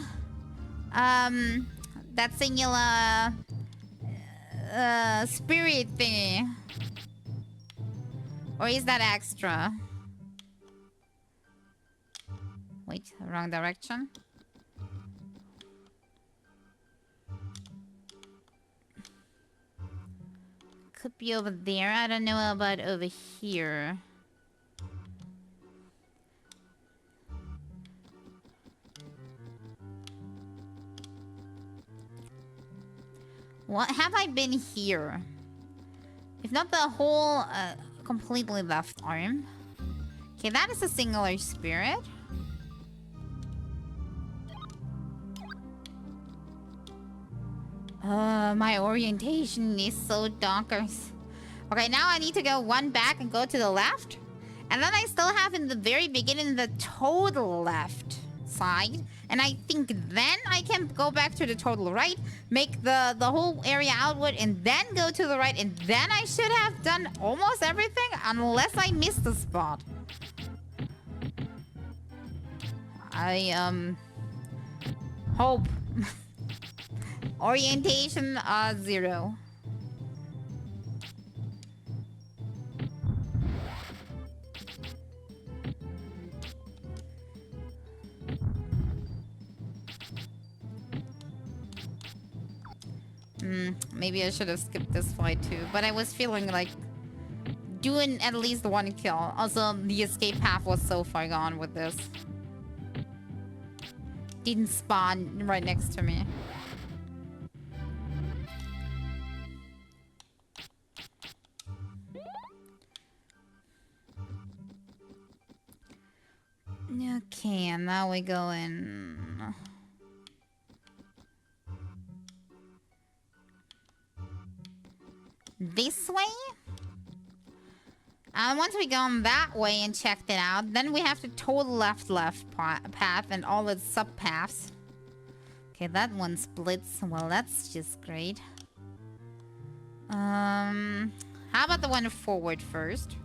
A: spirit thingy? Or is that extra? Wait, wrong direction. Could be over there. I don't know about over here. What have I been here? If not the whole completely left arm. Okay, that is a singular spirit. My orientation is so donkers. Okay, now I need to go one back and go to the left. And then I still have in the very beginning the total left side. And I think then I can go back to the total right, make the whole area outward, and then go to the right. And then I should have done almost everything, unless I missed the spot. I, hope. Orientation, 0. Maybe I should have skipped this fight too, but I was feeling like doing at least one kill. Also, the escape path was so far gone with this. Didn't spawn right next to me. Okay, and now we go in. This way? And once we gone that way and checked it out, then we have the total left path and all its sub-paths. Okay, that one splits. Well, that's just great. How about the one forward first?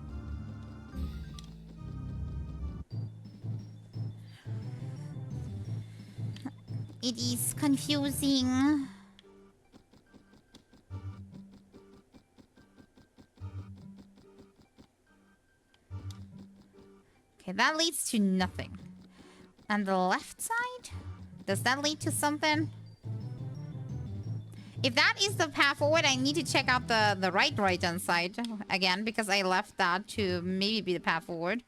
A: It is confusing. Okay, that leads to nothing. And the left side? Does that lead to something? If that is the path forward, I need to check out the right-hand side again, because I left that to maybe be the path forward.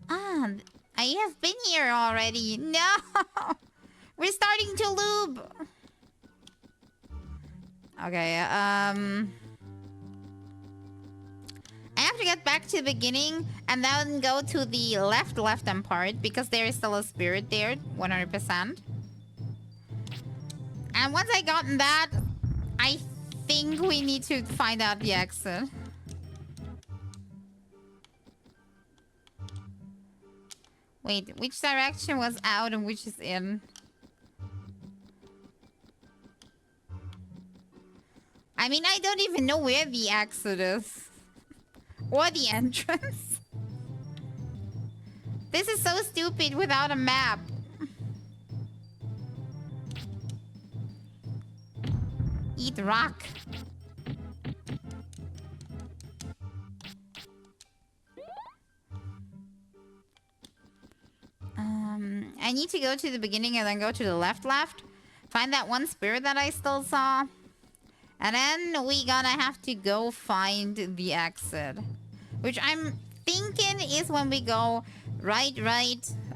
A: Ah, I have been here already. No! We're starting to loop! Okay, I have to get back to the beginning and then go to the left-hand part because there is still a spirit there, 100%. And once I gotten that, I think we need to find out the exit. Wait, which direction was out and which is in? I mean, I don't even know where the exit is. Or the entrance. This is so stupid without a map. Eat rock. I need to go to the beginning and then go to the left. Find that one spirit that I still saw. And then we gonna have to go find the exit. Which I'm thinking is when we go right,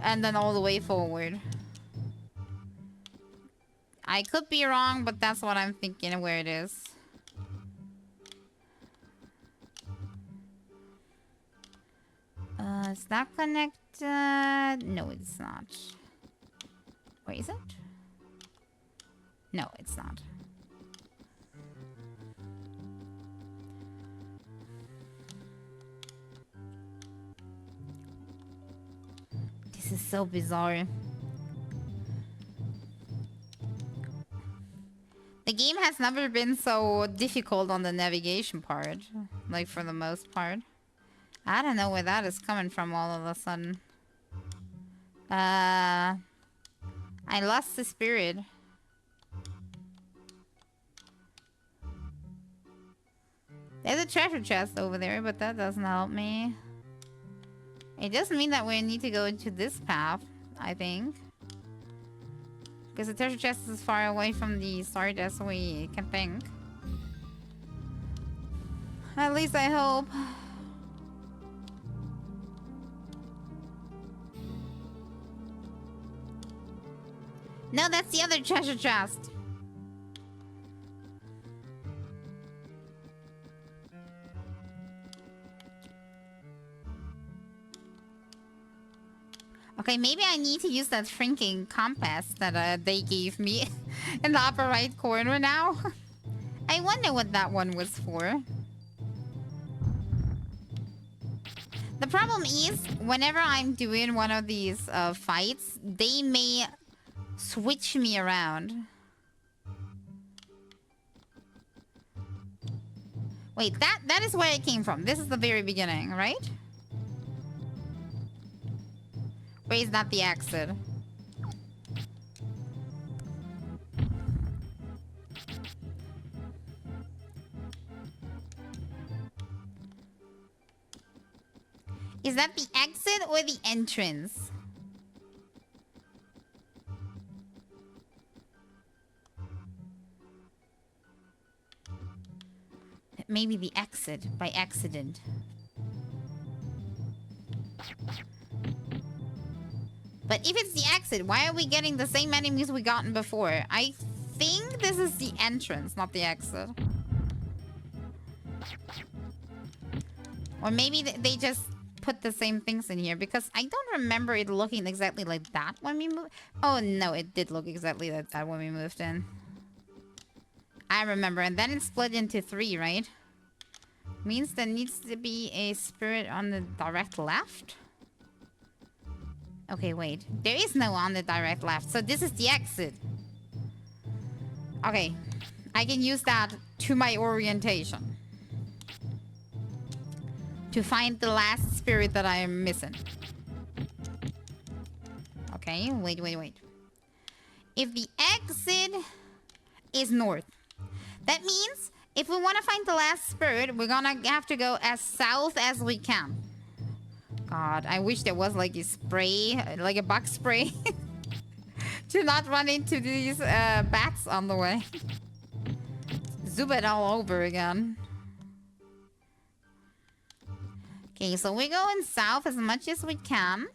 A: and then all the way forward. I could be wrong, but that's what I'm thinking of where it is. Is that connected? No, it's not. Or is it? No, it's not. This is so bizarre. The game has never been so difficult on the navigation part. Like, for the most part. I don't know where that is coming from all of a sudden. I lost the spirit. There's a treasure chest over there, but that doesn't help me. It doesn't mean that we need to go into this path, I think. Because the treasure chest is as far away from the start as we can think. At least I hope. No, that's the other treasure chest. Okay, maybe I need to use that shrinking compass that they gave me in the upper right corner now. I wonder what that one was for. The problem is, whenever I'm doing one of these fights, they may switch me around. Wait, that is where it came from. This is the very beginning, right? Where is that the exit? Is that the exit or the entrance? Maybe the exit by accident. But if it's the exit, why are we getting the same enemies we gotten before? I think this is the entrance, not the exit. Or maybe they just put the same things in here, because I don't remember it looking exactly like that when we moved. Oh no, it did look exactly like that when we moved in. I remember, and then it split into 3, right? Means there needs to be a spirit on the direct left? Okay, wait. There is no on the direct left, so this is the exit. Okay. I can use that to my orientation. To find the last spirit that I am missing. Okay, wait. If the exit is north, that means if we want to find the last spirit, we're gonna have to go as south as we can. God, I wish there was like a spray, like a bug spray. To not run into these bats on the way. Zoom it all over again. Okay, so we're going south as much as we can.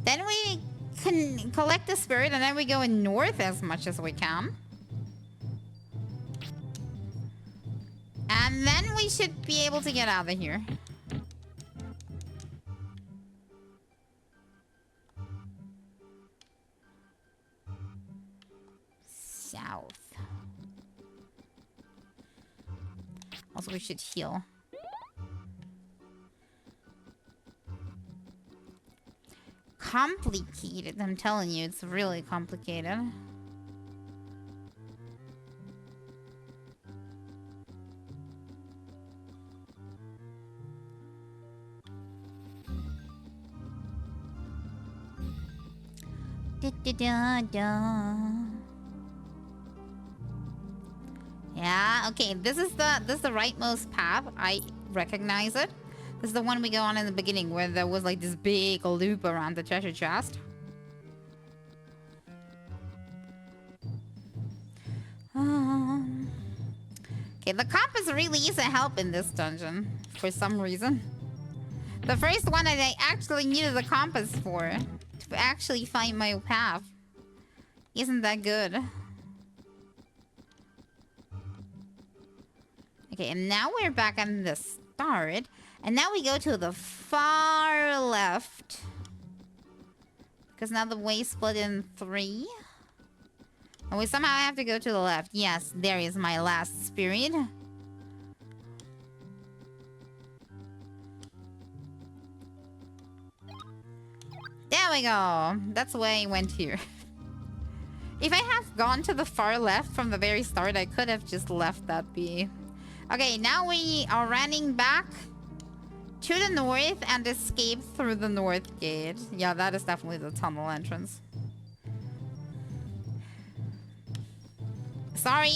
A: Then we can collect the spirit, and then we go in north as much as we can. And then we should be able to get out of here. South. Also, we should heal. Complicated, I'm telling you, it's really complicated. Yeah, okay, this is the rightmost path. I recognize it. This is the one we go on in the beginning, where there was like this big loop around the treasure chest. Okay, the compass really is a help in this dungeon for some reason. The first one that I actually needed the compass for, to actually find my path. Isn't that good? Okay, and now we're back on the start. And now we go to the far left. Because now the way split in 3. And we somehow have to go to the left. Yes, there is my last spirit. There we go. That's the way I went here. If I have gone to the far left from the very start, I could have just left that be. Okay, now we are running back to the north and escape through the north gate. Yeah, that is definitely the tunnel entrance. Sorry,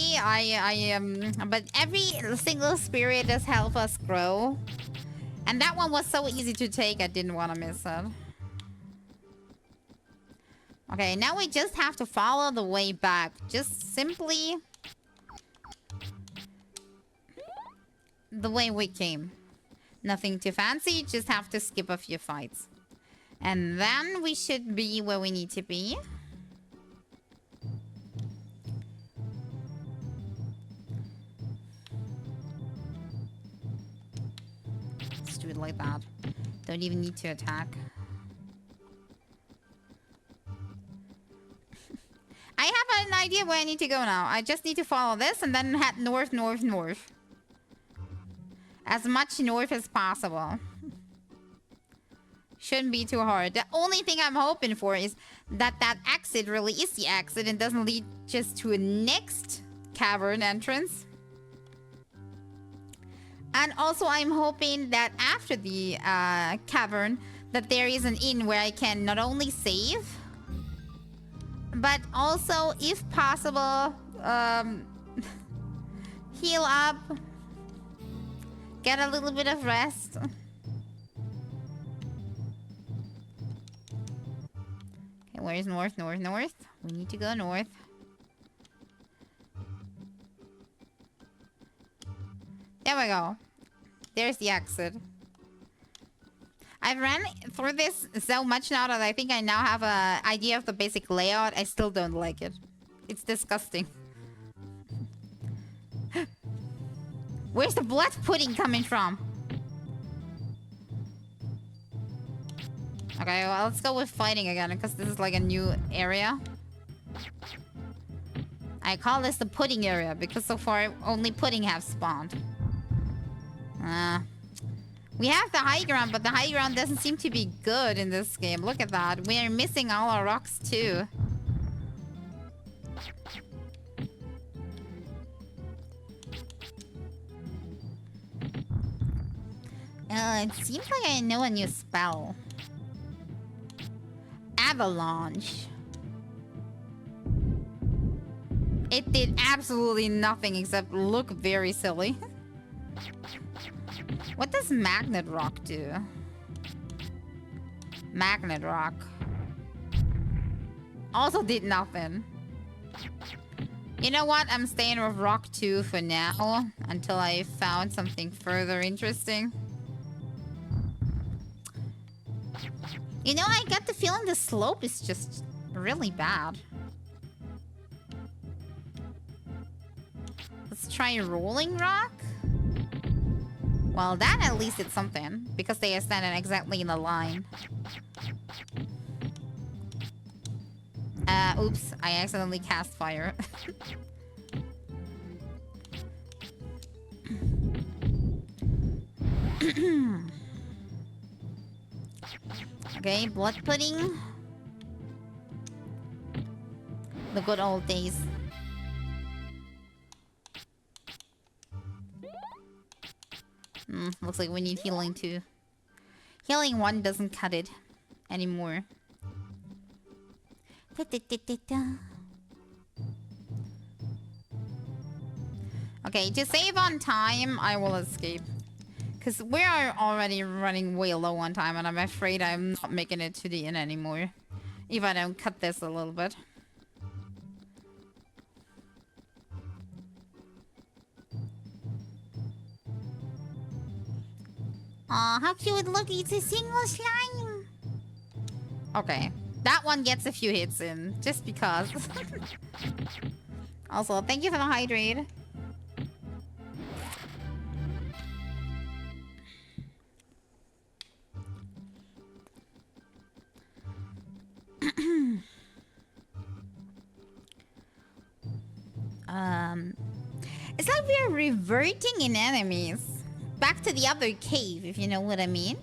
A: but every single spirit does help us grow. And that one was so easy to take, I didn't want to miss it. Okay, now we just have to follow the way back. Just simply the way we came. Nothing too fancy, just have to skip a few fights. And then we should be where we need to be. Let's do it like that. Don't even need to attack. I have an idea where I need to go now. I just need to follow this and then head north, north, north. As much north as possible. Shouldn't be too hard. The only thing I'm hoping for is that that exit really is the exit and doesn't lead just to a next cavern entrance. And also I'm hoping that after the cavern that there is an inn where I can not only save, but also, if possible, heal up, get a little bit of rest. Okay, where's north, north, north? We need to go north. There we go. There's the exit. I've ran through this so much now that I think I now have an idea of the basic layout. I still don't like it. It's disgusting. Where's the blood pudding coming from? Okay, well, let's go with fighting again, because this is like a new area. I call this the pudding area, because so far only pudding have spawned. We have the high ground, but the high ground doesn't seem to be good in this game. Look at that. We are missing all our rocks, too. It seems like I know a new spell. Avalanche. It did absolutely nothing except look very silly. What does magnet rock do? Magnet rock. Also did nothing. You know what? I'm staying with rock 2 for now. Until I found something further interesting. You know, I get the feeling the slope is just really bad. Let's try rolling rock. Well, that at least is something, because they are standing exactly in the line. Oops, I accidentally cast fire. Okay, blood pudding. The good old days. Looks like we need healing too. Healing 1 doesn't cut it anymore. Okay, to save on time, I will escape. Because we are already running way low on time, and I'm afraid I'm not making it to the inn anymore. If I don't cut this a little bit. Aw, how cute look, it's a single slime. Okay, that one gets a few hits in, just because. Also, thank you for the hydrate. It's like we are reverting in enemies. Back to the other cave, if you know what I mean.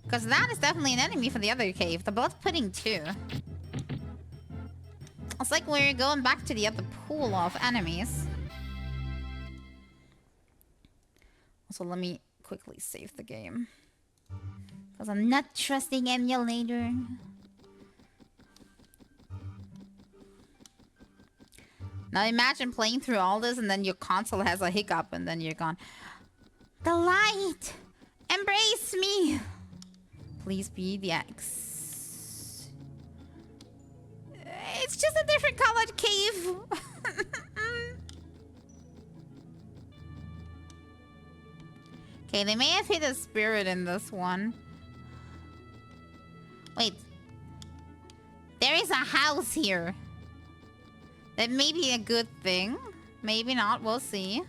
A: Because that is definitely an enemy for the other cave. The blood pudding too. It's like we're going back to the other pool of enemies. Also, let me quickly save the game. Because I'm not trusting emulator. Now imagine playing through all this and then your console has a hiccup and then you're gone. The light! Embrace me! Please be the X. It's just a different colored cave. Okay, they may have hit a spirit in this one. Wait. There is a house here. That may be a good thing. Maybe not, we'll see.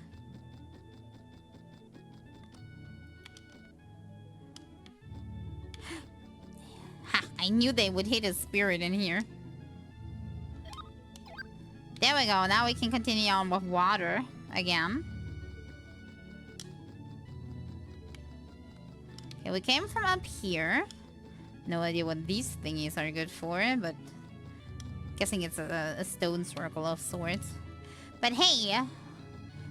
A: Ha, I knew they would hit a spirit in here. There we go, now we can continue on with water again. Okay, we came from up here. No idea what these thingies are good for, but guessing it's a stone circle of sorts. But hey,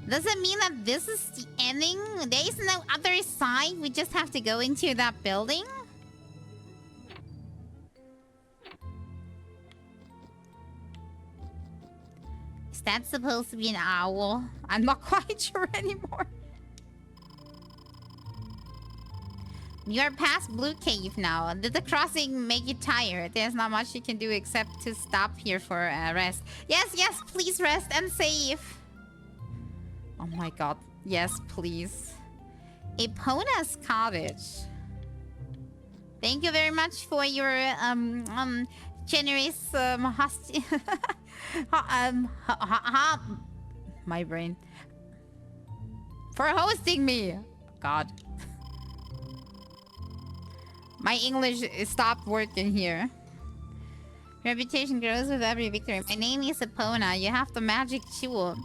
A: does it mean that this is the ending? There is no other side? We just have to go into that building? Is that supposed to be an owl? I'm not quite sure anymore. You're past Blue Cave now. Did the crossing make you tired? There's not much you can do except to stop here for rest. Yes, yes, please rest and save. Oh my god. Yes, please. Epona's cottage. Thank you very much for your generous my brain. For hosting me. God. My English stopped working here. Reputation grows with every victory. My name is Epona. You have the magic jewel.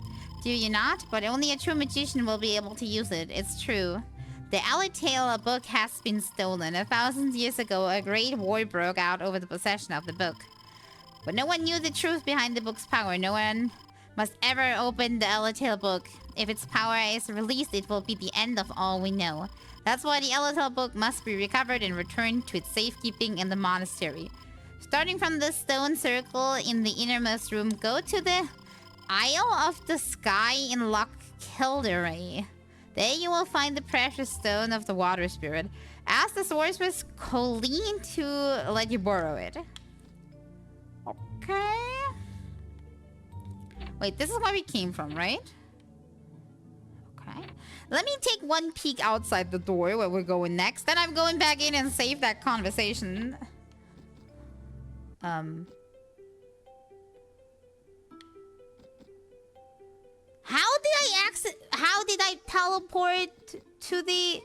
A: Do you not? But only a true magician will be able to use it. It's true. The Alitail book has been stolen. 1,000 years ago, a great war broke out over the possession of the book. But no one knew the truth behind the book's power. No one must ever open the Alitail book. If its power is released, it will be the end of all we know. That's why the Alitail book must be recovered and returned to its safekeeping in the monastery. Starting from the stone circle in the innermost room, go to the Isle of the Sky in Loch Kildare. There you will find the precious stone of the water spirit. Ask the sorceress Colleen to let you borrow it. Okay. Wait, this is where we came from, right? Okay. Let me take one peek outside the door where we're going next. Then I'm going back in and save that conversation. How did I teleport to the...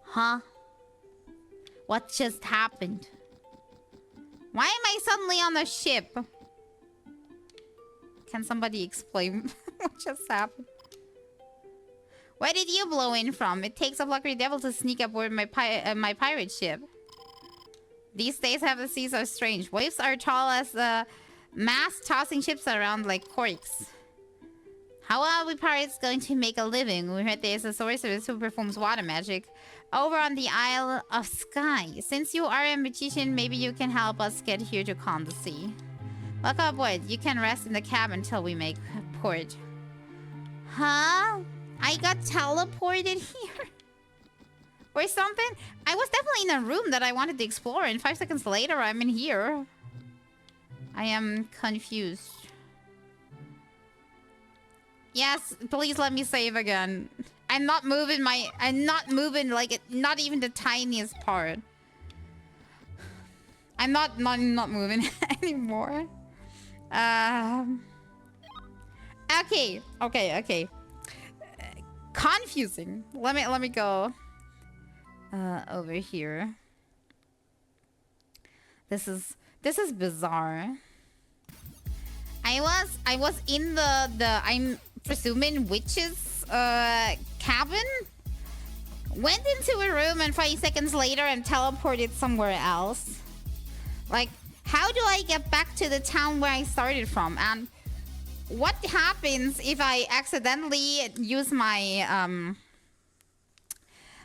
A: Huh? What just happened? Why am I suddenly on the ship? Can somebody explain what just happened? Where did you blow in from? It takes a lucky devil to sneak aboard my pirate ship. These days have the seas are strange. Waves are tall as masts tossing ships around like corks. How are we pirates going to make a living? We heard there's a sorceress who performs water magic over on the Isle of Sky. Since you are a magician, maybe you can help us get here to calm the sea. Welcome aboard. You can rest in the cab until we make port. Huh? I got teleported here? Or something? I was definitely in a room that I wanted to explore, and 5 seconds later, I'm in here. I am confused. Yes, please let me save again. I'm not moving like not even the tiniest part. I'm not moving anymore. Okay. Confusing. Let me go over here. This is bizarre. I was in the I'm presuming witch's cabin. Went into a room and 5 seconds later and teleported somewhere else. Like, how do I get back to the town where I started from? And what happens if I accidentally use my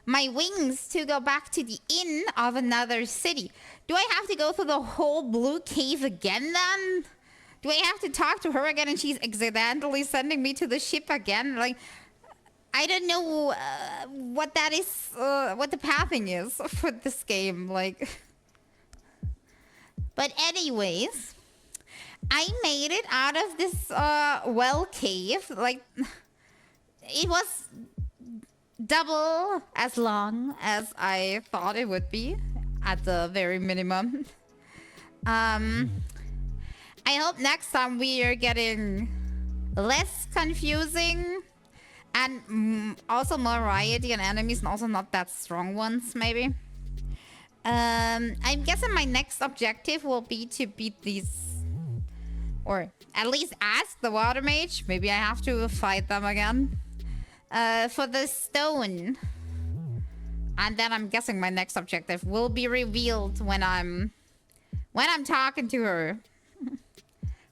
A: my wings to go back to the inn of another city? Do I have to go through the whole Blue Cave again then? Do I have to talk to her again and she's accidentally sending me to the ship again? Like, I don't know what that is, what the pathing is for this game, like. But anyways, I made it out of this well cave. Like, it was double as long as I thought it would be, at the very minimum. I hope next time we are getting less confusing and also more variety and enemies, and also not that strong ones, maybe. I'm guessing my next objective will be to beat these, or at least ask the water mage. Maybe I have to fight them again. for the stone. And then I'm guessing my next objective will be revealed when I'm talking to her.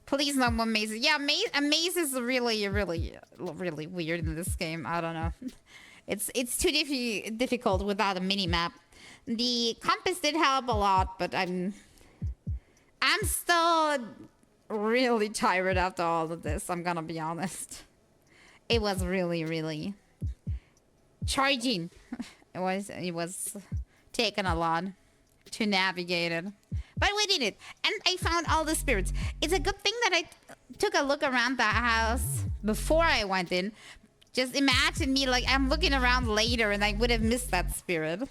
A: Please no more mazes. Yeah, a maze is really weird in this game. I don't know. It's too difficult without a mini map. The compass did help a lot, but I'm still really tired after all of this. I'm gonna be honest. It was really charging. It was taking a lot to navigate it. But we did it. And I found all the spirits. It's a good thing that I took a look around the house before I went in. Just imagine me like I'm looking around later and I would have missed that spirit.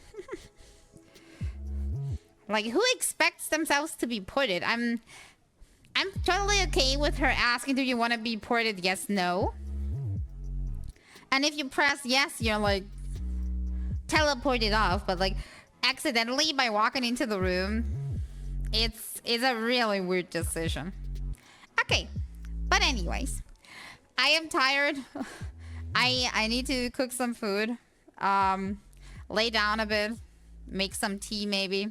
A: Like, who expects themselves to be ported? I'm totally okay with her asking, do you want to be ported? Yes, no. And if you press yes, you're like teleported off. But like accidentally by walking into the room, it's a really weird decision. Okay, but anyways, I am tired. I need to cook some food, lay down a bit, make some tea maybe.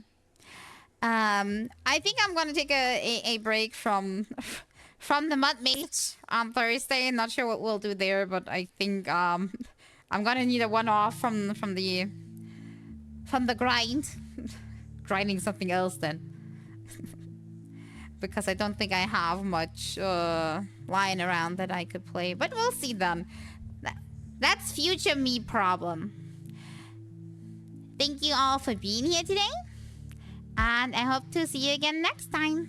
A: I think I'm gonna take a break from the mud mage on Thursday. Not sure what we'll do there, but I think I'm gonna need a one-off from the grind. Grinding something else then. Because I don't think I have much lying around that I could play. But we'll see then. That's future me problem. Thank you all for being here today. And I hope to see you again next time.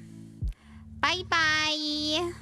A: Bye-bye.